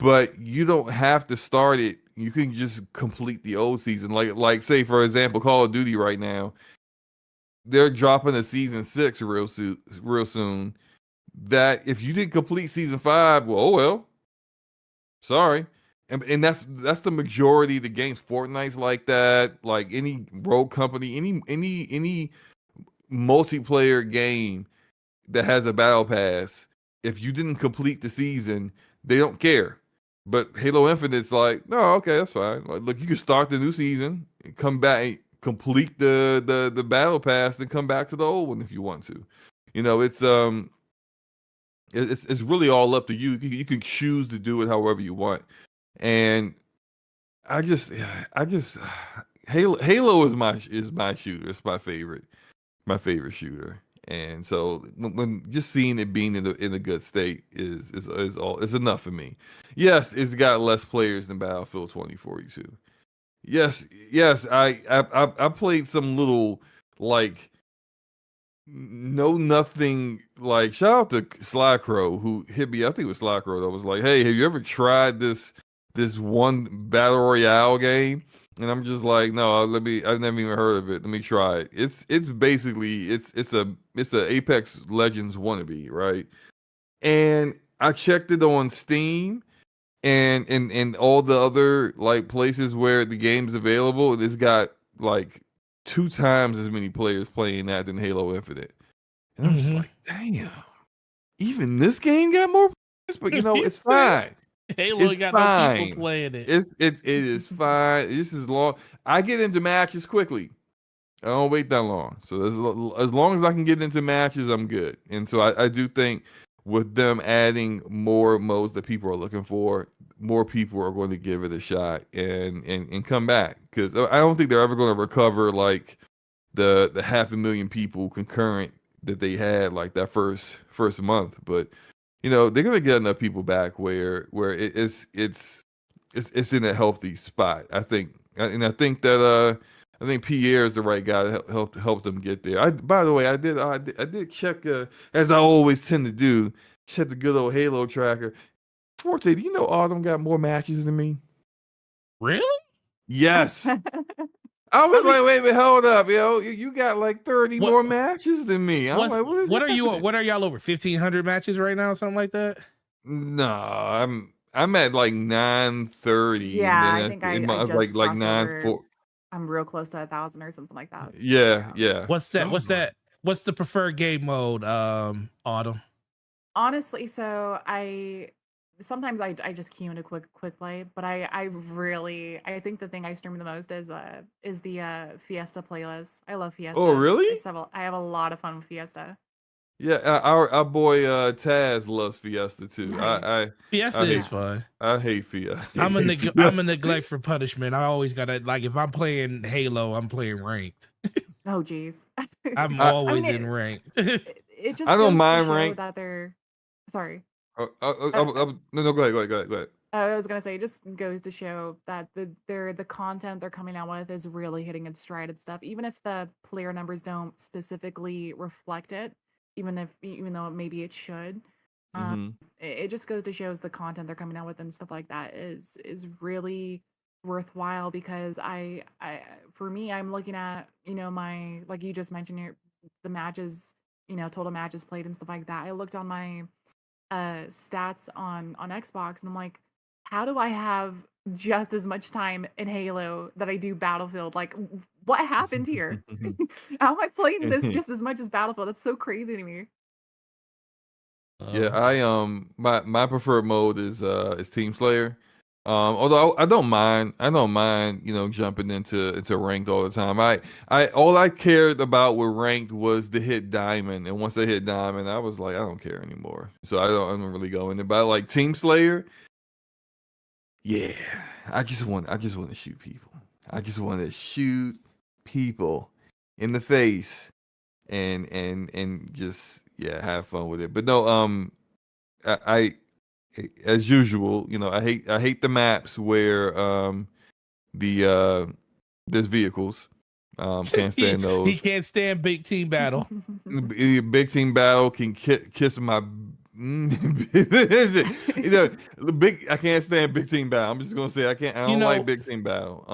but you don't have to start it. You can just complete the old season. Like say for example, Call of Duty right now, they're dropping a season 6 real soon. That if you didn't complete season 5, well, oh well. Sorry. And that's the majority of the games. Fortnite's like that. Like any rogue company, any multiplayer game that has a battle pass, if you didn't complete the season, they don't care. But Halo Infinite's like, no, okay, that's fine. Like, look, you can start the new season, and come back, complete the battle pass, then come back to the old one if you want to. It's really all up to you. You can choose to do it however you want. And I just Halo is my shooter. It's my favorite shooter. And so when just seeing it being in a good state is enough for me. Yes, it's got less players than Battlefield 2042. Yes, I played some little like nothing like shout out to Slycrow who hit me. I think it was Slycrow that was like, "Hey, have you ever tried this one battle royale game?" And I'm just like, no, I've never even heard of it. Let me try it. It's basically it's a Apex Legends wannabe, right? And I checked it on Steam and all the other like places where the game's available. It's got like 2 times as many players playing that than Halo Infinite. And I'm just like, damn, even this game got more players, but it's fine. Halo It's got fine. no people playing it. It is fine. This is long. I get into matches quickly. I don't wait that long. So as long as I can get into matches, I'm good. And so I do think with them adding more modes that people are looking for, more people are going to give it a shot and come back, because I don't think they're ever going to recover like the 500,000 people concurrent that they had like that first month. But they're going to get enough people back where it's in a healthy spot, I think. And I think that I think Pierre is the right guy to help them get there. By the way, I did check, as I always tend to do, check the good old Halo tracker. Forte, do you know Autumn got more matches than me? Really? Yes. I was like, wait a minute, hold up, yo. You got like 30 more matches than me. I'm like, what are you? What are y'all over 1,500 matches right now? Something like that? No, I'm at like 930. Yeah, and I then think I I was just like crossed 940. over. I'm real close to 1,000 or something like that. Yeah. What's that? What's the preferred game mode, Autumn? Honestly, so sometimes I just key into quick play, but I think the thing I stream the most is the Fiesta playlist. I love Fiesta. Oh, really? I have a lot of fun with Fiesta. Yeah, our boy Taz loves Fiesta too. Nice. Fiesta is fun. I hate Fiesta. I'm a neglect for punishment. I always gotta, like, if I'm playing Halo, I'm playing ranked. Oh geez. I'm always in ranked. It just I don't goes mind to show ranked. that they're sorry. No, go ahead. I was gonna say, it just goes to show that the content they're coming out with is really hitting its stride and stuff. Even if the player numbers don't specifically reflect it, even though maybe it should, it just goes to show the content they're coming out with and stuff like that is really worthwhile. Because for me, I'm looking at my, like you just mentioned, the matches, total matches played and stuff like that. I looked on my stats on Xbox, and I'm like, how do I have just as much time in Halo that I do Battlefield? Like, what happened here? How am I playing this just as much as Battlefield? That's so crazy to me. Yeah, my preferred mode is Team Slayer. Although I don't mind, jumping into ranked all the time. All I cared about with ranked was to hit diamond, and once I hit diamond, I was like, I don't care anymore. So I don't really go in there. But like Team Slayer, yeah, I just want to shoot people. I just want to shoot people in the face and just have fun with it. But no, I as usual, I hate the maps where there's vehicles. Can't stand those. He can't stand big team battle. Big team battle can kiss my. I can't stand big team battle. I'm just gonna say I don't like big team battle.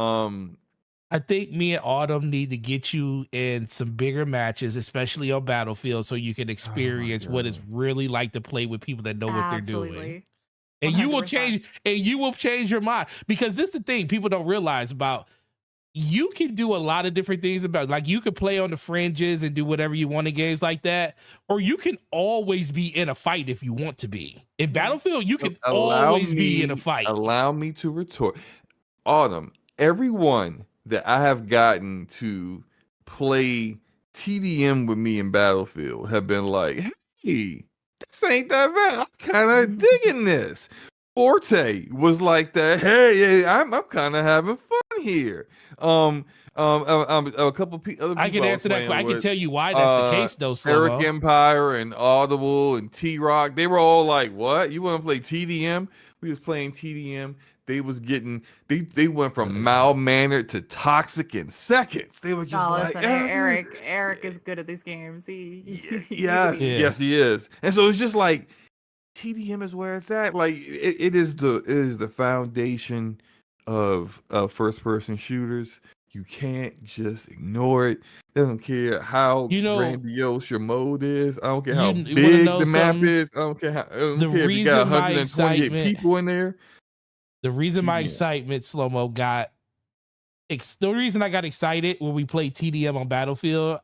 I think me and Autumn need to get you in some bigger matches, especially on Battlefield, so you can experience what it's really like to play with people that know what they're doing. And 100%. you will change your mind, because this is the thing people don't realize about. You can do a lot of different things like you could play on the fringes and do whatever you want in games like that, or you can always be in a fight if you want to be. In Battlefield, you can always be in a fight. Allow me to retort. Autumn, everyone that I have gotten to play TDM with me in Battlefield have been like, hey, this ain't that bad. I'm kind of digging this. Forte was like that. Hey, I'm kind of having fun here. A couple other people I can answer that. I can tell you why that's the case, though. Eric Empire and Audible and T Rock, they were all like, "What? You want to play TDM?" We was playing TDM. They was getting. They went from mild mannered to toxic in seconds. They were just listen, Eric is good at these games. Yes, he is. And so it's just like, TDM is where it's at. Like it is the foundation of first person shooters. You can't just ignore it. I don't care how grandiose your mode is. I don't care how big the map is. I don't care if you got 128 people in there. The reason my excitement, Slow-Mo, the reason I got excited when we played TDM on Battlefield,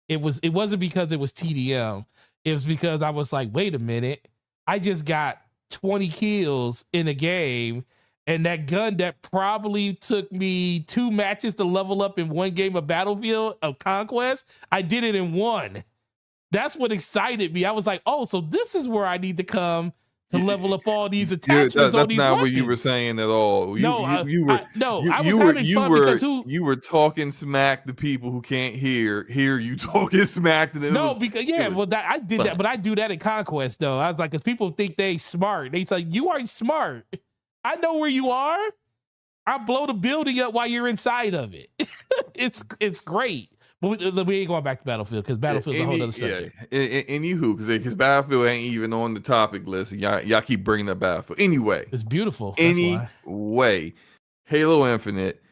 it wasn't because it was TDM. It was because I was like, wait a minute. I just got 20 kills in a game, and that gun that probably took me 2 matches to level up in one game of Battlefield of Conquest, I did it in one. That's what excited me. I was like, oh, so this is where I need to come to level up all these Yeah, attachments on that's these not weapons. what you were saying at all. No, I was You were having fun because who? you were talking smack to people who can't hear you talking smack to them. No, because well, I did fun. that, but I do that in Conquest though. I was like, because people think they smart. They say you aren't smart. I know where you are. I blow the building up while you're inside of it. it's great. But we ain't going back to Battlefield because Battlefield's a whole other subject. Anywho, because Battlefield ain't even on the topic list. And y'all keep bringing up Battlefield. Anyway, It's beautiful. That's why. Anyway, Halo Infinite,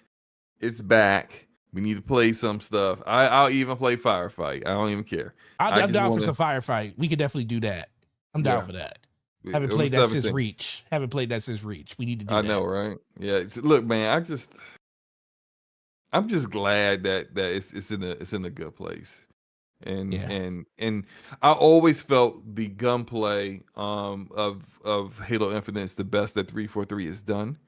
it's back. We need to play some stuff. I'll even play Firefight. I don't even care. I'm down for some Firefight. We could definitely do that. I'm down for that. Haven't played that since Reach. We need to do that. I know, right? Yeah. Look, man, I'm just glad that it's in a good place. And I always felt the gunplay of Halo Infinite is the best that 343 has done.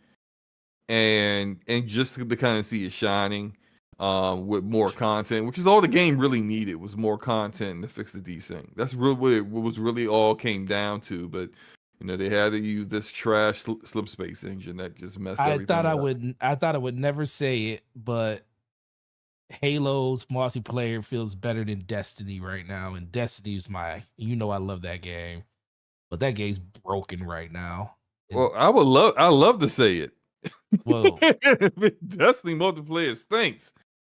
And just to kind of see it shining with more content, which is all the game really needed, was more content to fix the desync. That's really what was really all came down to. But they had to use this trash slip space engine that just messed everything up. I thought I would never say it, but Halo's multiplayer feels better than Destiny right now, and Destiny's I love that game, but that game's broken right now. Well, I love to say it. Well, Destiny multiplayer stinks.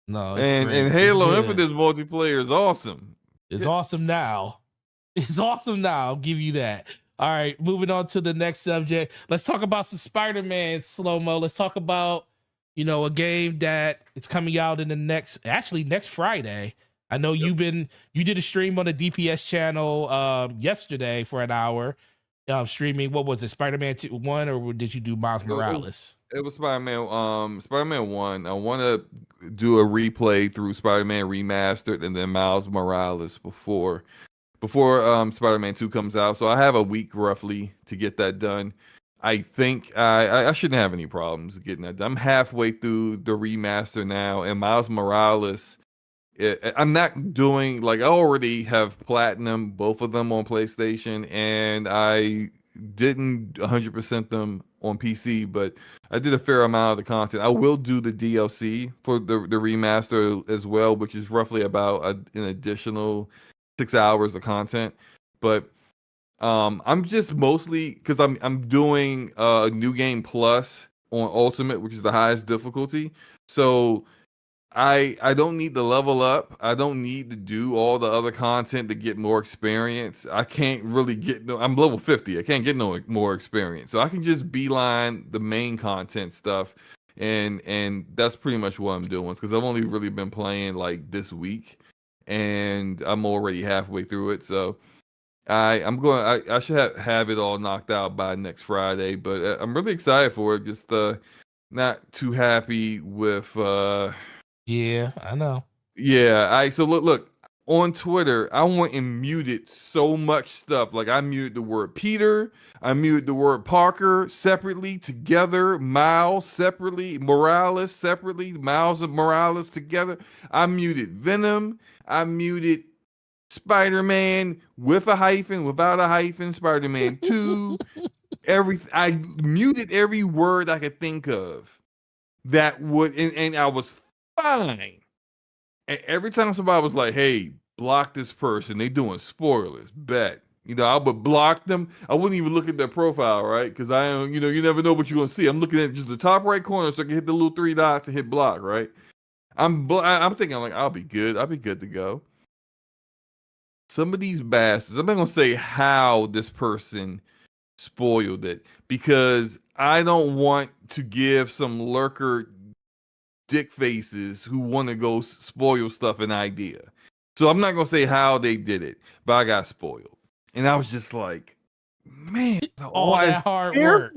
No, and Halo Infinite's multiplayer is awesome. It's awesome now. It's awesome now. I'll give you that. All right, moving on to the next subject. Let's talk about some Spider-Man slow-mo. Let's talk about, a game that it's coming out in the next Friday. I know you did a stream on the DPS channel yesterday for an hour, streaming. What was it, Spider-Man 1, or did you do Miles Morales? It was Spider-Man 1. I want to do a replay through Spider-Man Remastered and then Miles Morales before Spider-Man 2 comes out. So I have a week roughly to get that done. I think I shouldn't have any problems getting that done. I'm halfway through the remaster now, and Miles Morales, I'm not doing, I already have platinum both of them on PlayStation, and I didn't 100% them on PC, but I did a fair amount of the content. I will do the DLC for the remaster as well, which is roughly about an additional 6 hours of content. But I'm just mostly because I'm doing a new game plus on Ultimate, which is the highest difficulty. So I don't need to level up. I don't need to do all the other content to get more experience. I can't really I'm level 50. I can't get no more experience. So I can just beeline the main content stuff. And that's pretty much what I'm doing, because I've only really been playing this week, and I'm already halfway through it. So I should have it all knocked out by next Friday, but I'm really excited for it. Just not too happy with Yeah, I know. Yeah, so look on Twitter, I went and muted so much stuff. I muted the word Peter, I muted the word Parker separately, together, Miles separately, Morales separately, Miles and Morales together. I muted Venom, I muted Spider-Man with a hyphen, without a hyphen, Spider-Man 2. I muted every word I could think of that would, and I was fine. And every time somebody was like, hey, block this person, they doing spoilers, bet. I would block them. I wouldn't even look at their profile, right? Because I don't, you never know what you're going to see. I'm looking at just the top right corner so I can hit the little 3 dots and hit block, right? I'm thinking, I'll be good. I'll be good to go. Some of these bastards, I'm not going to say how this person spoiled it, because I don't want to give some lurker dick faces who want to go spoil stuff an idea. So I'm not going to say how they did it, but I got spoiled. And I was just like, man, all that hard work.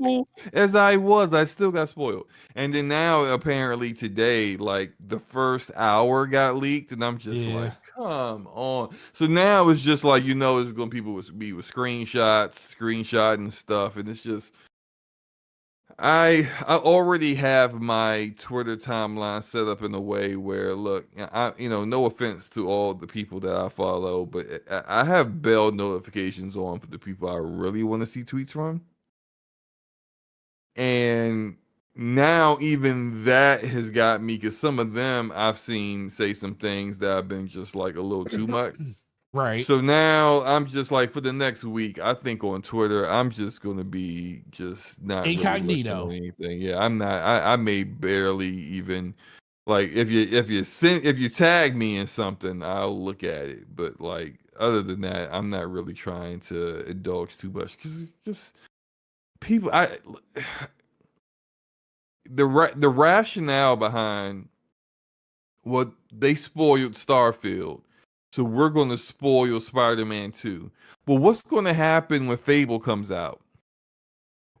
As I still got spoiled. And then now, apparently today, the first hour got leaked, and I'm just like, come on. So now it's just it's going to be with screenshotting stuff, and it's just, I already have my Twitter timeline set up in a way where, look, no offense to all the people that I follow, but I have bell notifications on for the people I really want to see tweets from. And now even that has got me, because some of them I've seen say some things that have been just like a little too much. Right. So now I'm just like, for the next week, I think on Twitter, I'm just gonna be just not really looking Incognito. at anything. Yeah, I'm not. I may barely even, like, if you tag me in something, I'll look at it. But like, other than that, I'm not really trying to indulge too much, because just people. The rationale behind what they spoiled Starfield, so we're going to spoil Spider-Man 2. But what's going to happen when Fable comes out?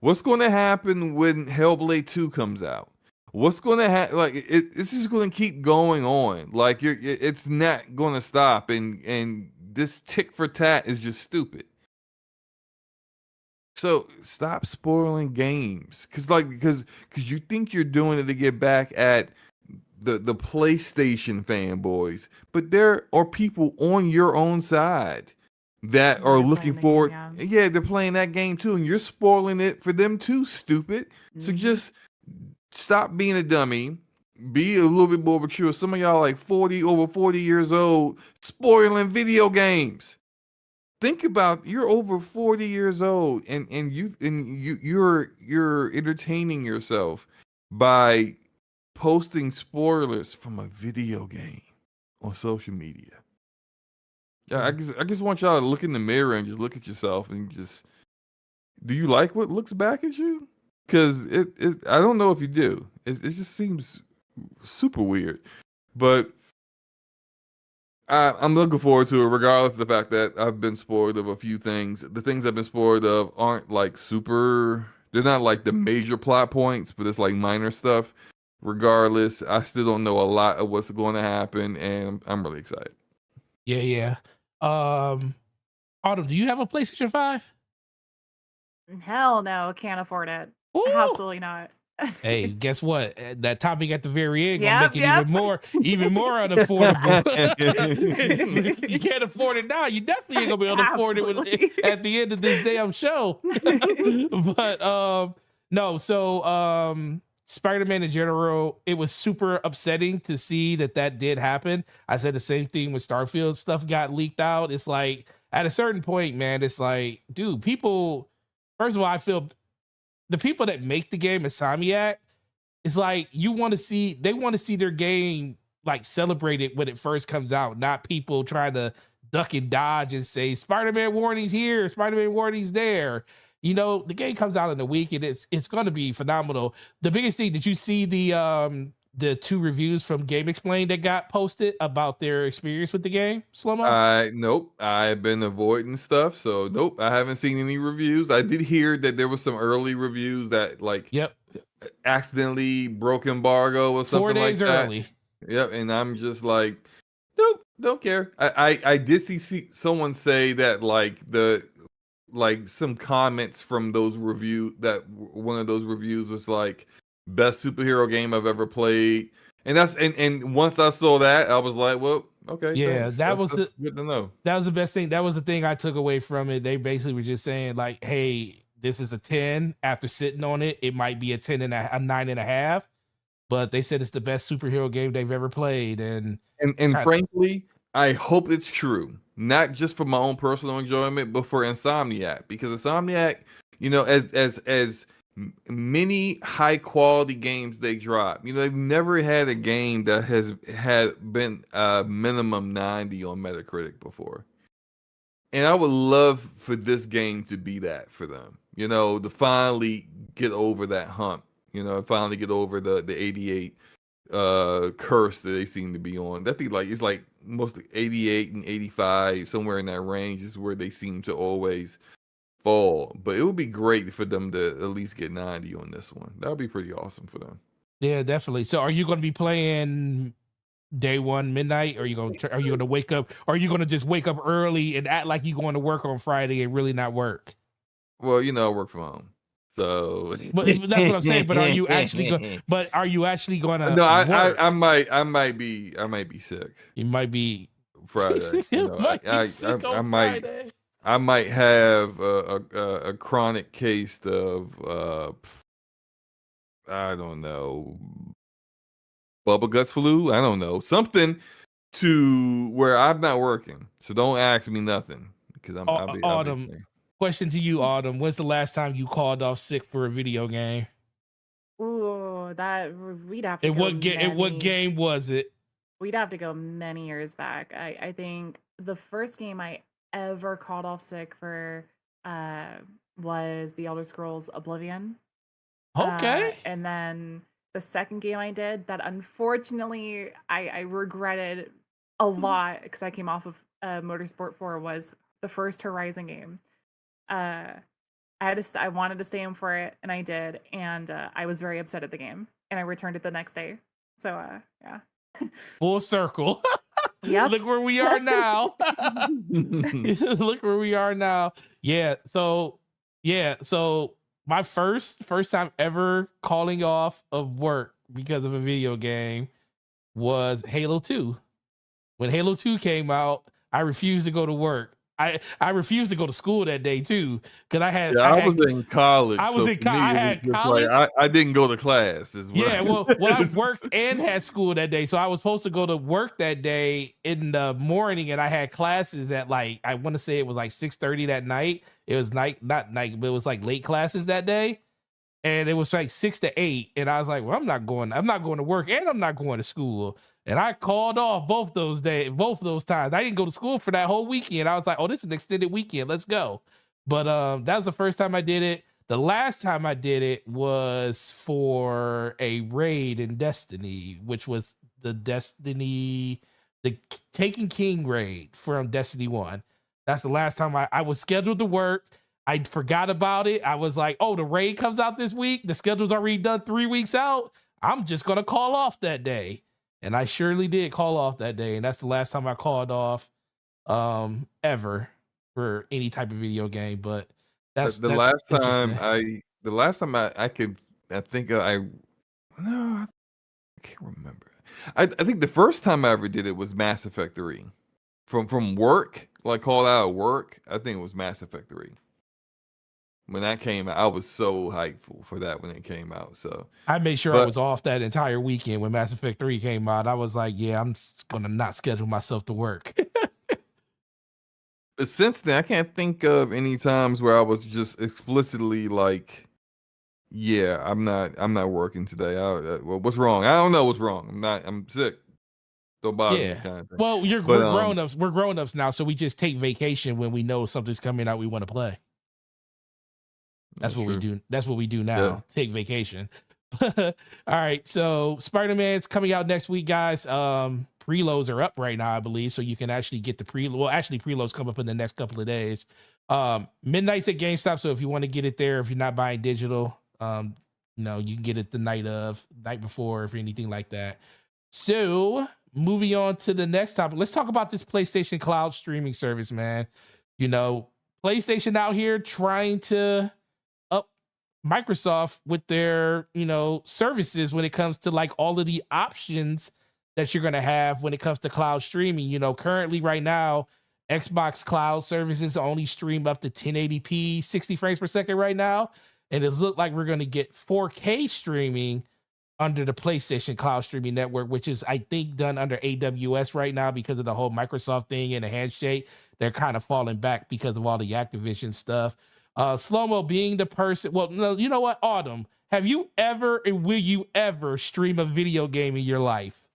What's going to happen when Hellblade 2 comes out? What's going to happen? Like, this is going to keep going on. Like, it's not going to stop. And this tick for tat is just stupid. So stop spoiling games, because you think you're doing it to get back at the PlayStation fanboys, but there are people on your own side that are They're looking playing the game, forward. yeah. Yeah, they're playing that game too, and you're spoiling it for them too, stupid. So Mhm. just stop being a dummy. Be a little bit more mature. Some of y'all like over 40 years old, spoiling video games. Think about, you're over 40 years old, and you're entertaining yourself by posting spoilers from a video game on social media. Yeah, I just want y'all to look in the mirror and just look at yourself and just, do you like what looks back at you? Because I don't know if you do. It just seems super weird. But I'm looking forward to it, regardless of the fact that I've been spoiled of a few things. The things I've been spoiled of aren't like super, they're not like the major plot points, but it's like minor stuff. Regardless, I still don't know a lot of what's going to happen, and I'm really excited. Yeah. Autumn, do you have a PlayStation 5? Hell no, can't afford it. Ooh. Absolutely not. Hey, guess what? That topic at the very end gonna Yep, make it even more unaffordable. You can't afford it now. You definitely ain't gonna be able to afford it at the end of this damn show. But no, so Spider-Man in general, it was super upsetting to see that did happen. I said the same thing when Starfield stuff got leaked out. It's like, at a certain point, man, it's like, dude, people, first of all, I feel the people that make the game, Insomniac, it's like they want to see their game like celebrated when it first comes out, not people trying to duck and dodge and say Spider-Man warnings here, Spider-Man warnings there. You know, the game comes out in a week and it's going to be phenomenal. The biggest thing, did you see the 2 reviews from Game Explain that got posted about their experience with the game, Slow-Mo? Nope. I've been avoiding stuff, so nope. I haven't seen any reviews. I did hear that there was some early reviews that like Yep. accidentally broke embargo or something 4 days like that. early. Yep, and I'm just like, nope, don't care. I did see someone say that like some comments from those one of those reviews was like, best superhero game I've ever played. And and once I saw that, I was like, well, okay, Yeah, thanks. that's good to know. That was the best thing. That was the thing I took away from it. They basically were just saying like, hey, this is a 10. After sitting on it, it might be a 9.5. But they said it's the best superhero game they've ever played. And Frankly, I hope it's true. Not just for my own personal enjoyment, but for Insomniac. Because Insomniac, as many high quality games they drop, they've never had a game that has had been minimum 90 on Metacritic before. And I would love for this game to be that for them, to finally get over that hump, finally get over the 88 curse that they seem to be on. That thing, like, it's like mostly 88 and 85, somewhere in that range is where they seem to always fall. But it would be great for them to at least get 90 on this one. That would be pretty awesome for them. yeah, definitely. So are you going to be playing day one midnight, or are you going to wake up, or are you going to just wake up early and act like you're going to work on Friday and really not work? Well, I work from home. So But that's what I'm saying. But are you actually going? But are you actually going to no, work? I might be sick You might be. Friday. You You know, might be sick I on might Friday. have a chronic case of I don't know, bubble guts flu. I don't know, something to where I'm not working. So don't ask me nothing because I'll be Autumn. there. Question to you, Autumn. When's the last time you called off sick for a video game? Ooh, that we'd have to And go what game was it? we'd have to go many years back. I think the first game I ever called off sick for uh was The Elder Scrolls Oblivion. Okay. And then the second game I did that unfortunately I regretted a lot because I came off of Motorsport 4 was the first Horizon game. Uh I wanted to stay in for it and I did, and I was very upset at the game and I returned it the next day. So yeah. Full circle. Yep. Look where we are now. Look where we are now. Yeah. So my first time ever calling off of work because of a video game was Halo 2. When Halo 2 came out, I refused to go to work. I refused to go to school that day too because I was in college. I was so in for me, I it was had just college. Like, I didn't go to class. Yeah, well, I worked and had school that day, so I was supposed to go to work that day in the morning, and I had classes at like I want to say it was like 6:30 that night. It was not night, but it was like late classes that day, and it was like 6 to 8, and I was like, well, I'm not going to work, and I'm not going to school, and I called off both those times. I didn't go to school for that whole weekend. I was like, oh, this is an extended weekend, let's go. But that was the first time I did it. The last time I did it was for a raid in Destiny, which was the Taken King raid from Destiny 1. That's the last time I was scheduled to work. I forgot about it. I was like, oh, the raid comes out this week. The schedule's already done 3 weeks out. I'm just going to call off that day. And I surely did call off that day. And that's the last time I called off ever for any type of video game. But the last time I think I can't remember. I think the first time I ever did it was Mass Effect 3. From work, like called out of work. I think it was Mass Effect 3. When that came out, I was so hyped for that when it came out. So I made sure I was off that entire weekend when Mass Effect 3 came out. I was like, yeah, I'm just gonna not schedule myself to work. But since then, I can't think of any times where I was just explicitly like, yeah, I'm not working today. Well, what's wrong? I don't know what's wrong. I'm sick. Don't bother me, kind of thing. Well, we're grown ups. We're grown ups now, so we just take vacation when we know something's coming out we want to play. That's what we do. That's what we do now. Yeah. Take vacation. All right. So Spider-Man's coming out next week, guys. Preloads are up right now, I believe. So you can actually get the preloads come up in the next couple of days. Midnight's at GameStop. So if you want to get it there, if you're not buying digital, you can get it the night before, if anything like that. So moving on to the next topic, let's talk about this PlayStation Cloud streaming service, man. PlayStation out here trying to up Microsoft with their, services when it comes to like all of the options that you're going to have when it comes to cloud streaming. Currently right now, Xbox cloud services only stream up to 1080p, 60 frames per second right now. And it looks like we're going to get 4K streaming under the PlayStation Cloud Streaming Network, which is, I think, done under AWS right now because of the whole Microsoft thing and the handshake. They're kind of falling back because of all the Activision stuff. Slow-mo being the person. Well, no, you know what, Autumn? Have you ever and will you ever stream a video game in your life?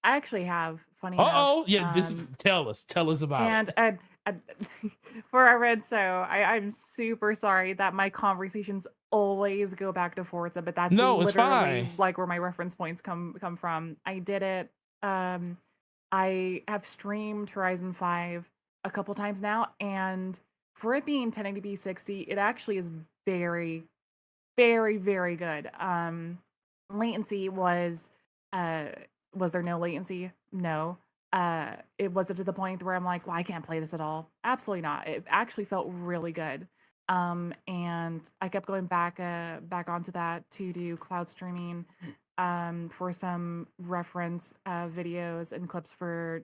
I actually have. Funny enough. Yeah. Tell us about it. And for our Red, so I'm super sorry that my conversations always go back to Forza, but that's literally fine. Like where my reference points come from. I did it. I have streamed Horizon 5 a couple times now, and for it being 1080p 60, it actually is very, very, very good. Latency was there no latency? No. It wasn't to the point where I'm like, well, I can't play this at all. Absolutely not. It actually felt really good. And I kept going back onto that to do cloud streaming for some reference videos and clips for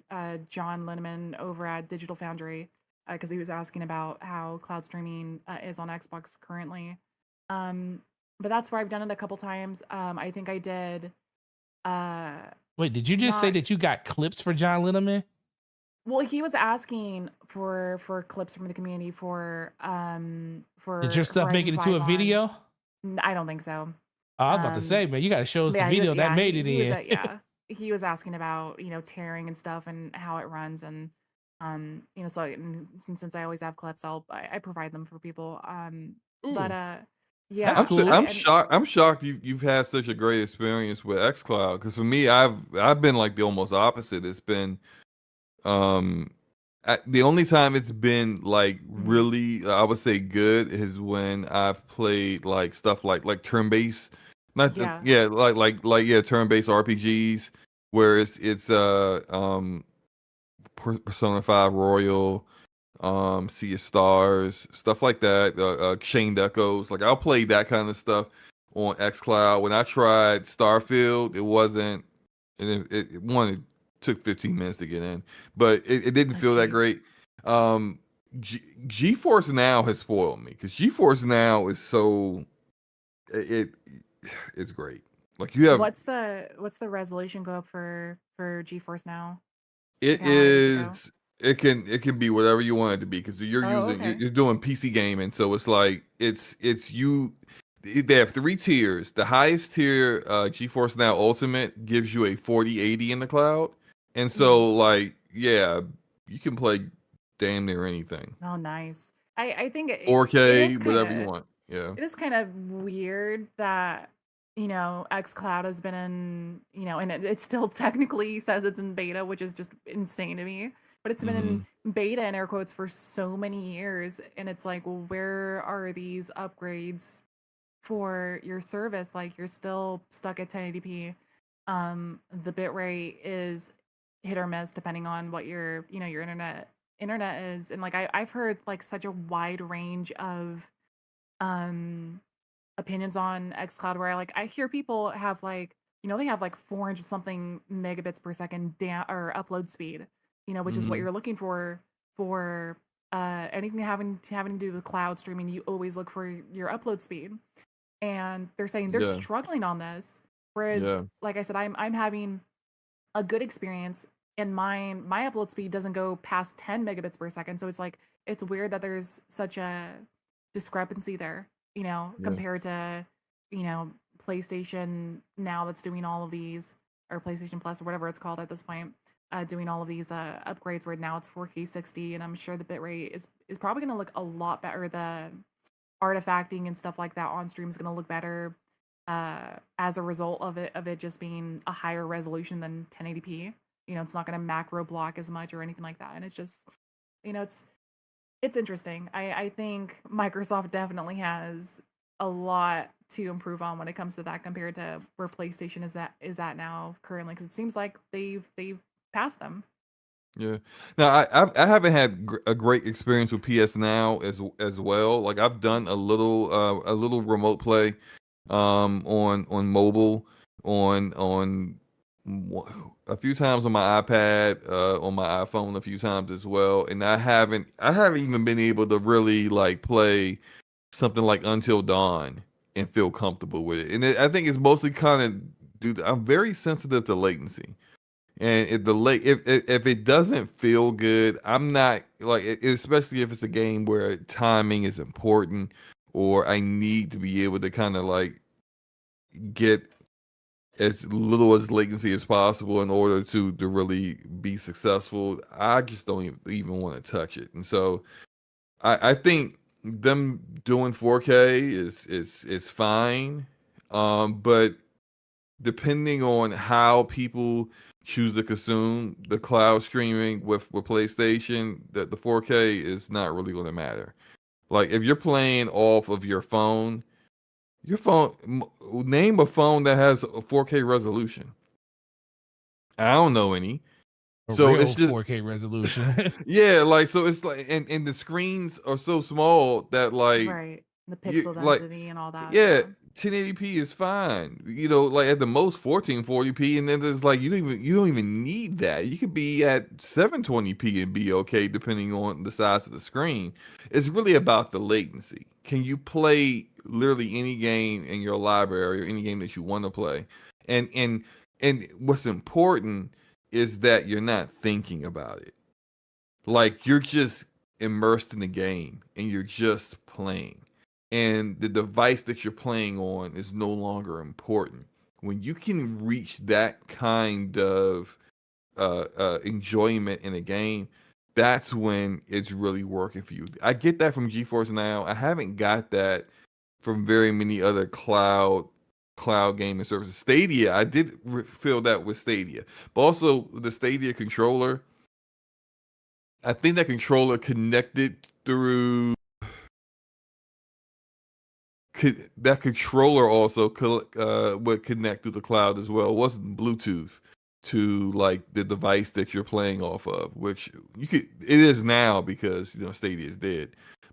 John Linneman over at Digital Foundry because he was asking about how cloud streaming is on Xbox currently. Um, but that's where I've done it a couple times. I think I did uh, Wait, did you just say not that you got clips for John Linneman? well, he was asking for clips from the community Did your for stuff make Horizon it into a 5 on. video? I don't think so. Oh, I was about to Um, say, man, you got to show us but the yeah, he was video that yeah, made it he was in. yeah. He was asking about, tearing and stuff and how it runs and so since I always have clips, I provide them for people. But Ooh. yeah, That's cool. I'm and shocked. I'm shocked you've had such a great experience with xCloud. Because for me, I've been like the almost opposite. It's been um the only time it's been like mhm, really I would say good is when I've played like stuff like turn-based, not yeah, yeah like yeah turn-based RPGs where it's Persona 5 Royal, Sea of Stars, stuff like that, Chained Echoes. Like I'll play that kind of stuff on xCloud. When I tried Starfield, it wasn't, and it took 15 minutes to get in, but it didn't oh feel that jeez. great. Um, GeForce Now has spoiled me because GeForce Now is so it's great. Like you have What's the resolution go up for GeForce now? Like it how high does it go? is it can be whatever you want it to be because Oh, okay. you're doing PC gaming, so it's like it's you. They have three tiers. The highest tier, GeForce Now Ultimate, gives you a 4080 in the cloud, and Mhm. so like yeah, you can play damn near anything. Oh, nice. I think it is 4K, kind whatever you of want. Yeah. it is kind of weird that xCloud has been in and it still technically says it's in beta, which is just insane to me. But it's been Hmm. in beta in air quotes for so many years, and it's like, well, where are these upgrades for your service? Like you're still stuck at 1080p. The bitrate is hit or miss depending on what your internet is, and like I've heard like such a wide range of um opinions on xCloud where I hear people have like they have like 400 something megabits per second down or upload speed, which is what Hmm. you're looking for anything having to do with cloud streaming. You always look for your upload speed, and they're saying they're Yeah. struggling on this. Whereas, Yeah. like I said, I'm having a good experience, and my upload speed doesn't go past 10 megabits per second. So it's like it's weird that there's such a discrepancy there, Yeah. compared to you know PlayStation now that's doing all of these, or PlayStation Plus or whatever it's called at this point. Doing all of these upgrades where now it's 4K 60, and I'm sure the bitrate is probably going to look a lot better. The artifacting and stuff like that on stream is going to look better as a result of it just being a higher resolution than 1080p. It's not going to macro block as much or anything like that, and it's just you know it's interesting. I think Microsoft definitely has a lot to improve on when it comes to that compared to where PlayStation is at now currently, because it seems like they've passed them. Yeah. Now I haven't had a great experience with PS Now as well. Like I've done a little remote play on mobile on a few times on my iPad, on my iPhone a few times as well. And I haven't even been able to really like play something like Until Dawn and feel comfortable with it. And I think it's mostly kind of dude, I'm very sensitive to latency. And if it doesn't feel good, I'm not like especially if it's a game where timing is important or I need to be able to kind of like get as little as latency as possible in order to really be successful. I just don't even want to touch it. And so I think them doing 4K is fine. But depending on how people choose to consume the cloud streaming with PlayStation, the 4K is not really going to matter. Like if you're playing off of your phone, name a phone that has a 4K resolution. I don't know any. A So real it's just 4K resolution. yeah, like so it's like and the screens are so small that like Right. The you pixel like density and all that. yeah, Yeah. 1080p is fine. You know, like at the most 1440p, and then there's like you don't even need that. You could be at 720p and be okay, depending on the size of the screen. It's really about the latency. Can you play literally any game in your library or any game that you want to play? And what's important is that you're not thinking about it. Like you're just immersed in the game and you're just playing. And the device that you're playing on is no longer important. When you can reach that kind of enjoyment in a game, that's when it's really working for you. I get that from GeForce Now. I haven't got that from very many other cloud gaming services. Stadia, I did feel that with Stadia, but also the Stadia controller. I think that controller connected through that controller also would connect through the cloud as well. It wasn't Bluetooth to like the device that you're playing off of, which you could. It is now because Stadia is dead.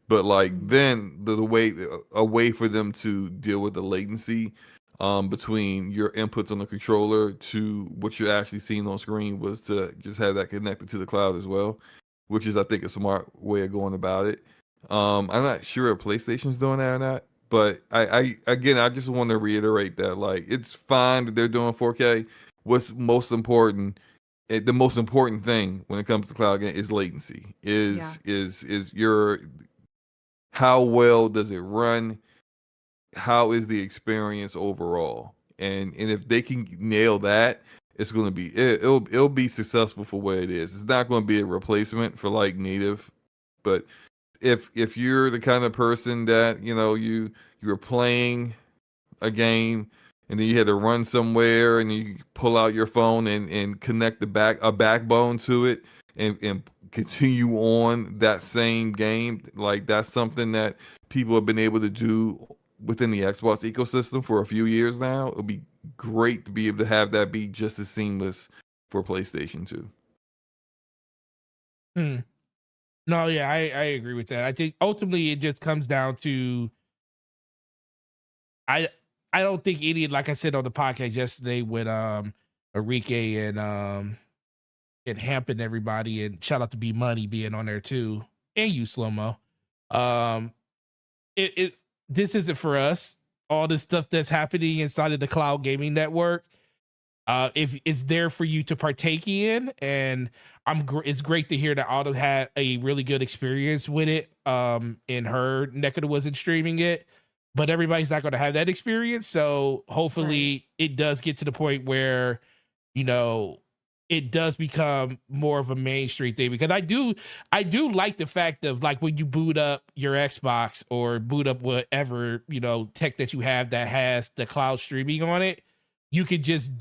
But like then the way a way for them to deal with the latency between your inputs on the controller to what you're actually seeing on screen was to just have that connected to the cloud as well, which is I think a smart way of going about it. I'm not sure if PlayStation's doing that or not, but I again I just want to reiterate that like it's fine that they're doing 4K. What's most important, the most important thing when it comes to cloud game is latency. Yeah. Is your how well does it run? How is the experience overall? And if they can nail that, it's going to be it'll be successful for what it is. It's not going to be a replacement for like native, but if you're the kind of person that you're playing a game and then you had to run somewhere and you pull out your phone and connect a backbone to it and continue on that same game, like that's something that people have been able to do within the Xbox ecosystem for a few years now. It'll be great to be able to have that be just as seamless for PlayStation 2. Hmm. No, yeah, I agree with that. I think ultimately it just comes down to I I don't think any, like I said on the podcast yesterday with Enrique and Hamp and everybody, and shout out to B Money being on there too, and you Slow Mo. Um it's this isn't for us. All this stuff that's happening inside of the cloud gaming network, if it's there for you to partake in, and it's great to hear that Autumn had a really good experience with it in her neck of the woods and streaming it, but everybody's not going to have that experience. So hopefully it does get to the point where you know it does become more of a mainstream thing, because I do like the fact of like when you boot up your Xbox or boot up whatever tech that you have that has the cloud streaming on it, you could just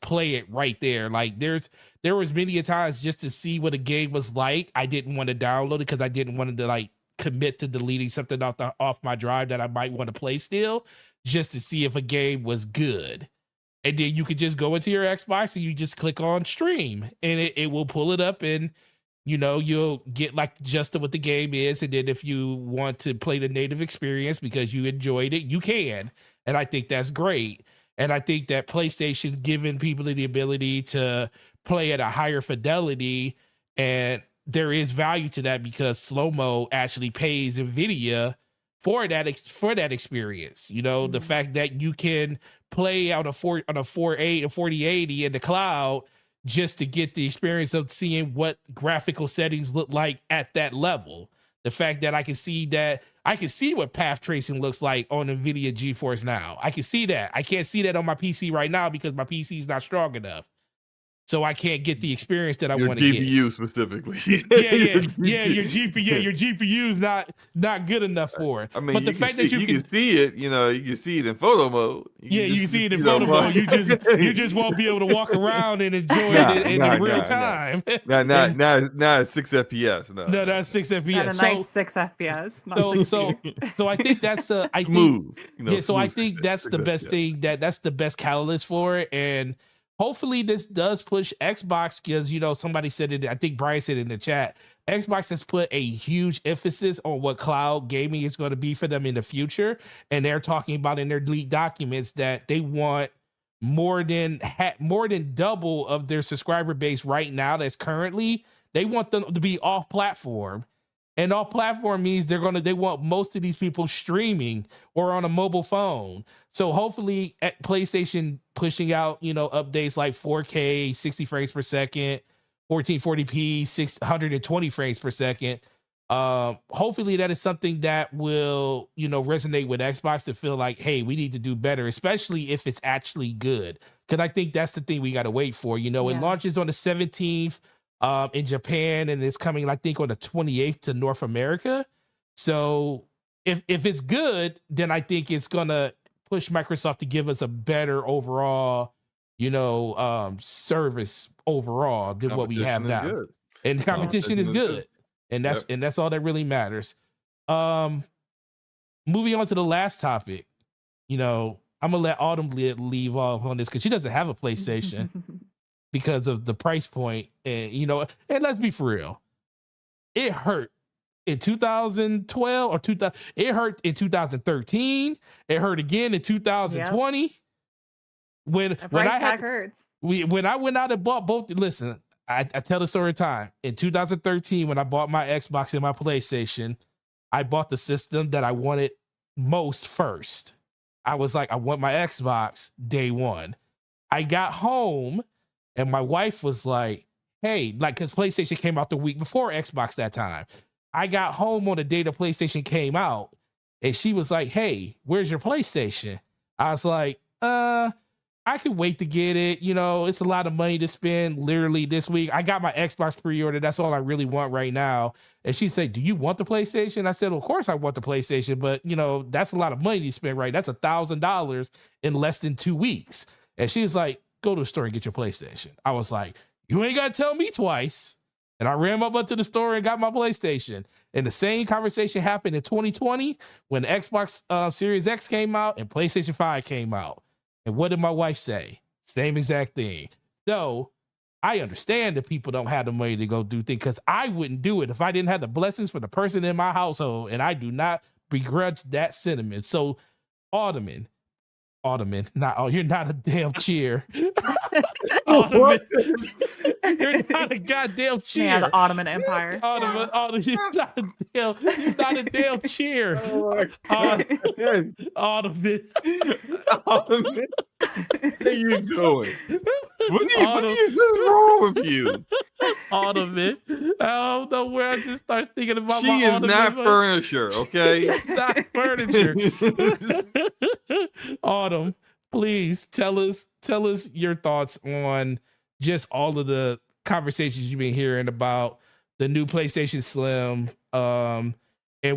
play it right there. Like there was many a times just to see what a game was like, I didn't want to download it because I didn't want to like commit to deleting something off my drive that I might want to play still, just to see if a game was good. And then you could just go into your Xbox and you just click on stream and it will pull it up, and you'll get like the gist of what the game is. And then if you want to play the native experience because you enjoyed it, you can. And I think that's great. And I think that PlayStation giving people the ability to play at a higher fidelity, and there is value to that because Slow-Mo actually pays NVIDIA for that experience. The fact that you can play out on a 4080 in the cloud just to get the experience of seeing what graphical settings look like at that level. The fact that I can see what path tracing looks like on NVIDIA GeForce Now. I can see that. I can't see that on my PC right now because my PC is not strong enough. So I can't get the experience that I want to get. Your GPU specifically. Your GPU is not good enough for it. I mean, but the fact that you can see it, you can see it in photo mode. You can see it in photo mode. You just won't be able to walk around and enjoy it in real time. Not at 6 FPS. No, that's 6 FPS. At a nice 6 FPS. Not so I think that's I think smooth. I think that's the best thing. That's the best catalyst for it. And hopefully this does push Xbox because somebody said it. I think Brian said it in the chat. Xbox has put a huge emphasis on what cloud gaming is going to be for them in the future, and they're talking about in their leaked documents that they want more than double of their subscriber base right now. That's currently they want them to be off platform, and off platform means they want most of these people streaming or on a mobile phone. So hopefully at PlayStation pushing out, updates like 4K, 60 frames per second, 1440p, 620 frames per second. Hopefully that is something that will, resonate with Xbox to feel like, hey, we need to do better, especially if it's actually good. Because I think that's the thing we got to wait for. It launches on the 17th in Japan, and it's coming, I think, on the 28th to North America. So if it's good, then I think it's gonna push Microsoft to give us a better overall, service overall than what we have Competition is now. good. And the competition is Competition is good. And that's all that really matters. Moving on to the last topic, I'm gonna let Autumn leave off on this because she doesn't have a PlayStation because of the price point. And and let's be for real, it hurt in 2012 or 2000. It hurt in 2013. It hurt again in 2020. Yep. When I had hurts. When I went out and bought both. Listen, I tell the story of time. In 2013, when I bought my Xbox and my PlayStation, I bought the system that I wanted most first. I was like, I want my Xbox day one. I got home and my wife was like, hey, because PlayStation came out the week before Xbox that time. I got home on the day the PlayStation came out and she was like, hey, where's your PlayStation? I was like, I could wait to get it. It's a lot of money to spend literally this week. I got my Xbox pre-order. That's all I really want right now. And she said, do you want the PlayStation? I said, well, of course I want the PlayStation, but that's a lot of money to spend, right? That's $1,000 in less than 2 weeks. And she was like, go to the store and get your PlayStation. I was like, you ain't got to tell me twice. And I ran up to the store and got my PlayStation. And the same conversation happened in 2020 when the Xbox Series X came out and PlayStation 5 came out. And what did my wife say? Same exact thing. So I understand that people don't have the money to go do things because I wouldn't do it if I didn't have the blessings for the person in my household. And I do not begrudge that sentiment. So Ottoman, you're not a damn cheer. Ottoman, you're not a goddamn cheer. Yeah, the Ottoman Empire. Ottoman, you're not a damn cheer. Ottoman. Ottoman. Ottoman. What are you doing? What's wrong with you? Ottoman. I don't know where I just start thinking about she my is Ottoman, not furniture, okay? It's not furniture. Autumn, please tell us your thoughts on just all of the conversations you've been hearing about the new PlayStation Slim. And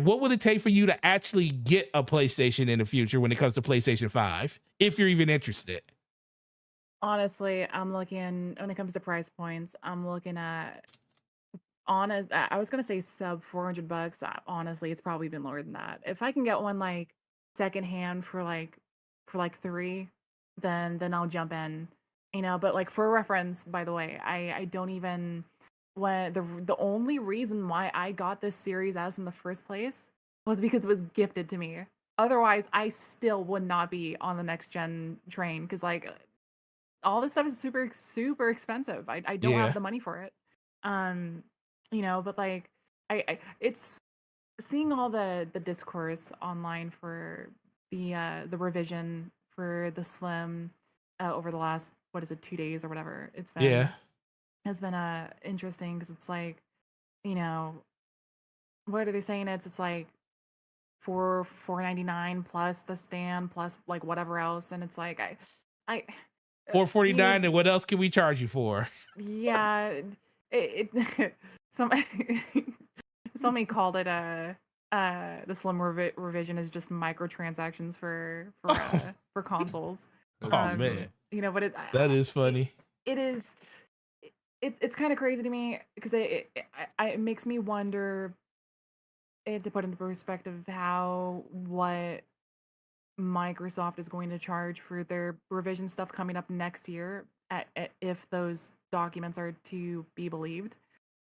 what would it take for you to actually get a PlayStation in the future when it comes to PlayStation 5, if you're even interested? Honestly, I'm looking when it comes to price points. I'm looking at I was gonna say sub $400. Honestly, it's probably even lower than that. If I can get one like secondhand for like 3, then I'll jump in. But like for reference, by the way, I don't even when the only reason why I got this Series S in the first place was because it was gifted to me. Otherwise, I still would not be on the next gen train because like all this stuff is super super expensive. I don't have the money for it. But like I it's seeing all the discourse online for the revision for the Slim over the last 2 days or whatever it's been has been interesting because it's like what are they saying it's like for $499 plus the stand plus like whatever else, and it's like I $449, and what else can we charge you for? Yeah, somebody called it the Slim revision is just microtransactions for consoles. Oh man, but that is funny. It's kind of crazy to me because it makes me wonder, to put into perspective, what Microsoft is going to charge for their revision stuff coming up next year. if those documents are to be believed.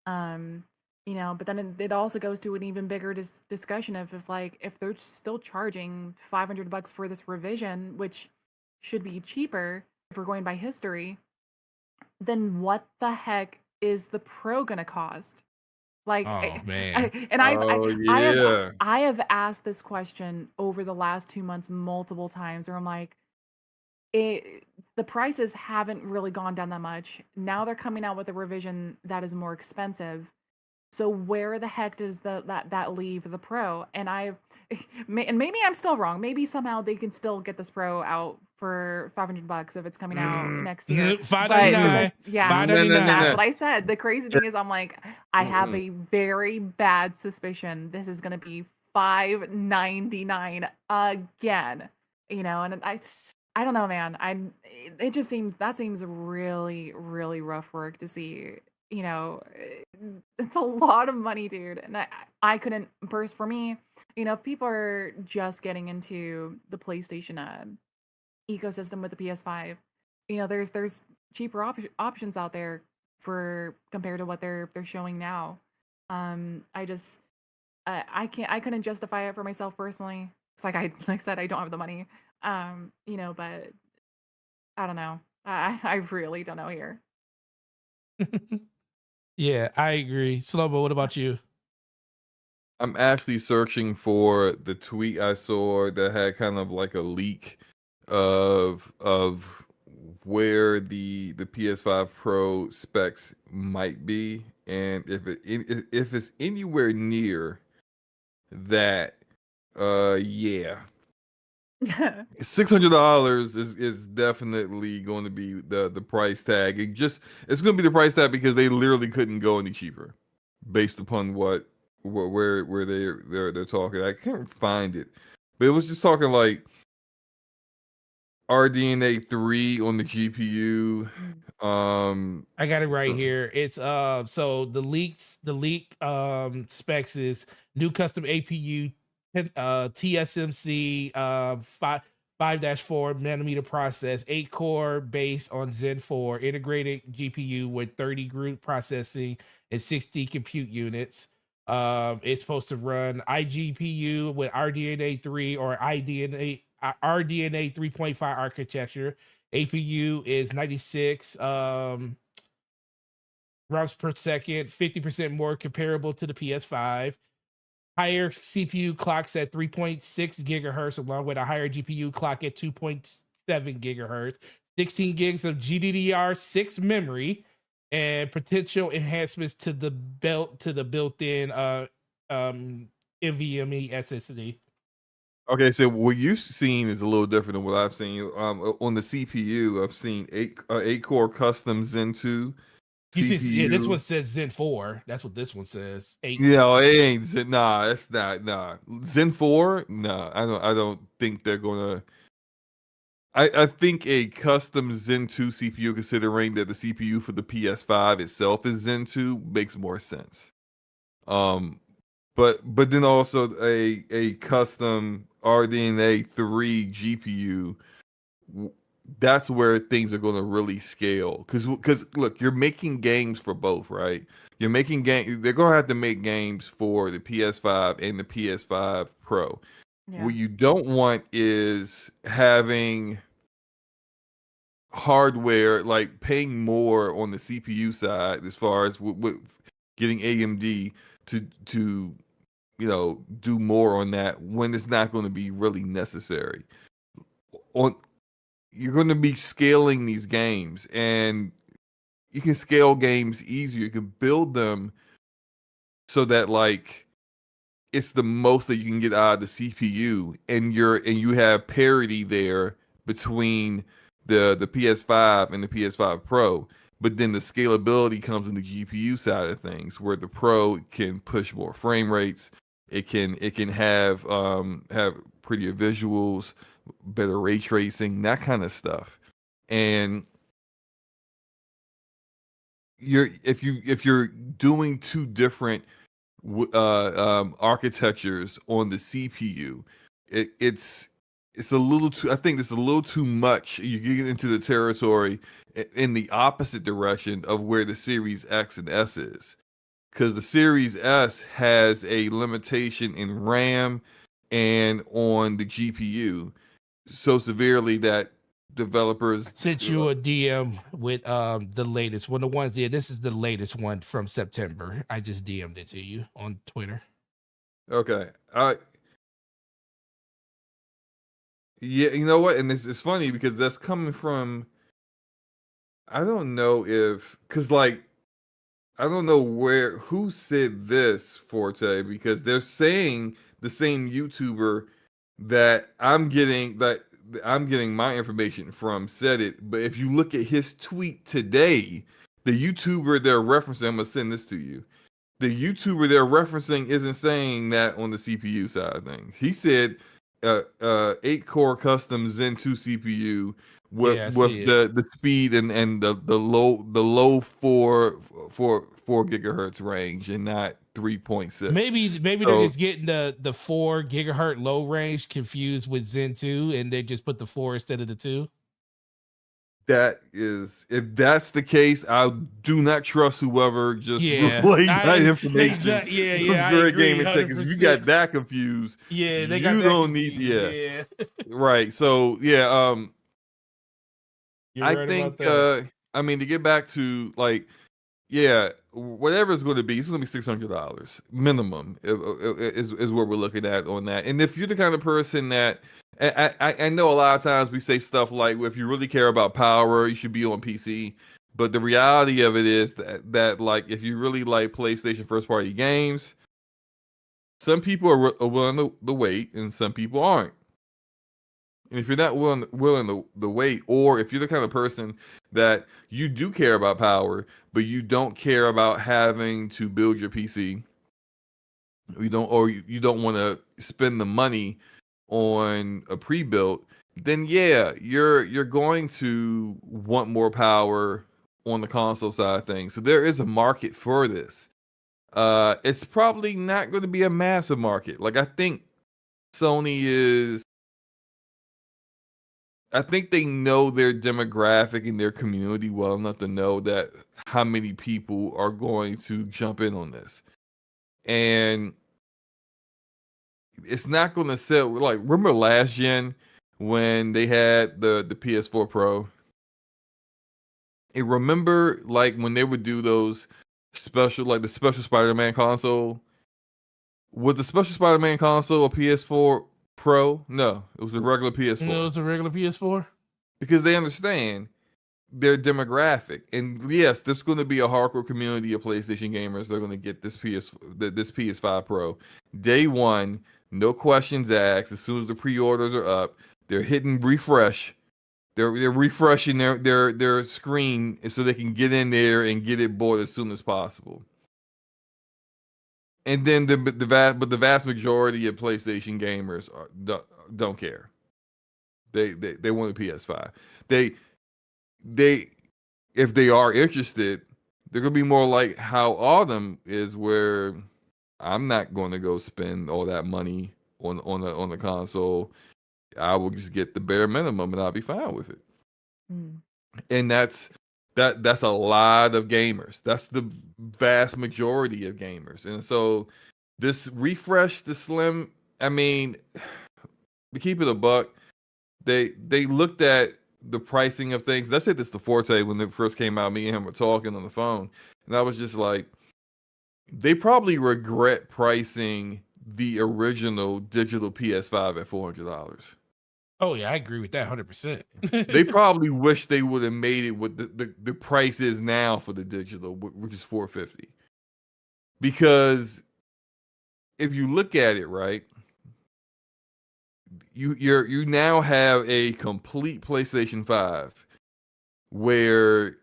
But then it also goes to an even bigger discussion of if they're still charging $500 for this revision, which should be cheaper if we're going by history, then what the heck is the pro gonna cost? Like, Oh man. Oh yeah. I have asked this question over the last 2 months multiple times, where I'm like, the prices haven't really gone down that much. Now they're coming out with a revision that is more expensive. So where the heck does that leave the pro? And maybe I'm still wrong. Maybe somehow they can still get this pro out for $500 if it's coming out Mm, next year. mm, But yeah, Five no, ninety no, no, that's nine. no. what I said. The crazy thing is, I'm like, I have Mm-mm. a very bad suspicion this is gonna be $5.99 again. And I don't know, man. It just seems really, really rough work to see. It's a lot of money, dude. And I couldn't burst for me. If people are just getting into the PlayStation ecosystem with the PS5, there's cheaper options out there for compared to what they're showing now. I just I couldn't justify it for myself personally. It's like I said, I don't have the money. But I don't know. I really don't know here. Yeah, I agree. Slobo, what about you? I'm actually searching for the tweet I saw that had kind of like a leak of where the PS5 Pro specs might be, and if it's anywhere near that, yeah, $600 is definitely going to be the price tag. It's going to be the price tag because they literally couldn't go any cheaper, based upon where they're talking. I can't find it, but it was just talking like RDNA 3 on the GPU. Mm. I got it right here. It's so the leak specs is new custom APU TSMC 5-4 nanometer process, 8 core based on Zen 4, integrated GPU with 30 group processing and 60 compute units. It's supposed to run iGPU with RDNA 3 or RDNA 3.5 architecture. APU is 96 rounds per second, 50% more comparable to the PS5. Higher CPU clocks at 3.6 gigahertz, along with a higher GPU clock at 2.7 gigahertz. 16 gigs of GDDR6 memory, and potential enhancements to the built-in NVMe SSD. Okay, so what you've seen is a little different than what I've seen. On the CPU, I've seen eight core custom Zen 2 You see, yeah, this one CPU. says Zen 4. That's what this one says. 8. Yeah, it ain't Zen. Nah, that's not. Nah, Zen 4. Nah, I don't think they're gonna. I think a custom Zen 2 CPU, considering that the CPU for the PS5 itself is Zen 2, makes more sense. Um, but then also a custom RDNA 3 GPU, that's where things are going to really scale. Because look, you're making games for both, right? You're making game. They're going to have to make games for the PS5 and the PS5 Pro. Yeah. What you don't want is having hardware, like paying more on the CPU side as far as with getting AMD to do more on that when it's not going to be really necessary. On You're going to be scaling these games, and you can scale games easier. You can build them so that like it's the most that you can get out of the CPU, and you have parity there between the PS5 and the PS5 Pro. But then the scalability comes in the GPU side of things, where the Pro can push more frame rates. It can have prettier visuals, better ray tracing, that kind of stuff. And if you're doing two different architectures on the CPU, it's it's a little too. I think it's a little too much. You get into the territory in the opposite direction of where the Series X and S is, because the Series S has a limitation in RAM and on the GPU so severely that developers Sent you a DM with the latest one. The ones this is the latest one from September. I just DM'd it to you on Twitter. Okay. Yeah, you know what? And it's funny because that's coming from, I don't know if, because like, I don't know who said this, Forte, because they're saying the same YouTuber that I'm getting my information from said it. But if you look at his tweet today, the YouTuber they're referencing, I'm gonna send this to you. The YouTuber they're referencing isn't saying that on the CPU side of things. He said 8-core custom Zen 2 CPU with the speed and the low 4 gigahertz range and not 3.6. Maybe they're just getting the 4 gigahertz low range confused with Zen 2 and they just put the 4 instead of the 2. That is, if that's the case, I do not trust whoever just relayed that information. I Very agree. gaming tech. If you got that confused, they got you that don't confused. need. Right. So You're I right think. about that. I mean, to get back to like, yeah, whatever it's going to be, it's going to be $600 minimum. Is what we're looking at on that. And if you're the kind of person that I know a lot of times we say stuff like, well, if you really care about power, you should be on PC. But the reality of it is that like, if you really like PlayStation first party games, some people are willing to wait and some people aren't. And if you're not willing to wait, or if you're the kind of person that you do care about power, but you don't care about having to build your PC, you don't want to spend the money on a pre-built, then yeah, you're going to want more power on the console side of things. So there is a market for this. It's probably not going to be a massive market. Like I think they know their demographic and their community well enough to know that how many people are going to jump in on this. And it's not going to sell. Like, remember last gen when they had the PS4 Pro? And remember, like, when they would do those special, like the special Spider-Man console? Was the special Spider-Man console a PS4 Pro? No, it was a regular PS4. No, it's a regular PS4. Because they understand their demographic. And yes, there's going to be a hardcore community of PlayStation gamers. They're going to get this PS5 Pro day one, no questions asked. As soon as the pre-orders are up, they're hitting refresh. They're refreshing their screen so they can get in there and get it bought as soon as possible. And then the vast majority of PlayStation gamers don't care. They want a PS5. They if they are interested, they're gonna be more like how Autumn is, where I'm not going to go spend all that money on the console. I will just get the bare minimum and I'll be fine with it. And that's a lot of gamers. That's the vast majority of gamers. And so this refresh, the slim, I mean, to keep it a buck, they looked at the pricing of things. I said this to Forte when it first came out. Me and him were talking on the phone, and I was just like, they probably regret pricing the original digital PS5 at $400. Oh yeah, I agree with that 100%. They probably wish they would have made it what the price is now for the digital, which is $450. Because if you look at it, right, you now have a complete PlayStation 5 where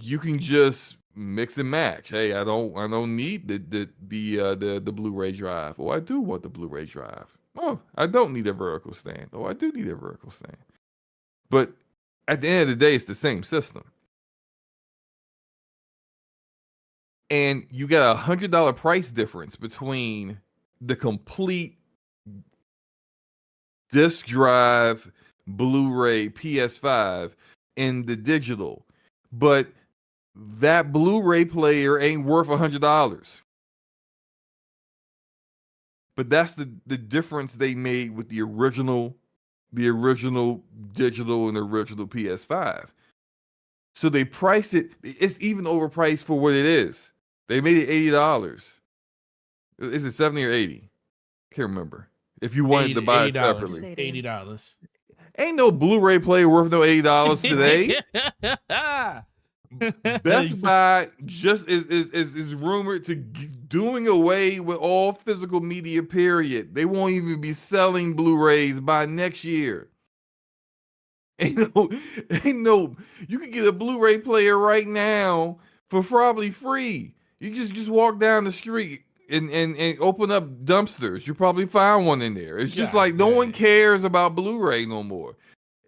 you can just mix and match. Hey, I don't need the Blu-ray drive. Oh, I do want the Blu-ray drive. Oh, I don't need a vertical stand. Oh, I do need a vertical stand. But at the end of the day, it's the same system. And you got $100 price difference between the complete disc drive, Blu-ray, PS5, and the digital. But that Blu-ray player ain't worth $100. But that's the difference they made with the original digital and the original PS5. So they priced it. It's even overpriced for what it is. They made it $80. Is it 70 or 80? Can't remember. If you wanted to buy it separately, $80. ain't no Blu-ray player worth no $80 today. Best Buy just is rumored to doing away with all physical media. Period. They won't even be selling Blu-rays by next year. Ain't no. You can get a Blu-ray player right now for probably free. You just walk down the street and open up dumpsters. You probably find one in there. It's just like no one cares about Blu-ray no more.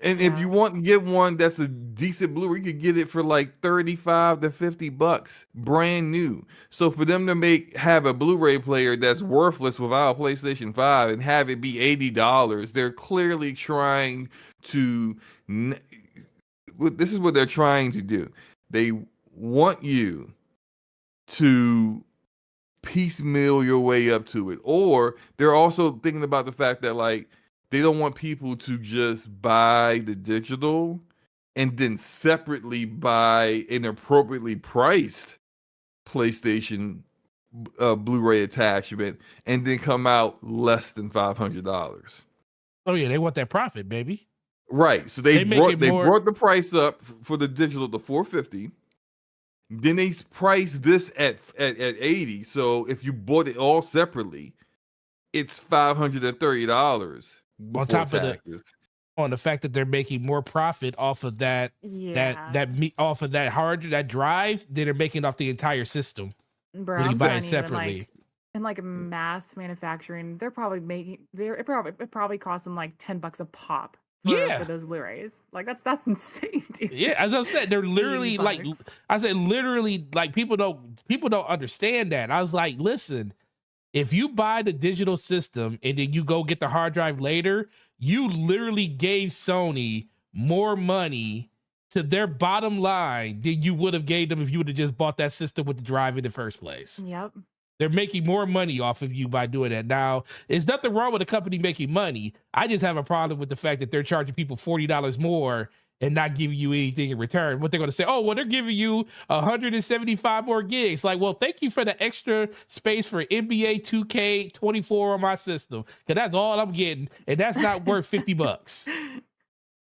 And if you want to get one that's a decent Blu-ray, you could get it for like $35 to $50, brand new. So for them to have a Blu-ray player that's worthless without a PlayStation 5 and have it be $80, they're clearly trying to. This is what they're trying to do. They want you to piecemeal your way up to it, or they're also thinking about the fact that like they don't want people to just buy the digital and then separately buy an appropriately priced PlayStation Blu-ray attachment and then come out less than $500. Oh yeah, they want that profit, baby. Right. So they brought the price up for the digital to $450. Then they priced this at $80. So if you bought it all separately, it's $530 on top taxes. On the fact that they're making more profit off of that off of that drive than they're making off the entire system. Bro, when you I'm buy not it even, separately. like, in like mass manufacturing, they're probably making it probably costs them like $10 a pop for those Blu-rays. Like that's insane, dude. Yeah, as I said, they're literally like people don't understand that. I was like, listen, if you buy the digital system and then you go get the hard drive later, you literally gave Sony more money to their bottom line than you would have gave them if you would have just bought that system with the drive in the first place. Yep. They're making more money off of you by doing that. Now, there's nothing wrong with a company making money. I just have a problem with the fact that they're charging people $40 more and not giving you anything in return. What they're going to say, oh, well, they're giving you 175 more gigs. Like, well, thank you for the extra space for NBA 2K24 on my system, because that's all I'm getting, and that's not worth $50.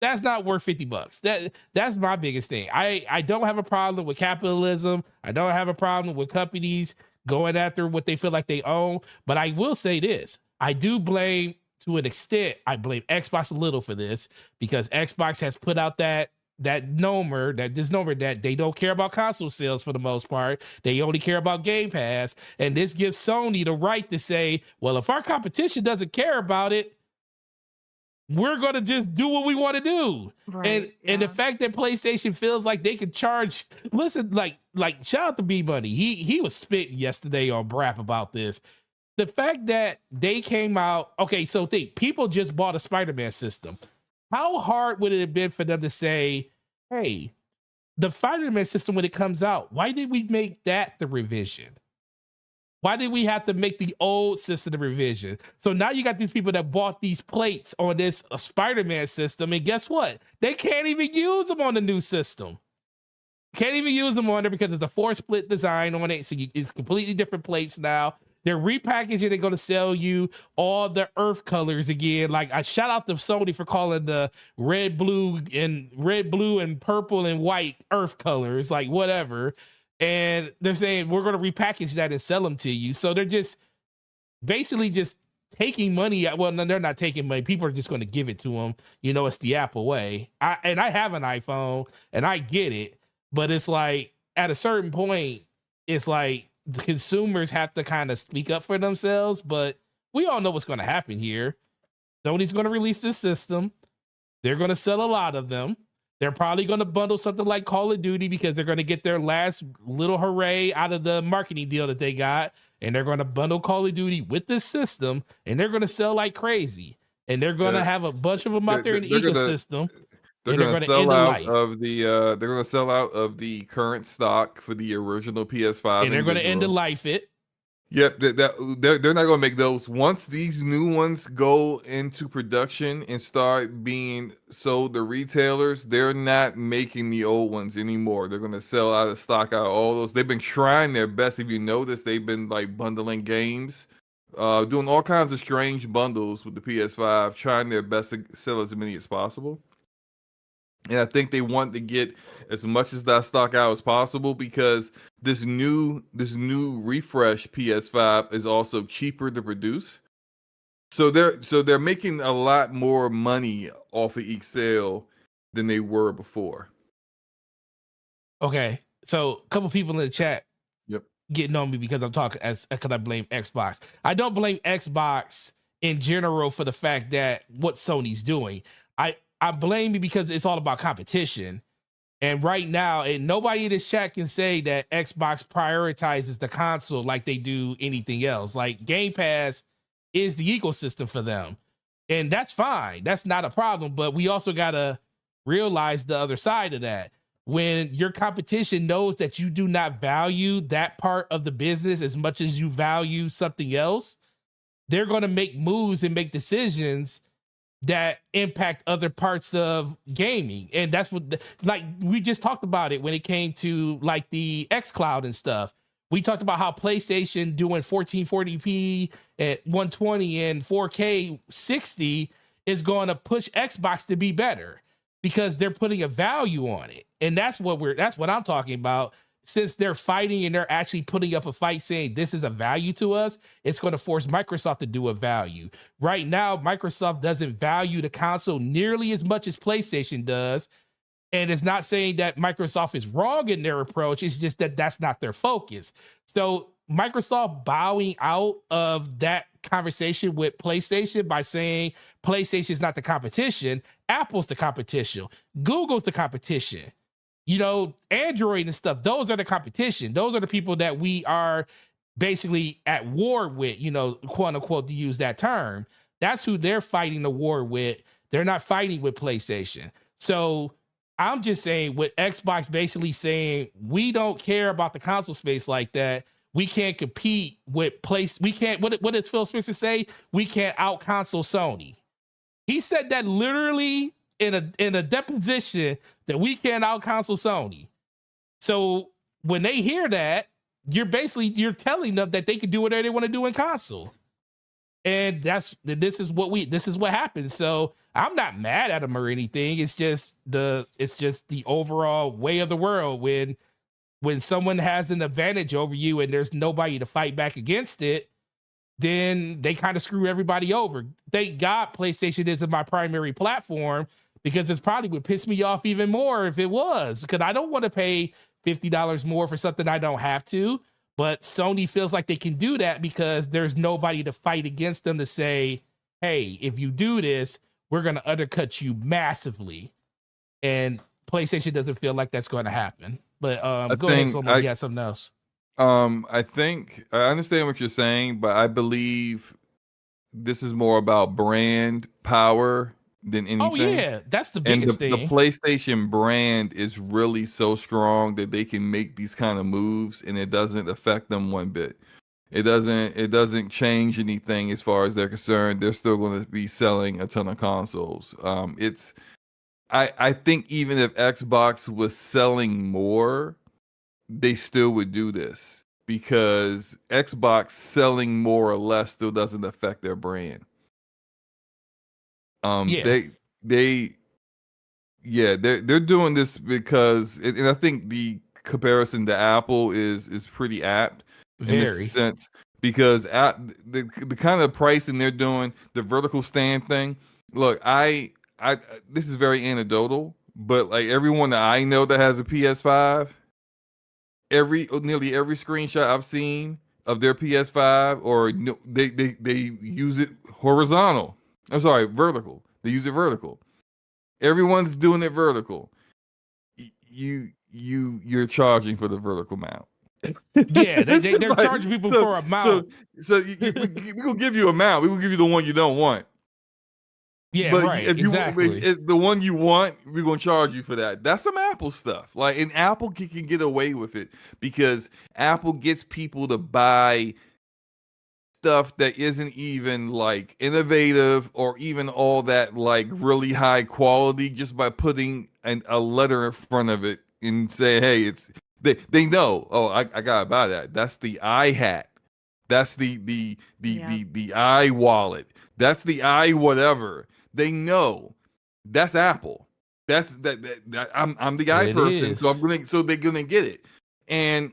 That's not worth $50. That's my biggest thing. I don't have a problem with capitalism. I don't have a problem with companies going after what they feel like they own. But I will say this. I do blame, to an extent, I blame Xbox a little for this, because Xbox has put out that disnomer that they don't care about console sales for the most part. They only care about Game Pass. And this gives Sony the right to say, well, if our competition doesn't care about it, we're going to just do what we want to do. Right, and the fact that PlayStation feels like they can charge, listen, like shout out to B Money. He was spitting yesterday on Brap about this. The fact that they came out, okay, so people just bought a Spider-Man system. How hard would it have been for them to say, hey, the Spider-Man system, when it comes out, why did we make that the revision? Why did we have to make the old system the revision? So now you got these people that bought these plates on this Spider-Man system, and guess what? They can't even use them on the new system. Can't even use them on there because there's a 4-split design on it, so it's completely different plates now. They're repackaging. They're going to sell you all the Earth colors again. Like, I shout out to Sony for calling the red, blue, and purple and white Earth colors, like whatever. And they're saying we're going to repackage that and sell them to you. So they're just basically just taking money. Well, no, they're not taking money. People are just going to give it to them. You know, it's the Apple way. I have an iPhone and I get it, but it's like at a certain point, it's like the consumers have to kind of speak up for themselves. But we all know what's going to happen here. Sony's going to release this system. They're going to sell a lot of them. They're probably going to bundle something like Call of Duty because they're going to get their last little hooray out of the marketing deal that they got. And they're going to bundle Call of Duty with this system, and they're going to sell like crazy. and they're going to Yeah, have a bunch of them out there in the they're gonna ecosystem, they're and they're gonna going to sell end the out life. of the they're gonna sell out of the current stock for the original PS5 And they're going to end the individual. life it. Yep, they're not gonna make those. Once these new ones go into production and start being sold to retailers, they're not making the old ones anymore. They're gonna sell out of stock out all those. They've been trying their best. If you notice, they've been like bundling games, doing all kinds of strange bundles with the PS5, trying their best to sell as many as possible. And I think they want to get as much as that stock out as possible because this new refresh PS5 is also cheaper to produce. So they're making a lot more money off of each sale than they were before. Okay, so a couple people in the chat Yep. getting on me because I'm talking because I blame Xbox. I don't blame Xbox in general for the fact that what Sony's doing. I blame you because it's all about competition. And right now, and nobody in this chat can say that Xbox prioritizes the console like they do anything else. Like Game Pass is the ecosystem for them. And that's fine. That's not a problem. But we also got to realize the other side of that. When your competition knows that you do not value that part of the business as much as you value something else, they're going to make moves and make decisions that impact other parts of gaming. And that's what, like we just talked about it when it came to like the xCloud and stuff. We talked about how PlayStation doing 1440p at 120 and 4K 60 is going to push Xbox to be better because they're putting a value on it. And that's what I'm talking about. Since they're fighting and they're actually putting up a fight saying this is a value to us, it's going to force Microsoft to do a value. Right now, Microsoft doesn't value the console nearly as much as PlayStation does. And it's not saying that Microsoft is wrong in their approach. It's just that that's not their focus. So Microsoft bowing out of that conversation with PlayStation by saying PlayStation is not the competition, Apple's the competition, Google's the competition. You know, Android and stuff, those are the competition. Those are the people that we are basically at war with, you know, quote unquote, to use that term. That's who they're fighting the war with. They're not fighting with PlayStation. So I'm just saying with Xbox basically saying, we don't care about the console space like that. We can't compete with we can't, what did Phil Spencer say? We can't out console Sony. He said that literally in a deposition that we can't out console Sony. So when they hear that, you're telling them that they can do whatever they want to do in console. And this is what happens. So I'm not mad at them or anything. It's just the overall way of the world when someone has an advantage over you and there's nobody to fight back against it, then they kind of screw everybody over. Thank God PlayStation isn't my primary platform, because it's probably would piss me off even more if it was, because I don't want to pay $50 more for something I don't have to. But Sony feels like they can do that because there's nobody to fight against them to say, hey, if you do this, we're going to undercut you massively. And PlayStation doesn't feel like that's going to happen. But go ahead, Slomo. You got something else. I think I understand what you're saying, but I believe this is more about brand power than anything. Oh yeah, that's the biggest thing. The PlayStation brand is really so strong that they can make these kind of moves and it doesn't affect them one bit. It doesn't change anything as far as they're concerned. They're still going to be selling a ton of consoles. I think even if Xbox was selling more, they still would do this because Xbox selling more or less still doesn't affect their brand. They're doing this because, and I think the comparison to Apple is pretty apt in this sense, because at the kind of pricing they're doing, the vertical stand thing. Look, I this is very anecdotal, but like everyone that I know that has a PS5, nearly every screenshot I've seen of their PS5, or they use it horizontal. I'm sorry, vertical. They use it vertical. Everyone's doing it vertical. You're charging for the vertical mount. Yeah, they're like, charging people for a mount. So we will give you a mount. We will give you the one you don't want. Yeah, But right. if you Exactly. if the one you want, we're gonna charge you for that. That's some Apple stuff. Like, and Apple can get away with it because Apple gets people to buy stuff that isn't even like innovative or even all that like really high quality just by putting a letter in front of it and say, hey, it's they know, oh, I gotta buy that. That's the iHat. That's Yeah. the i wallet. That's the i whatever. They know that's Apple. That's that I'm the i It person, so is. they're gonna get it. And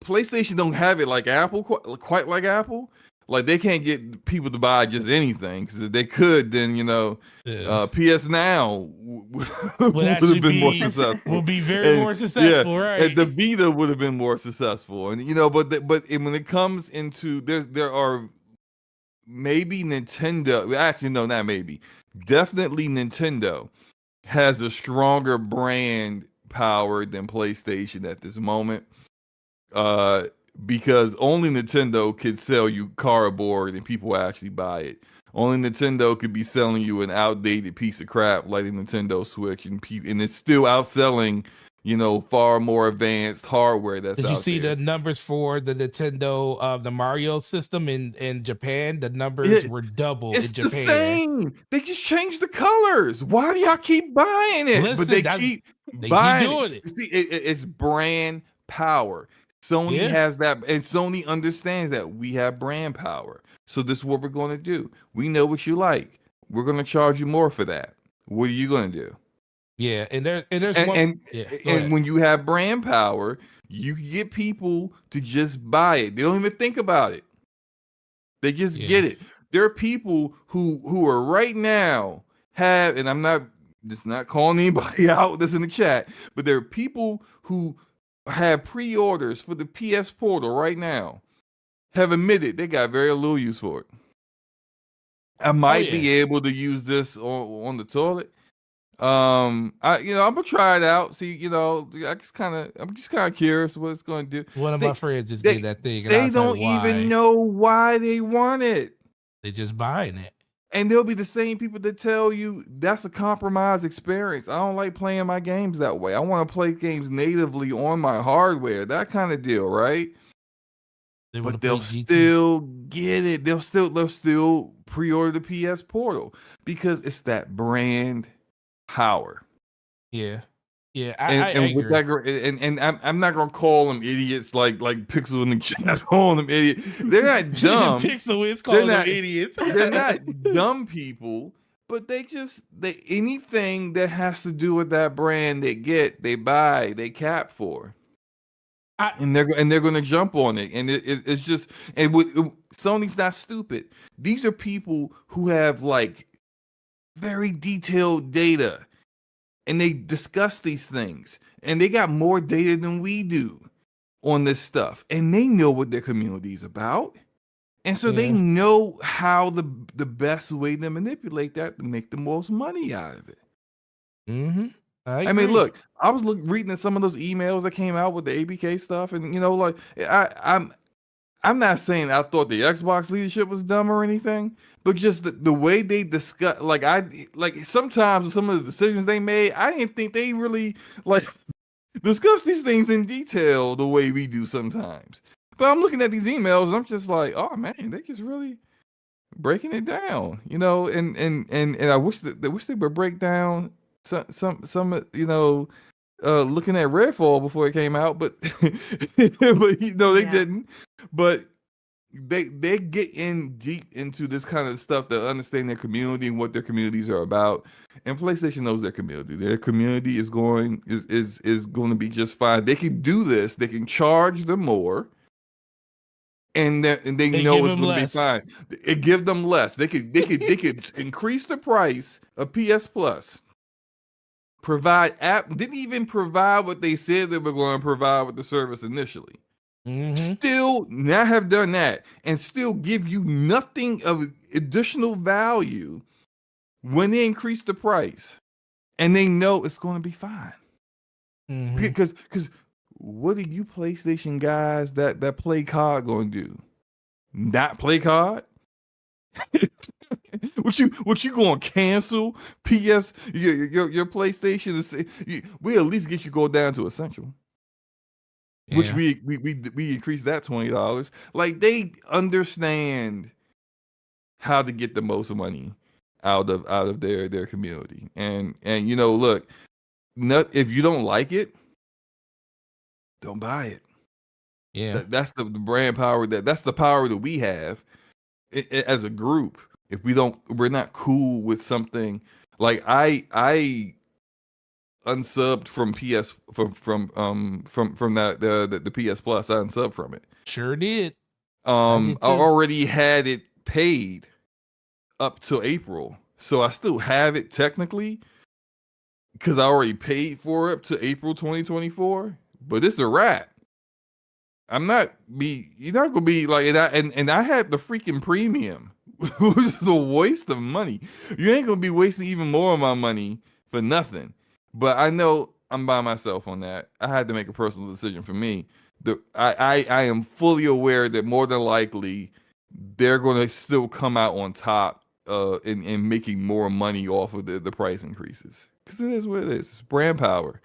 PlayStation don't have it like Apple, quite like Apple. Like they can't get people to buy just anything because if they could, then Yeah. PS Now Would would have actually been more be successful, will be very and more yeah, successful, and right? the Vita would have been more successful. And when it comes into there are maybe Nintendo. Actually, no, not maybe. Definitely Nintendo has a stronger brand power than PlayStation at this moment. Uh, because only Nintendo could sell you cardboard and people actually buy it. Only Nintendo could be selling you an outdated piece of crap like the Nintendo Switch, and it's still outselling, far more advanced hardware that's Did you out see the there. numbers for the Nintendo the Mario system in Japan? The numbers It, were double it's in the Japan. same. They just changed the colors. Why do y'all keep buying it? But Listen, they that keep they keep buying it. doing it. You see, it's brand power. Sony Yeah. has that, and Sony understands that we have brand power. So this is what we're going to do. We know what you like. We're going to charge you more for that. What are you going to do? Yeah. And there's And one. and Yeah. Go and ahead. when you have brand power, you can get people to just buy it. They don't even think about it. They just Yeah. get it. There are people who are right now have, and I'm not just not calling anybody out that's in the chat, but there are people who have pre-orders for the PS Portal right now, have admitted they got very little use for it. I Oh might yeah. be able to use this on the toilet. I'm gonna try it out. See, I'm just kind of curious what it's gonna do. One of my They friends just they get that thing, and I they was like, don't even why? know why they want it. They just buying it. And there'll be the same people that tell you that's a compromised experience. I don't like playing my games that way. I want to play games natively on my hardware, that kind of deal, right? They want to But play they'll GT. still get it. They'll still pre-order the PS Portal because it's that brand power. Yeah. Yeah. And I and with agree. that, and I'm not gonna call them idiots like Pixel in the chat calling them idiot. They're not dumb. Pixel is They're calling them not. idiots. They're not dumb people, but they anything that has to do with that brand they buy, they cap for, I and they're going to jump on it, and it's just Sony's not stupid. These are people who have like very detailed data, and they discuss these things, and they got more data than we do on this stuff, and they know what their community is about. And so they yeah. know how the best way to manipulate that to make the most money out of it. Mm-hmm. I I mean, agree. look, I was reading some of those emails that came out with the ABK stuff, and like I'm not saying I thought the Xbox leadership was dumb or anything, but just the way they discuss, like sometimes some of the decisions they made, I didn't think they really like discuss these things in detail the way we do sometimes. But I'm looking at these emails and I'm just like, oh man, they just really breaking it down, and I wish that they would break down some looking at Redfall before it came out, but but they Yeah. didn't. But they get in deep into this kind of stuff to understand their community and what their communities are about. And PlayStation knows their community. Their community is going to be just fine. They can do this. They can charge them more, and they They know give it's him going to be less. fine. It give them less. They could increase the price of PS Plus. Provide app didn't even provide what they said they were going to provide with the service initially. Mm-hmm. Still not have done that and still give you nothing of additional value when they increase the price, and they know it's going to be fine. Mm-hmm. Because what are you PlayStation guys that play COD going to do? Not play COD? What you going to cancel PS your PlayStation? We at least get you go down to essential, which Yeah, we increased that $20. Like they understand how to get the most money out of their community, and look, if you don't like it, don't buy it. yeah, That's the brand power that's the power that we have as a group. If we're not cool with something, like I unsubbed from PS from that the PS Plus. I unsubbed from it. sure did. I did I too. already had it paid up to April, so I still have it technically because I already paid for it up to April 2024. But it's a wrap. You're not gonna be like, and I had the freaking premium, which is a waste of money. You ain't gonna be wasting even more of my money for nothing. But I know I'm by myself on that. I had to make a personal decision for me. I am fully aware that more than likely they're gonna still come out on top in making more money off of the price increases. Because it is what it is. It's brand power.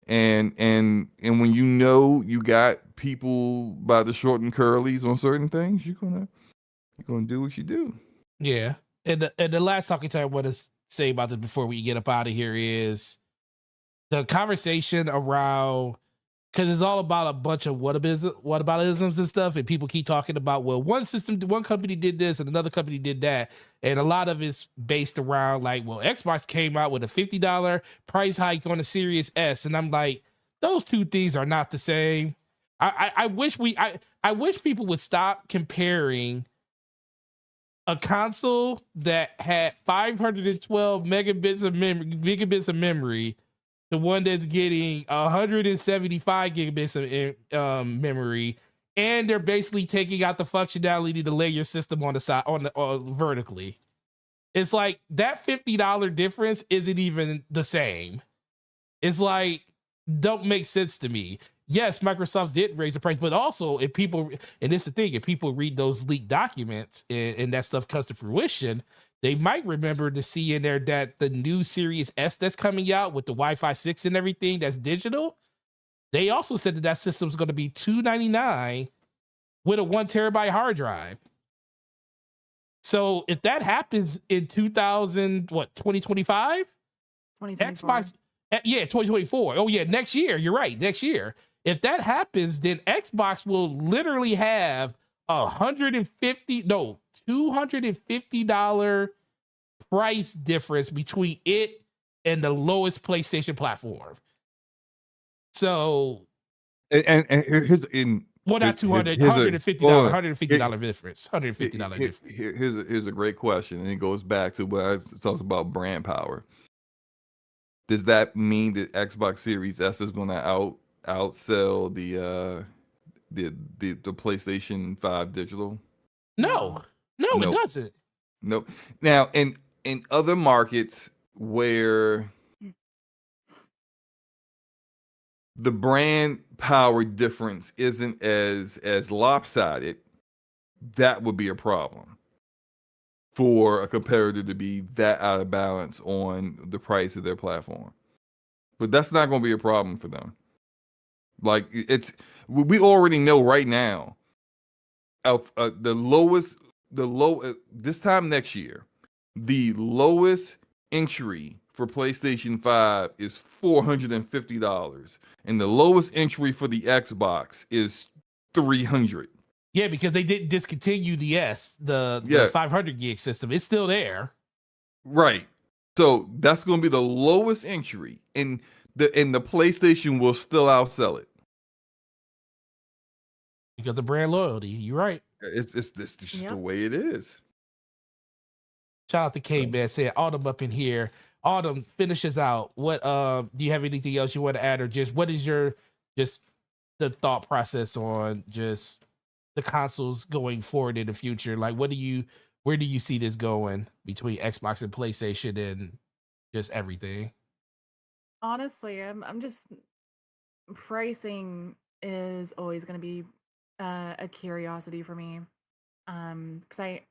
And when you got people by the short and curlies on certain things, you're gonna do what you do. Yeah. And the last talking time I want to say about this before we get up out of here is the conversation around, because it's all about a bunch of whataboutisms and stuff, and people keep talking about, well, one company did this and another company did that, and a lot of it's based around like, well, Xbox came out with a $50 price hike on the Series S, and I'm like, those two things are not the same. I wish people would stop comparing a console that had 512 gigabits of memory, the one that's getting 175 gigabits of memory, and they're basically taking out the functionality to lay your system on the side vertically. It's like that $50 difference isn't even the same. It's like, don't make sense to me. Yes, Microsoft did raise the price, but also if people, and it's the thing, if people read those leaked documents and that stuff comes to fruition, they might remember to see in there that the new Series S that's coming out with the Wi-Fi 6 and everything that's digital, they also said that system's going to be $299 with a 1 terabyte hard drive. So if that happens in 2025? 2024. Xbox, yeah, 2024. Oh yeah, next year. You're right, next year. If that happens, then Xbox will literally have $250 price difference between it and the lowest PlayStation platform. So, And here's in well, not 200, here's $150 difference. $150 difference. Here's a great question, and it goes back to what I talked about, brand power. Does that mean that Xbox Series S is going to outsell the PlayStation 5 digital? No, it Nope. doesn't. Nope. Now, in other markets where the brand power difference isn't as lopsided, that would be a problem for a competitor to be that out of balance on the price of their platform. But that's not going to be a problem for them. Like, we already know right now, this time next year, the lowest entry for PlayStation 5 is $450, and the lowest entry for the Xbox is $300. Yeah, because they didn't discontinue the the 500 gig system. It's still there. Right. So that's going to be the lowest entry, and the PlayStation will still outsell it. Because the brand loyalty. You're right. It's just the way it is. Shout out to K-Man saying Autumn up in here. Autumn finishes out. What do you have anything else you want to add, or just what is your the thought process on just the consoles going forward in the future? Like, where do you see this going between Xbox and PlayStation and just everything? Honestly, I'm just, pricing is always going to be a curiosity for me, because I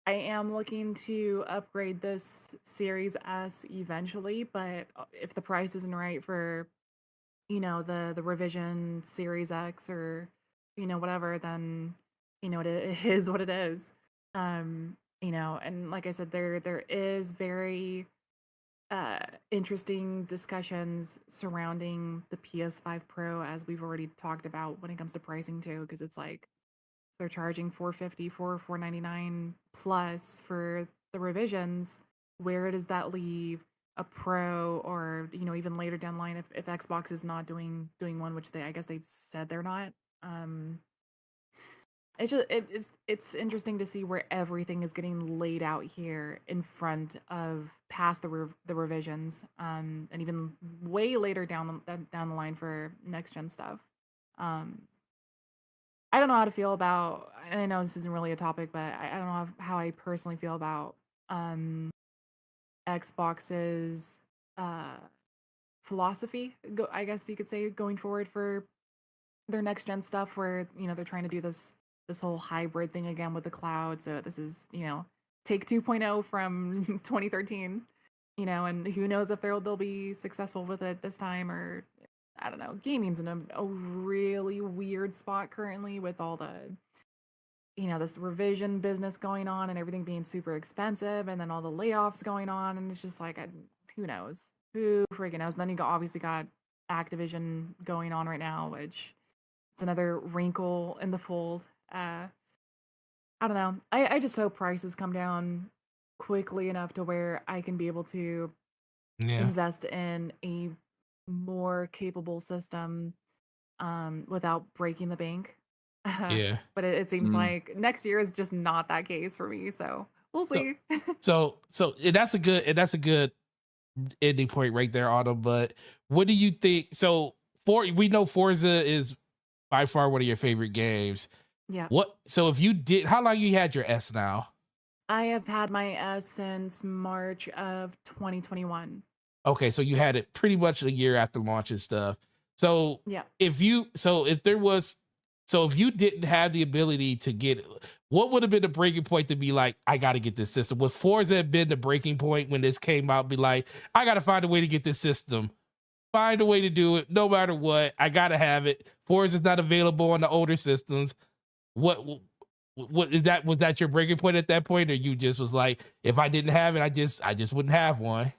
I am looking to upgrade this Series S eventually, but if the price isn't right for, the revision Series X or, whatever, then, it is what it is. And like I said, there is very interesting discussions surrounding the PS5 Pro, as we've already talked about when it comes to pricing too, because it's like they're charging 450 for 499 plus for the revisions. Where does that leave a pro, or even later down the line, if Xbox is not doing one, which I guess they've said they're not. um it's interesting to see where everything is getting laid out here in front of past the revisions, and even way later down the line for next gen stuff. um I don't know how to feel about, and I know this isn't really a topic, but I don't know how I personally feel about um Xbox's uh philosophy, I guess you could say, going forward for their next gen stuff, where they're trying to do this whole hybrid thing again with the cloud. So this is, take 2.0 from 2013, and who knows if they'll be successful with it this time, or I don't know. Gaming's in a really weird spot currently with all the, this revision business going on and everything being super expensive, and then all the layoffs going on, and it's just like, who knows? Who freaking knows? And then you obviously got Activision going on right now, which it's another wrinkle in the fold. I don't know. I just hope prices come down quickly enough to where I can be able to Yeah. invest in a more capable system, without breaking the bank. Yeah. But it seems Mm. like next year is just not that case for me. So we'll So see. that's a good ending point right there, Autumn. But what do you think? So we know Forza is by far one of your favorite games. Yeah. So if you did, how long you had your S now? I have had my S since March of 2021. Okay, so you had it pretty much a year after launch and stuff. So Yeah. if you, so if there was, so if you didn't have the ability to get, what would have been the breaking point to be like, I got to get this system? Would Forza have been the breaking point when this came out? Be like, I got to find a way to get this system. Find a way to do it, no matter what. I got to have it. Forza is not available on the older systems. What is that? Was that your breaking point at that point, or you just was like, if I didn't have it, I just wouldn't have one?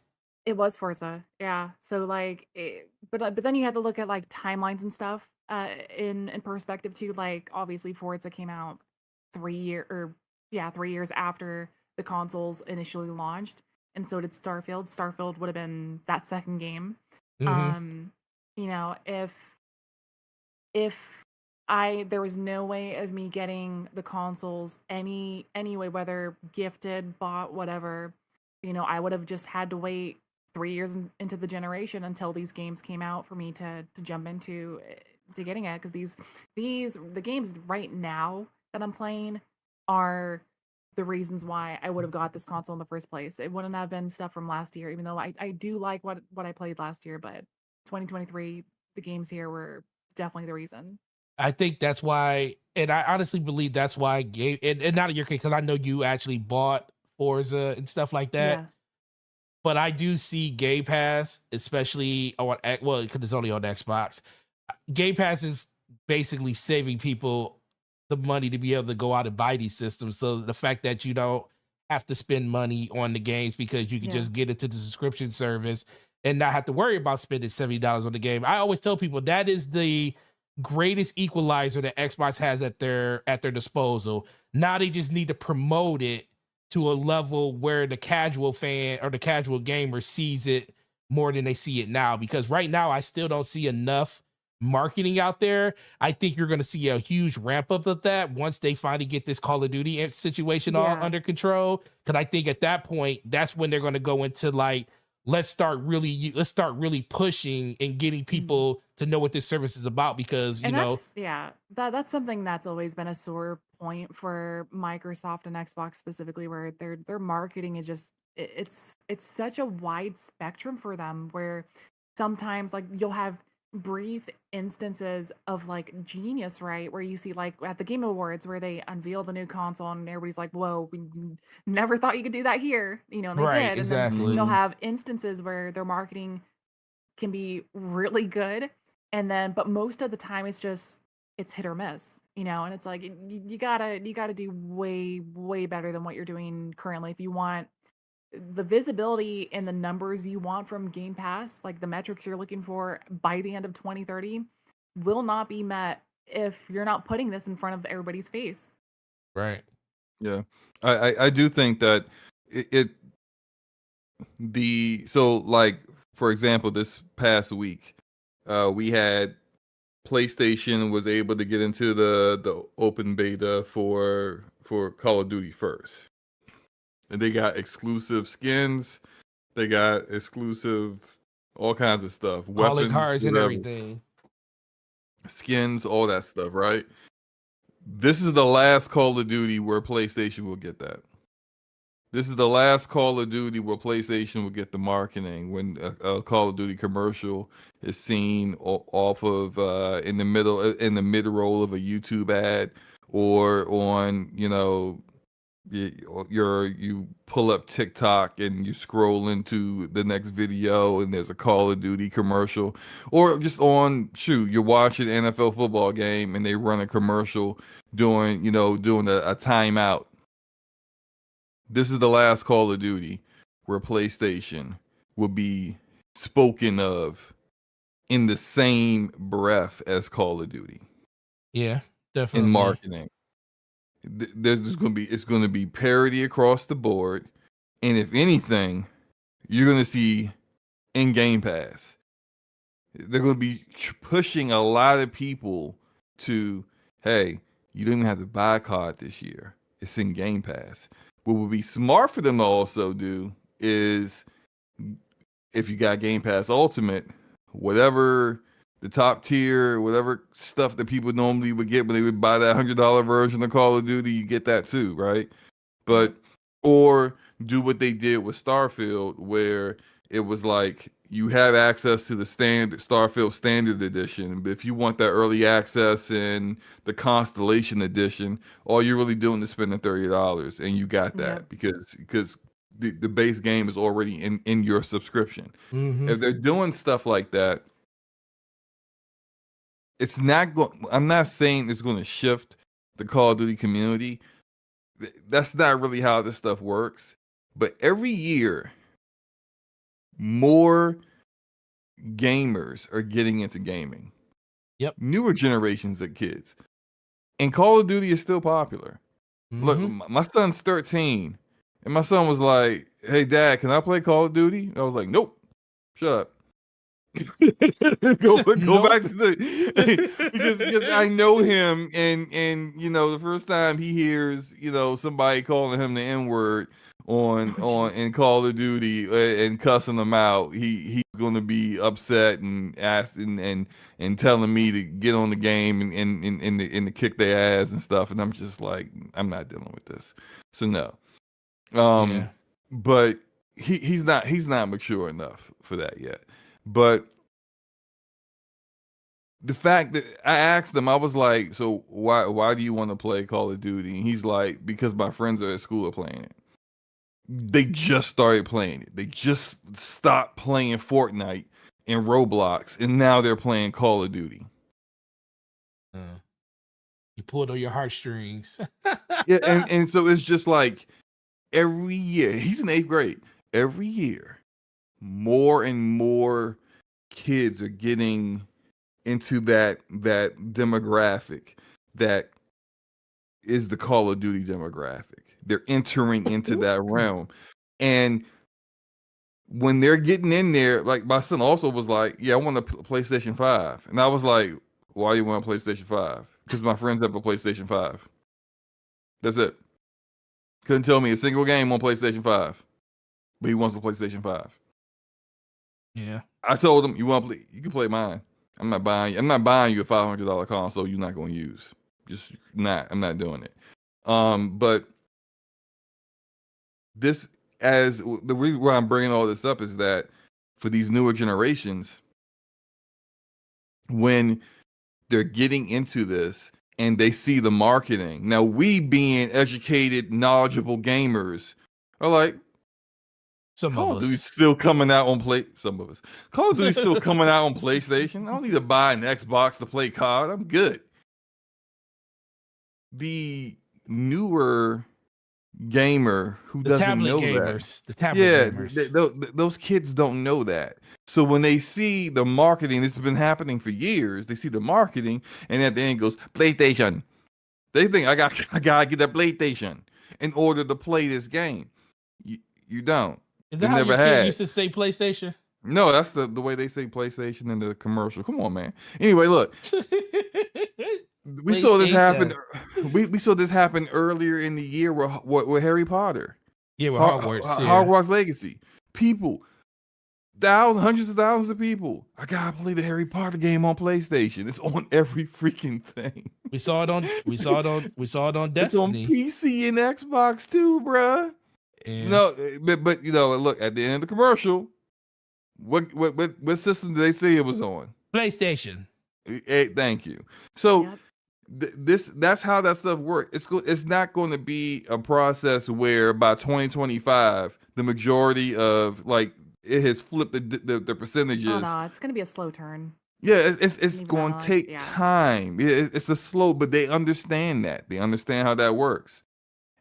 It was Forza, yeah. So, like, but then you had to look at, like, timelines and stuff, in perspective too. Like, obviously, Forza came out 3 years after the consoles initially launched, and so did Starfield. Starfield would have been that second game. Mm-hmm. Um, if I there was no way of me getting the consoles anyway, whether gifted, bought, whatever, I would have just had to wait 3 years into the generation until these games came out for me to jump into, to getting it, because the games right now that I'm playing are the reasons why I would have got this console in the first place. It wouldn't have been stuff from last year, even though I do like what I played last year, but 2023, the games here were definitely the reason. I think that's why, and I honestly believe that's why Gabe, and not in your case, because I know you actually bought Forza and stuff like that. Yeah. But I do see Game Pass, especially on, well, because it's only on Xbox. Game Pass is basically saving people the money to be able to go out and buy these systems. So the fact that you don't have to spend money on the games because you can Yeah. just get into the subscription service and not have to worry about spending $70 on the game. I always tell people that is the greatest equalizer that Xbox has at their disposal. Now they just need to promote it to a level where the casual fan or the casual gamer sees it more than they see it now. Because right now I still don't see enough marketing out there. I think you're going to see a huge ramp up of that once they finally get this Call of Duty situation all Yeah. under control. Because I think at that point, that's when they're going to go into like, let's start really pushing and getting Mhm. people to know what this service is about. Because And that's something that's always been a sore point for Microsoft and Xbox specifically, where their marketing is just, it's such a wide spectrum for them, where sometimes, like, you'll have brief instances of like genius, right? Where you see like at the Game Awards where they unveil the new console and everybody's like, "Whoa, never thought you could do that here," and they Right, did. And then exactly. they'll Mhm. have instances where their marketing can be really good, and then but most of the time it's hit or miss, and it's like you gotta do way better than what you're doing currently if you want the visibility and the numbers you want from Game Pass, like the metrics you're looking for by the end of 2030, will not be met if you're not putting this in front of everybody's face. Right. Yeah, I do think that it so like for example this past week, we had PlayStation was able to get into the open beta for Call of Duty first, and they got exclusive skins, they got exclusive all kinds of stuff, Calling weapons, cards and whatever, everything. skins, all that stuff, right? This is the last Call of Duty where PlayStation will get that. This is the last Call of Duty where PlayStation will get the marketing when a Call of Duty commercial is seen off of in the middle in the mid roll of a YouTube ad, or on you pull up TikTok and you scroll into the next video and there's a Call of Duty commercial, or just on shoot you're watching an NFL football game and they run a commercial doing a timeout. This is the last Call of Duty where PlayStation will be spoken of in the same breath as Call of Duty Yeah, in definitely. marketing. There's just going to be it's going to be parity across the board, and if anything, you're going to see in Game Pass. They're going to be pushing a lot of people to, hey, you don't even have to buy a card this year. It's in Game Pass. What would be smart for them to also do is, if you got Game Pass Ultimate, whatever the top tier, whatever stuff that people normally would get when they would buy that $100 version of Call of Duty, you get that too, right? Yep. But or do what they did with Starfield, where it was like you have access to the standard Starfield Standard Edition, but if you want that early access and the Constellation Edition, all you're really doing is spending $30, and you got Yep. that because the base game is already in your subscription. Hmm. If they're doing stuff like that, it's not going. I'm not saying it's going to shift the Call of Duty community. That's not really how this stuff works. But every year, more gamers are getting into gaming. Yep. Newer generations of kids, and Call of Duty is still popular. Look, Hmm. my son's 13, and my son was like, "Hey, Dad, can I play Call of Duty?" I was like, "Nope, shut up." Go back Nope. to the because I know him, and the first time he hears somebody calling him the N word Oh, on jeez. in Call of Duty, and cussing them out, he's going to be upset and asking and telling me to get on the game and to kick their ass and stuff, and I'm just like, I'm not dealing with this. So no, Yeah. but he's not mature enough for that yet. But the fact that I asked him, I was like, "So why do you want to play Call of Duty?" And he's like, "Because my friends are at school are playing it. They just started playing it. They just stopped playing Fortnite and Roblox, and now they're playing Call of Duty." Uh, you pulled on your heartstrings. Yeah, and so it's just like every year, he's in 8th grade. Every year, more and more kids are getting into that demographic that is the Call of Duty demographic. They're entering into that realm. And when they're getting in there, like my son also was like, "Yeah, I want a PlayStation 5." And I was like, "Why you want a PlayStation 5?" Because my friends have a PlayStation 5. That's it. Couldn't tell me a single game on PlayStation 5, but he wants a PlayStation 5. Yeah. I told him, "You want to play? You can play mine. I'm not buying you a $500 console you're not going to use. Just not. I'm not doing it." But this as the reason why I'm bringing all this up is that for these newer generations, when they're getting into this and they see the marketing. Now, we being educated, knowledgeable gamers are like, Some Call of of Duty's us. still coming out on some of us. Call of Duty's still coming out on PlayStation. I don't need to buy an Xbox to play COD. I'm good. The newer gamer who The doesn't tablet know that. gamers. The tablet Yeah, gamers. those kids don't know that. So when they see the marketing, this has been happening for years. They see the marketing, and at the end goes PlayStation. They think I gotta get a PlayStation in order to play this game. You don't. Is They that how never your kid had. used to say PlayStation? No, that's the way they say PlayStation in the commercial. Come on, man. Anyway, look, we saw this happen. We saw this happen earlier in the year with Harry Potter. Yeah, with Hogwarts. Hogwarts Legacy. People, hundreds of thousands of people. I gotta play the Harry Potter game on PlayStation. It's on every freaking thing. We saw it on Destiny. It's on PC and Xbox too, bruh. Yeah. No, but you know, look at the end of the commercial. What system did they say it was on? PlayStation. Thank you. So. Yep. That's how that stuff works. It's not going to be a process where by 2025 the majority of like it has flipped the percentages. Oh no, it's gonna be a slow turn. Yeah, it's Leave going that to like- take yeah. time. It's a slow, but they understand that. They understand how that works,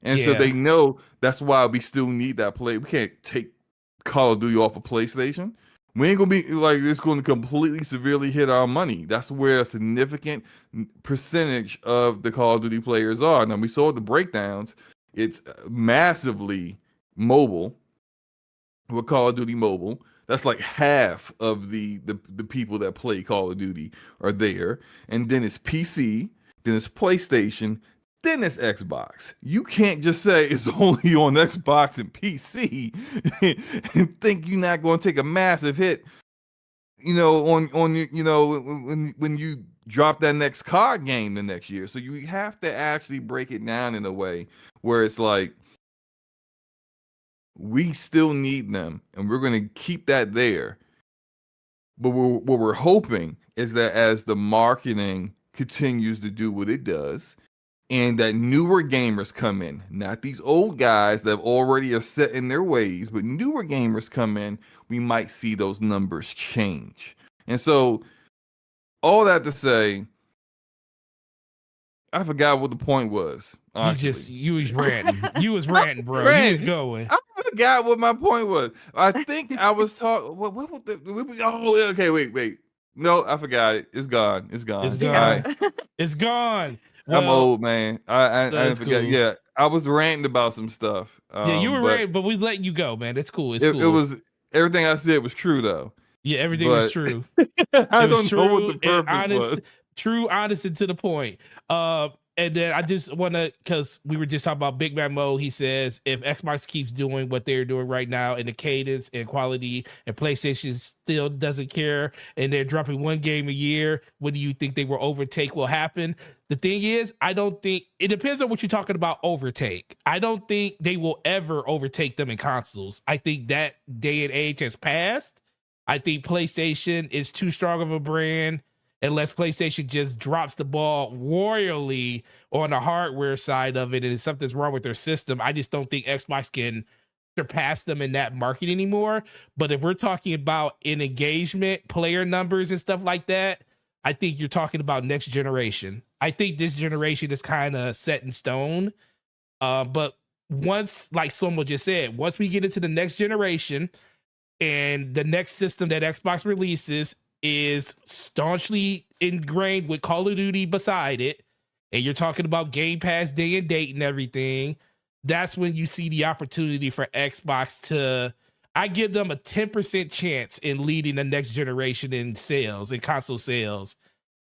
and so Yeah. they know that's why we still need that play. We can't take Call of Duty off of PlayStation. We ain't gonna be like it's going to completely severely hit our money. That's where a significant percentage of the Call of Duty players are. Now we saw the breakdowns. It's massively mobile. With Call of Duty Mobile, that's like half of the people that play Call of Duty are there, and then it's PC, then it's PlayStation, then it's Xbox. You can't just say it's only on Xbox and PC and think you're not going to take a massive hit. You know, on you know when you drop that next card game the next year. So you have to actually break it down in a way where it's like we still need them, and we're going to keep that there. But what we're hoping is that as the marketing continues to do what it does, and that newer gamers come in, not these old guys that already are set in their ways, but newer gamers come in, we might see those numbers change. And so, all that to say, I forgot what the point was. You was ranting. You was ranting, bro. You was ranting. going. I forgot what my point was. I think I was talking. Oh, okay. Wait. No, I forgot it. It's gone. It's gone. It's All gone. right. It's gone. I'm Well, old, man. I that's forget. cool. Yeah, I was ranting about some stuff. Yeah, you were but right, but we was letting you go, man. It's cool. It's cool. It was everything I said was true though. Yeah, everything was true. I It was don't know what true the purpose and honest, was. true, honest, and to the point. And then I just want to, because we were just talking about Big Man Mo. He says if Xbox keeps doing what they're doing right now in the cadence and quality, and PlayStation still doesn't care, and they're dropping one game a year, what do you think they will overtake will happen? The thing is, I don't think it depends on what you're talking about. Overtake. I don't think they will ever overtake them in consoles. I think that day and age has passed. I think PlayStation is too strong of a brand. Unless PlayStation just drops the ball royally on the hardware side of it and something's wrong with their system, I just don't think Xbox can surpass them in that market anymore. But if we're talking about in engagement, player numbers and stuff like that, I think you're talking about next generation. I think this generation is kind of set in stone. But once, like Slomo just said, once we get into the next generation and the next system that Xbox releases is staunchly ingrained with Call of Duty beside it, and you're talking about Game Pass day and date and everything, that's when you see the opportunity for Xbox to, I give them a 10% chance in leading the next generation in sales, in console sales,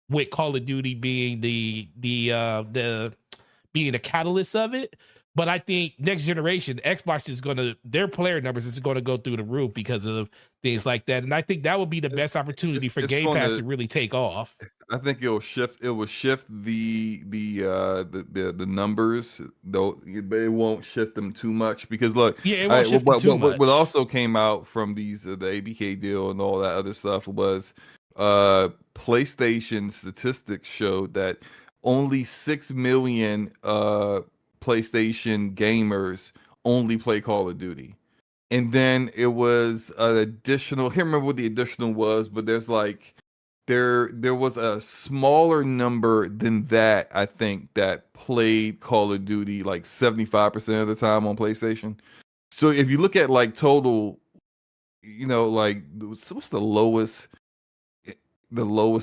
with Call of Duty being the being the catalyst of it. But I think next generation, Xbox is their player numbers is going to go through the roof because of things like that. And I think that would be the best opportunity for Game Pass to really take off. I think it will shift the numbers though, but it won't shift them too much because look, yeah, it won't shift them too much. What also came out from the ABK deal and all that other stuff was PlayStation statistics showed that only 6 million PlayStation gamers only play Call of Duty. And then it was an additional, I can't remember what the additional was, but there's like there was a smaller number than that, I think, that played Call of Duty like 75% of the time on PlayStation. So if you look at like total, like what's the lowest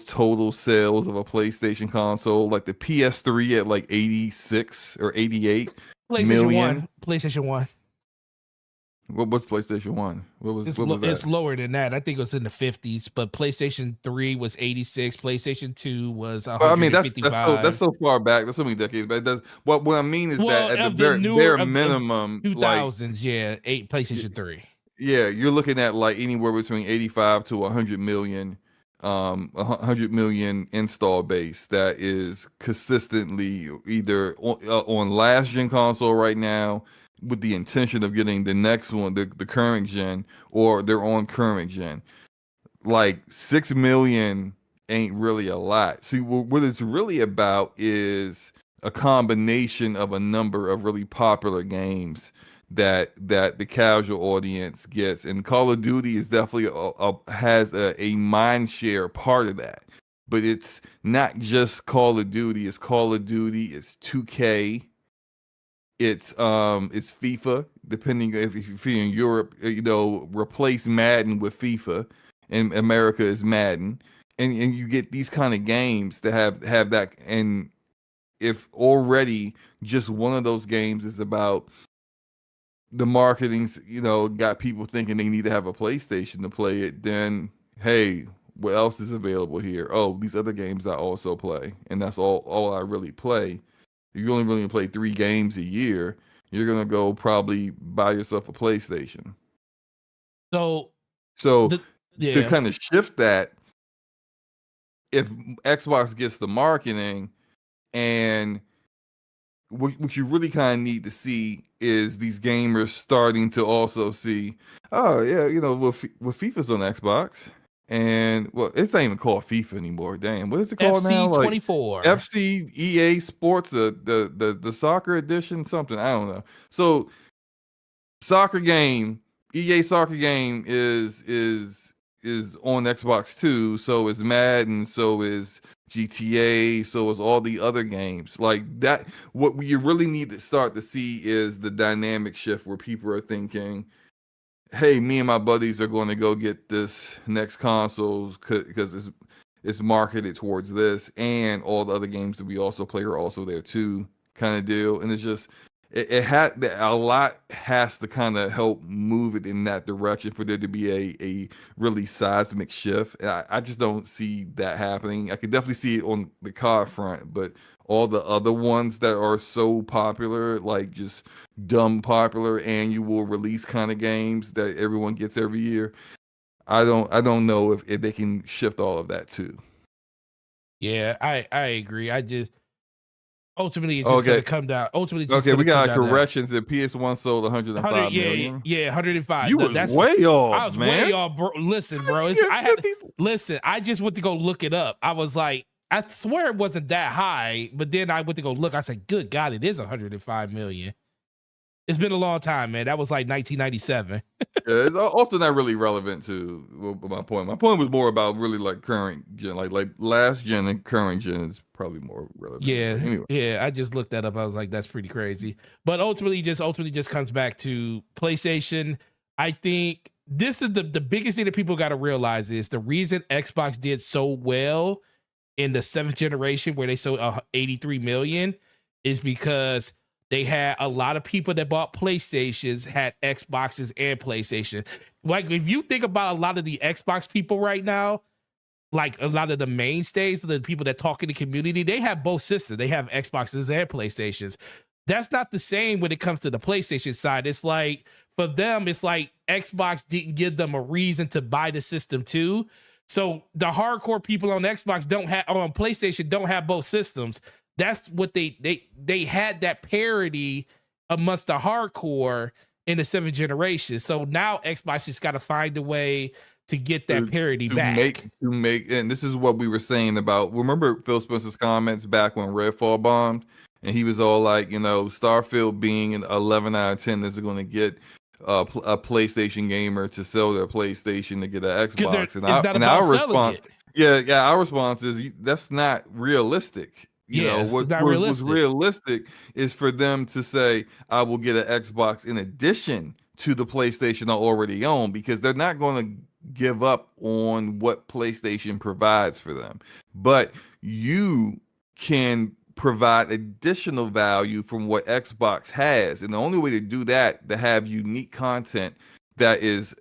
total sales of a PlayStation console, like the PS3 at like 86 or 88 PlayStation million. 1. PlayStation 1. What's PlayStation 1? What was that? It's lower than that. I think it was in the 50s, but PlayStation 3 was 86. PlayStation 2 was 155. Well, I mean, that's so far back. That's so many decades. But it does, what I mean is that at the bare minimum, 2000s, yeah, PlayStation 3. Yeah, you're looking at like anywhere between 85 to 100 million, 100 million install base that is consistently either on last gen console right now with the intention of getting the next one, the current gen, or they're on current gen. Like 6 million ain't really a lot. See, what it's really about is a combination of a number of really popular games that the casual audience gets, and Call of Duty is definitely has a mind share part of that. But it's not just Call of Duty. It's Call of Duty. It's 2K. It's FIFA. Depending if you're in Europe, replace Madden with FIFA. In America is Madden, and you get these kind of games that have that. And if already just one of those games is about the marketing's, got people thinking they need to have a PlayStation to play it, then hey, what else is available here? Oh, these other games I also play, and that's all I really play. If you only really play 3 games a year, you're gonna go probably buy yourself a PlayStation. So to kind of shift that, if Xbox gets the marketing, and what you really kind of need to see is these gamers starting to also see, oh yeah, with FIFA's on Xbox, and well, it's not even called FIFA anymore. Damn, what is it called now? Like FC24, FC EA Sports, the soccer edition, something, I don't know. So soccer game, EA soccer game is on Xbox too. So is Madden. So is GTA. So is all the other games like that. What you really need to start to see is the dynamic shift where people are thinking, hey, me and my buddies are going to go get this next console because it's marketed towards this, and all the other games that we also play are also there too, kind of deal. And it's just it had a lot has to kind of help move it in that direction for there to be a really seismic shift. And I just don't see that happening. I could definitely see it on the COD front, but all the other ones that are so popular, like just dumb popular annual release kind of games that everyone gets every year, I don't know if they can shift all of that too. Yeah, I agree. I just ultimately it's just gonna come down. Ultimately, it's just we got corrections that PS1 sold 105 million. Yeah, 105. You was way off, I was man. way off, bro. Listen, bro. I just went to go look it up. I was like, I swear it wasn't that high, but then I went to go look. I said, good God, it is 105 million. It's been a long time, man. That was like 1997. Yeah, it's also not really relevant to my point. My point was more about really like current gen, like last gen and current gen is probably more relevant. Yeah, anyway. Yeah. I just looked that up. I was like, that's pretty crazy. But ultimately just comes back to PlayStation. I think this is the biggest thing that people got to realize is the reason Xbox did so well in the 7th generation, where they sold 83 million, is because they had a lot of people that bought PlayStations, had Xboxes and PlayStation. Like, if you think about a lot of the Xbox people right now, like a lot of the mainstays, the people that talk in the community, they have both systems. They have Xboxes and PlayStations. That's not the same when it comes to the PlayStation side. It's like, for them, it's like Xbox didn't give them a reason to buy the system too. So the hardcore people on Xbox on PlayStation don't have both systems. That's what they had, that parity amongst the hardcore in the 7th generation. So now Xbox just got to find a way to get that parity to back. make, and this is what we were saying about. Remember Phil Spencer's comments back when Redfall bombed, and he was all like, Starfield being an 11 out of 10 is going to get a PlayStation gamer to sell their PlayStation to get an Xbox, it's not about our selling response, it. our response is that's not realistic. It's not What's realistic is for them to say, I will get an Xbox in addition to the PlayStation I already own, because they're not going to give up on what PlayStation provides for them. But you can provide additional value from what Xbox has. And the only way to do that, to have unique content that is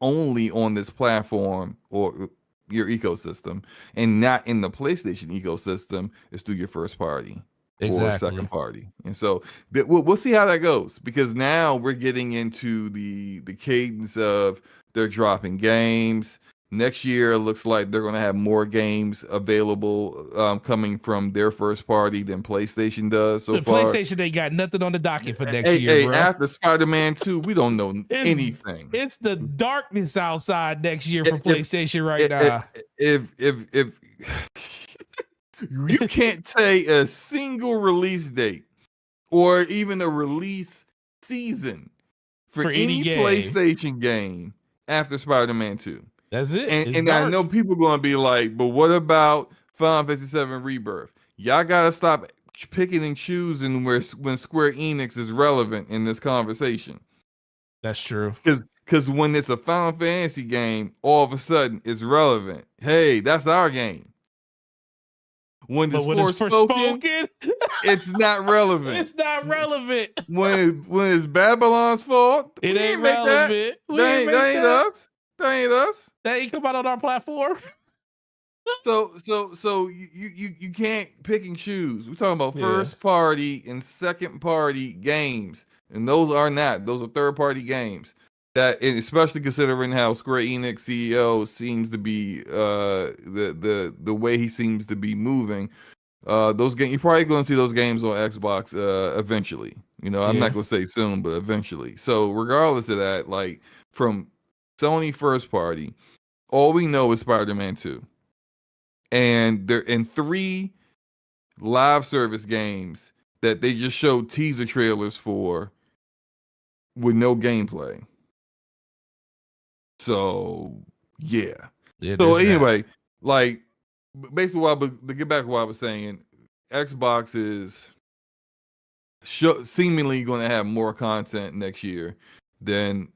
only on this platform or your ecosystem and not in the PlayStation ecosystem, is through your first party or second party. And so we'll see how that goes, because now we're getting into the cadence of they're dropping games. Next year, it looks like they're going to have more games available coming from their first party than PlayStation does so far. PlayStation ain't got nothing on the docket for next year, bro. After Spider-Man 2, we don't know anything. It's the darkness outside next year for PlayStation right now. If you can't say a single release date or even a release season for any PlayStation game after Spider-Man 2. That's it. And I know people are going to be like, but what about Final Fantasy VII Rebirth? Y'all got to stop picking and choosing when Square Enix is relevant in this conversation. That's true. Because when it's a Final Fantasy game, all of a sudden it's relevant. Hey, that's our game. When it's Forspoken, it's not relevant. It's not relevant. When it's Babylon's fault, it ain't relevant. That ain't us. That ain't us. That ain't come out on our platform. So you can't pick and choose. We're talking about first party and second party games, and those are third party games. That, and especially considering how Square Enix CEO seems to be the way he seems to be moving, those games, you're probably going to see those games on Xbox eventually. I'm not going to say soon, but eventually. So regardless of that, like from Sony first party, all we know is Spider-Man 2. And they're in 3 live service games that they just showed teaser trailers for with no gameplay. So, yeah. So anyway, like basically to get back to what I was saying, Xbox is seemingly going to have more content next year than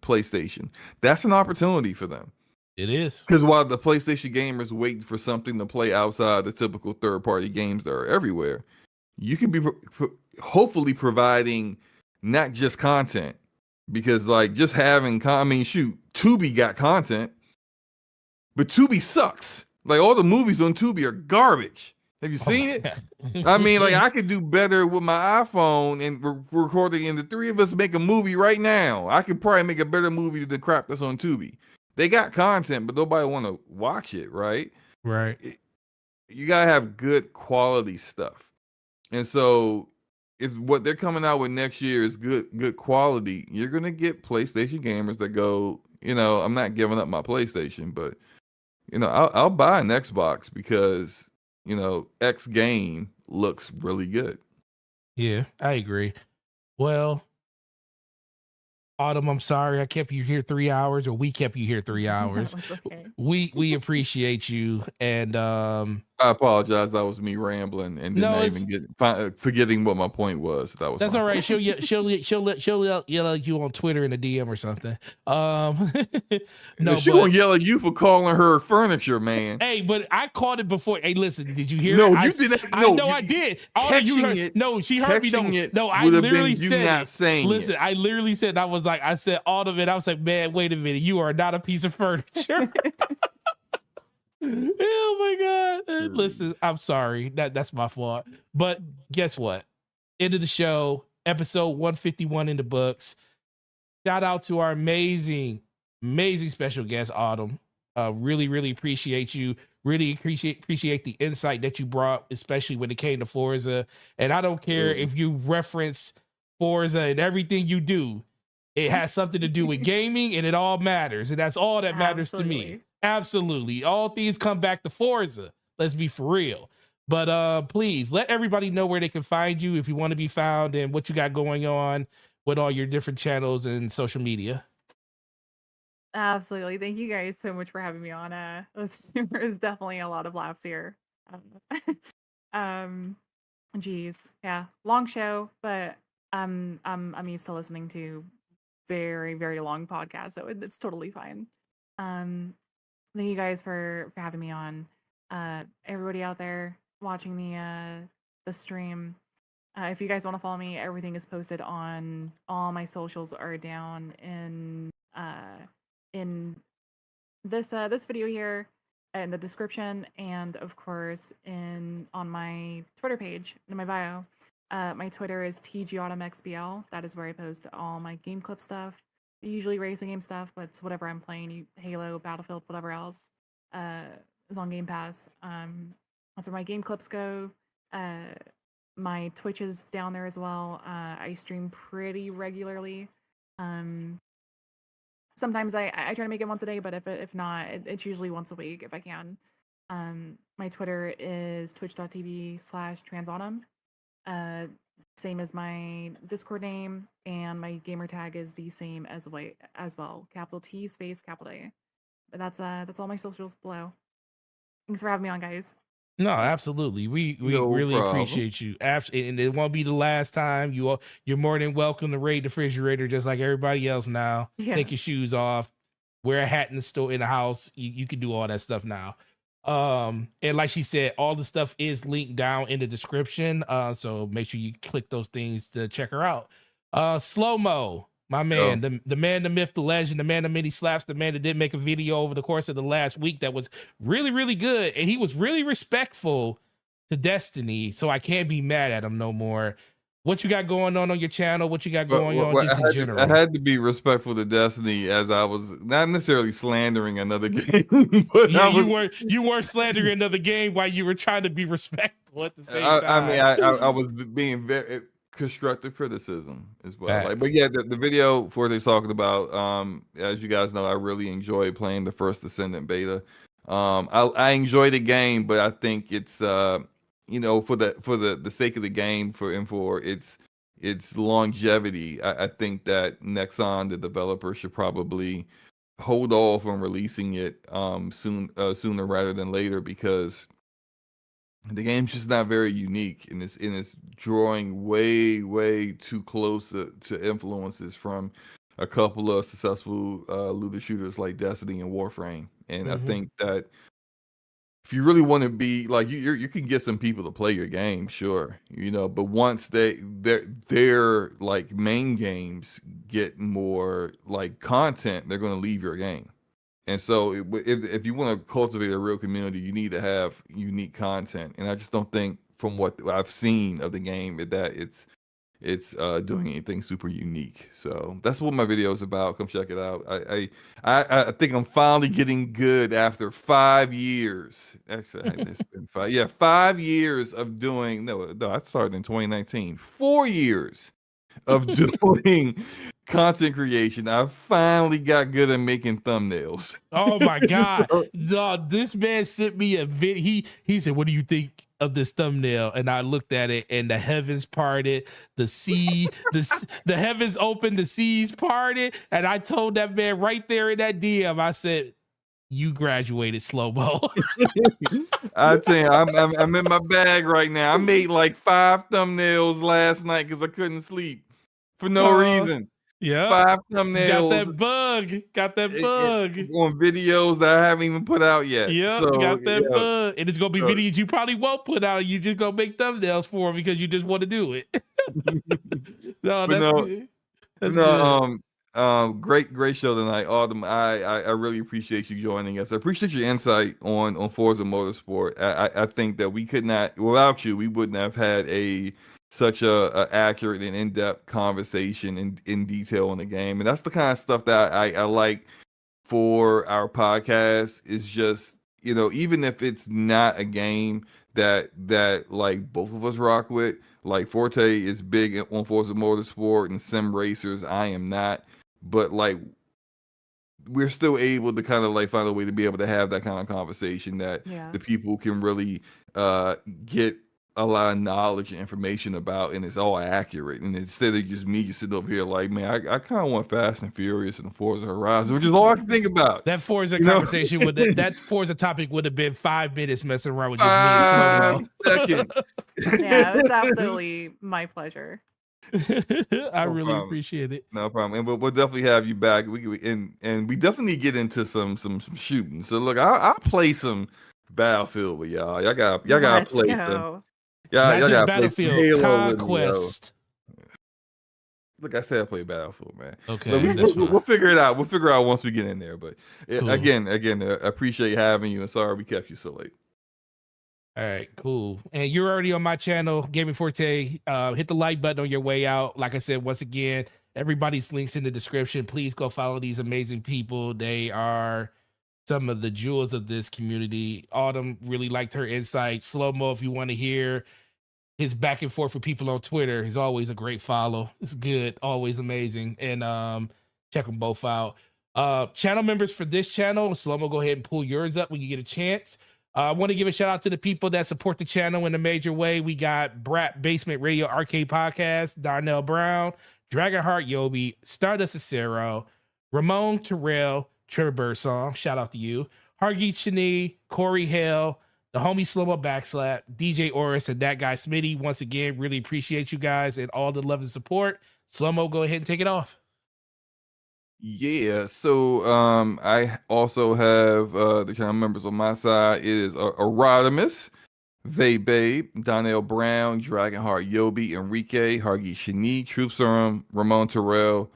PlayStation. That's an opportunity for them. It is. Because while the PlayStation gamers waiting for something to play outside the typical third-party games that are everywhere, you can be hopefully providing not just content, because like just having Tubi got content, but Tubi sucks. Like all the movies on Tubi are garbage. Have you seen it? I mean, like I could do better with my iPhone and recording, and the 3 of us make a movie right now. I could probably make a better movie than the crap that's on Tubi. They got content, but nobody want to watch it, right? Right. You gotta have good quality stuff, and so if what they're coming out with next year is good quality, you're gonna get PlayStation gamers that go, I'm not giving up my PlayStation, but I'll buy an Xbox because X game looks really good. Yeah, I agree. Well, Autumn, I'm sorry I kept you here 3 hours, or we kept you here 3 hours. Okay. We appreciate you, and I apologize. That was me rambling and didn't even forgetting what my point was. That's all right. She'll yell at you on Twitter in a DM or something. No, she gonna yell at you for calling her furniture, man. Hey, but I called it before. Hey, listen, did you hear? No, it? you didn't. I did. All you heard, it. No, she heard me. No, I literally said. Listen, I literally said. I said all of it. I was like, man, wait a minute. You are not a piece of furniture. Oh my God. Listen, I'm sorry. That's my fault. But guess what? End of the show, episode 151 in the books. Shout out to our amazing special guest, Autumn. Really, really appreciate you. Really appreciate the insight that you brought, especially when it came to Forza. And I don't care if you reference Forza and everything you do. It has something to do with gaming, and it all matters, and that's all that matters to me. Absolutely, all things come back to Forza. Let's be for real. But please let everybody know where they can find you if you want to be found and what you got going on with all your different channels and social media. Absolutely. Thank you guys so much for having me on. There's definitely a lot of laughs here. Um, geez, yeah, long show, but I'm used to listening to very, very long podcasts, so it's totally fine. Um, thank you guys for having me on. Everybody out there watching the stream. If you guys want to follow me, everything is posted on all my socials are down in this video here in the description, and of course on my Twitter page in my bio. My Twitter is tgautomxbl. That is where I post all my game clip stuff. Usually racing game stuff, but it's whatever I'm playing. Halo, Battlefield, whatever else is on Game Pass. That's where my game clips go. My Twitch is down there as well. I stream pretty regularly. Sometimes I try to make it once a day, but if not, it's usually once a week if I can. My Twitter is twitch.tv/transautumn. Same as my Discord name, and my gamer tag is the same as well. Capital T space capital A. But that's all my socials below. Thanks for having me on, guys. No, absolutely. We No really problem. appreciate you. Absolutely, and it won't be the last time. You're more than welcome to raid the refrigerator just like everybody else now. Yeah. Take your shoes off, wear a hat in the house. You can do all that stuff now. And like she said, all the stuff is linked down in the description. So make sure you click those things to check her out. Slow Mo, my man, the man, the myth, the legend, the man of many slaps, the man that did make a video over the course of the last week that was really, really good. And he was really respectful to Destiny. So I can't be mad at him no more. What you got going on your channel? What you got going on just in general? I had to be respectful to Destiny, as I was not necessarily slandering another game, but yeah, you were slandering another game while you were trying to be respectful at the same time. I mean, I was being very constructive criticism as well. Like, but yeah, the video Forza's talking about, as you guys know, I really enjoy playing the first Ascendant beta. I enjoy the game, but I think it's you know, for the sake of the game, for its longevity, I think that Nexon, the developer, should probably hold off on releasing it sooner rather than later, because the game's just not very unique, and it's drawing way too close to influences from a couple of successful looter shooters like Destiny and Warframe. And I think that if you really want to be like, you can get some people to play your game, sure, you know, but once their like main games get more like content, they're going to leave your game. And so if you want to cultivate a real community, you need to have unique content. And I just don't think, from what I've seen of the game, that it's doing anything super unique. So that's what my video is about. Come check it out. I think I'm finally getting good after 5 years. Actually, it's been 5. Yeah, 5 years of doing. No, I started in 2019. 4 years of doing content creation. I finally got good at making thumbnails. Oh my god! This man sent me a video. He said, "What do you think of this thumbnail?" And I looked at it, and the heavens parted, the heavens opened, the seas parted, and I told that man right there in that DM, I said, "You graduated, Slow Mo." I tell you, I'm in my bag right now. I made like 5 thumbnails last night because I couldn't sleep for no reason. Yeah, 5 thumbnails. Got that bug on videos that I haven't even put out yet. Yeah, so, got that bug, and it's gonna be videos you probably won't put out. You just gonna make thumbnails for them because you just want to do it. No, that's good. That's good. Great show tonight, Autumn. I really appreciate you joining us. I appreciate your insight on Forza Motorsport. I think that we could not, without you, we wouldn't have had such a accurate and in-depth conversation in detail on the game. And that's the kind of stuff that I like for our podcast, is just, you know, even if it's not a game that like both of us rock with, like Forte is big on Forza Motorsport and sim racers. I am not. but like we're still able to kind of like find a way to be able to have that kind of conversation that Yeah. the people can really get a lot of knowledge and information about, and it's all accurate. And instead of just me just sitting over here like, man, I kind of want Fast and Furious and Forza Horizon, which is all I can think about. That Forza You know? conversation would that Forza topic would have been 5 minutes messing around with just me and 5 Slow-Mo. seconds. Yeah, it's absolutely my pleasure. I No really problem. appreciate it. No problem, and we'll definitely have you back. And we definitely get into some shooting. So look, I'll play some Battlefield with y'all. Y'all gotta Let's play some. go. Not Y'all just gotta play some Battlefield, Halo with me, yo. Conquest. Look, I said I play Battlefield, man. Okay, Look, that's we'll fine. figure it out. We'll figure it out once we get in there. But Cool. again, I appreciate having you, and sorry we kept you so late. All right, cool. And you're already on my channel, Gaming Forte. Hit the like button on your way out. Like I said, once again, everybody's links in the description. Please go follow these amazing people. They are some of the jewels of this community. Autumn really liked her insight. Slow-Mo, if you want to hear his back and forth with people on Twitter, is always a great follow. It's good, always amazing. And check them both out. Channel members for this channel, Slow-Mo, go ahead and pull yours up when you get a chance. I want to give a shout out to the people that support the channel in a major way. We got Brat Basement Radio Arcade Podcast, Darnell Brown, Dragonheart Yobi, Stardust Acero, Ramon Terrell, Trevor Birdsong, shout out to you, Hargeet Shani, Corey Hale, the homie Slow-Mo Backslap, DJ Oris, and that guy Smitty. Once again, really appreciate you guys and all the love and support. Slow-Mo, go ahead and take it off. Yeah, so I also have the channel members on my side. It is Erodimus, Vay Babe, Donnell Brown, Dragonheart Yobi, Enrique, Hargi Shani, Truth Serum, Ramon Terrell,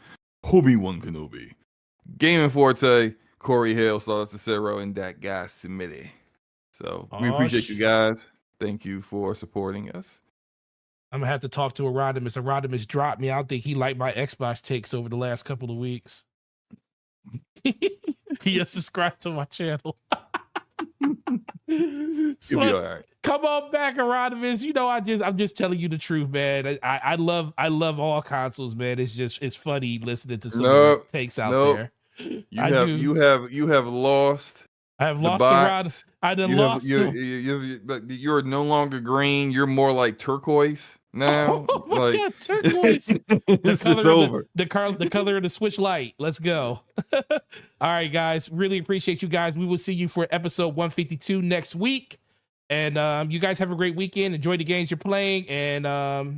Obi-Wan Kenobi, Gaming Forte, Corey Hale, Stardust Cicero, and that guy Smitty. So we appreciate you guys. Thank you for supporting us. I'm gonna have to talk to Erodimus. Erodimus dropped me. I don't think he liked my Xbox takes over the last couple of weeks. He has subscribed to my channel. So, You'll be all right. come on back, Erodimus. You know, I'm just telling you the truth, man. I love all consoles, man. It's funny listening to some of the takes out there. You have lost. I have the lost the box. rod. I done lost. You're no longer green. You're more like turquoise now. Oh my like God, turquoise. it's over. The color of the Switch light. Let's go. All right, guys. Really appreciate you guys. We will see you for episode 152 next week. And you guys have a great weekend. Enjoy the games you're playing, and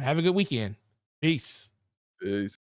have a good weekend. Peace. Peace.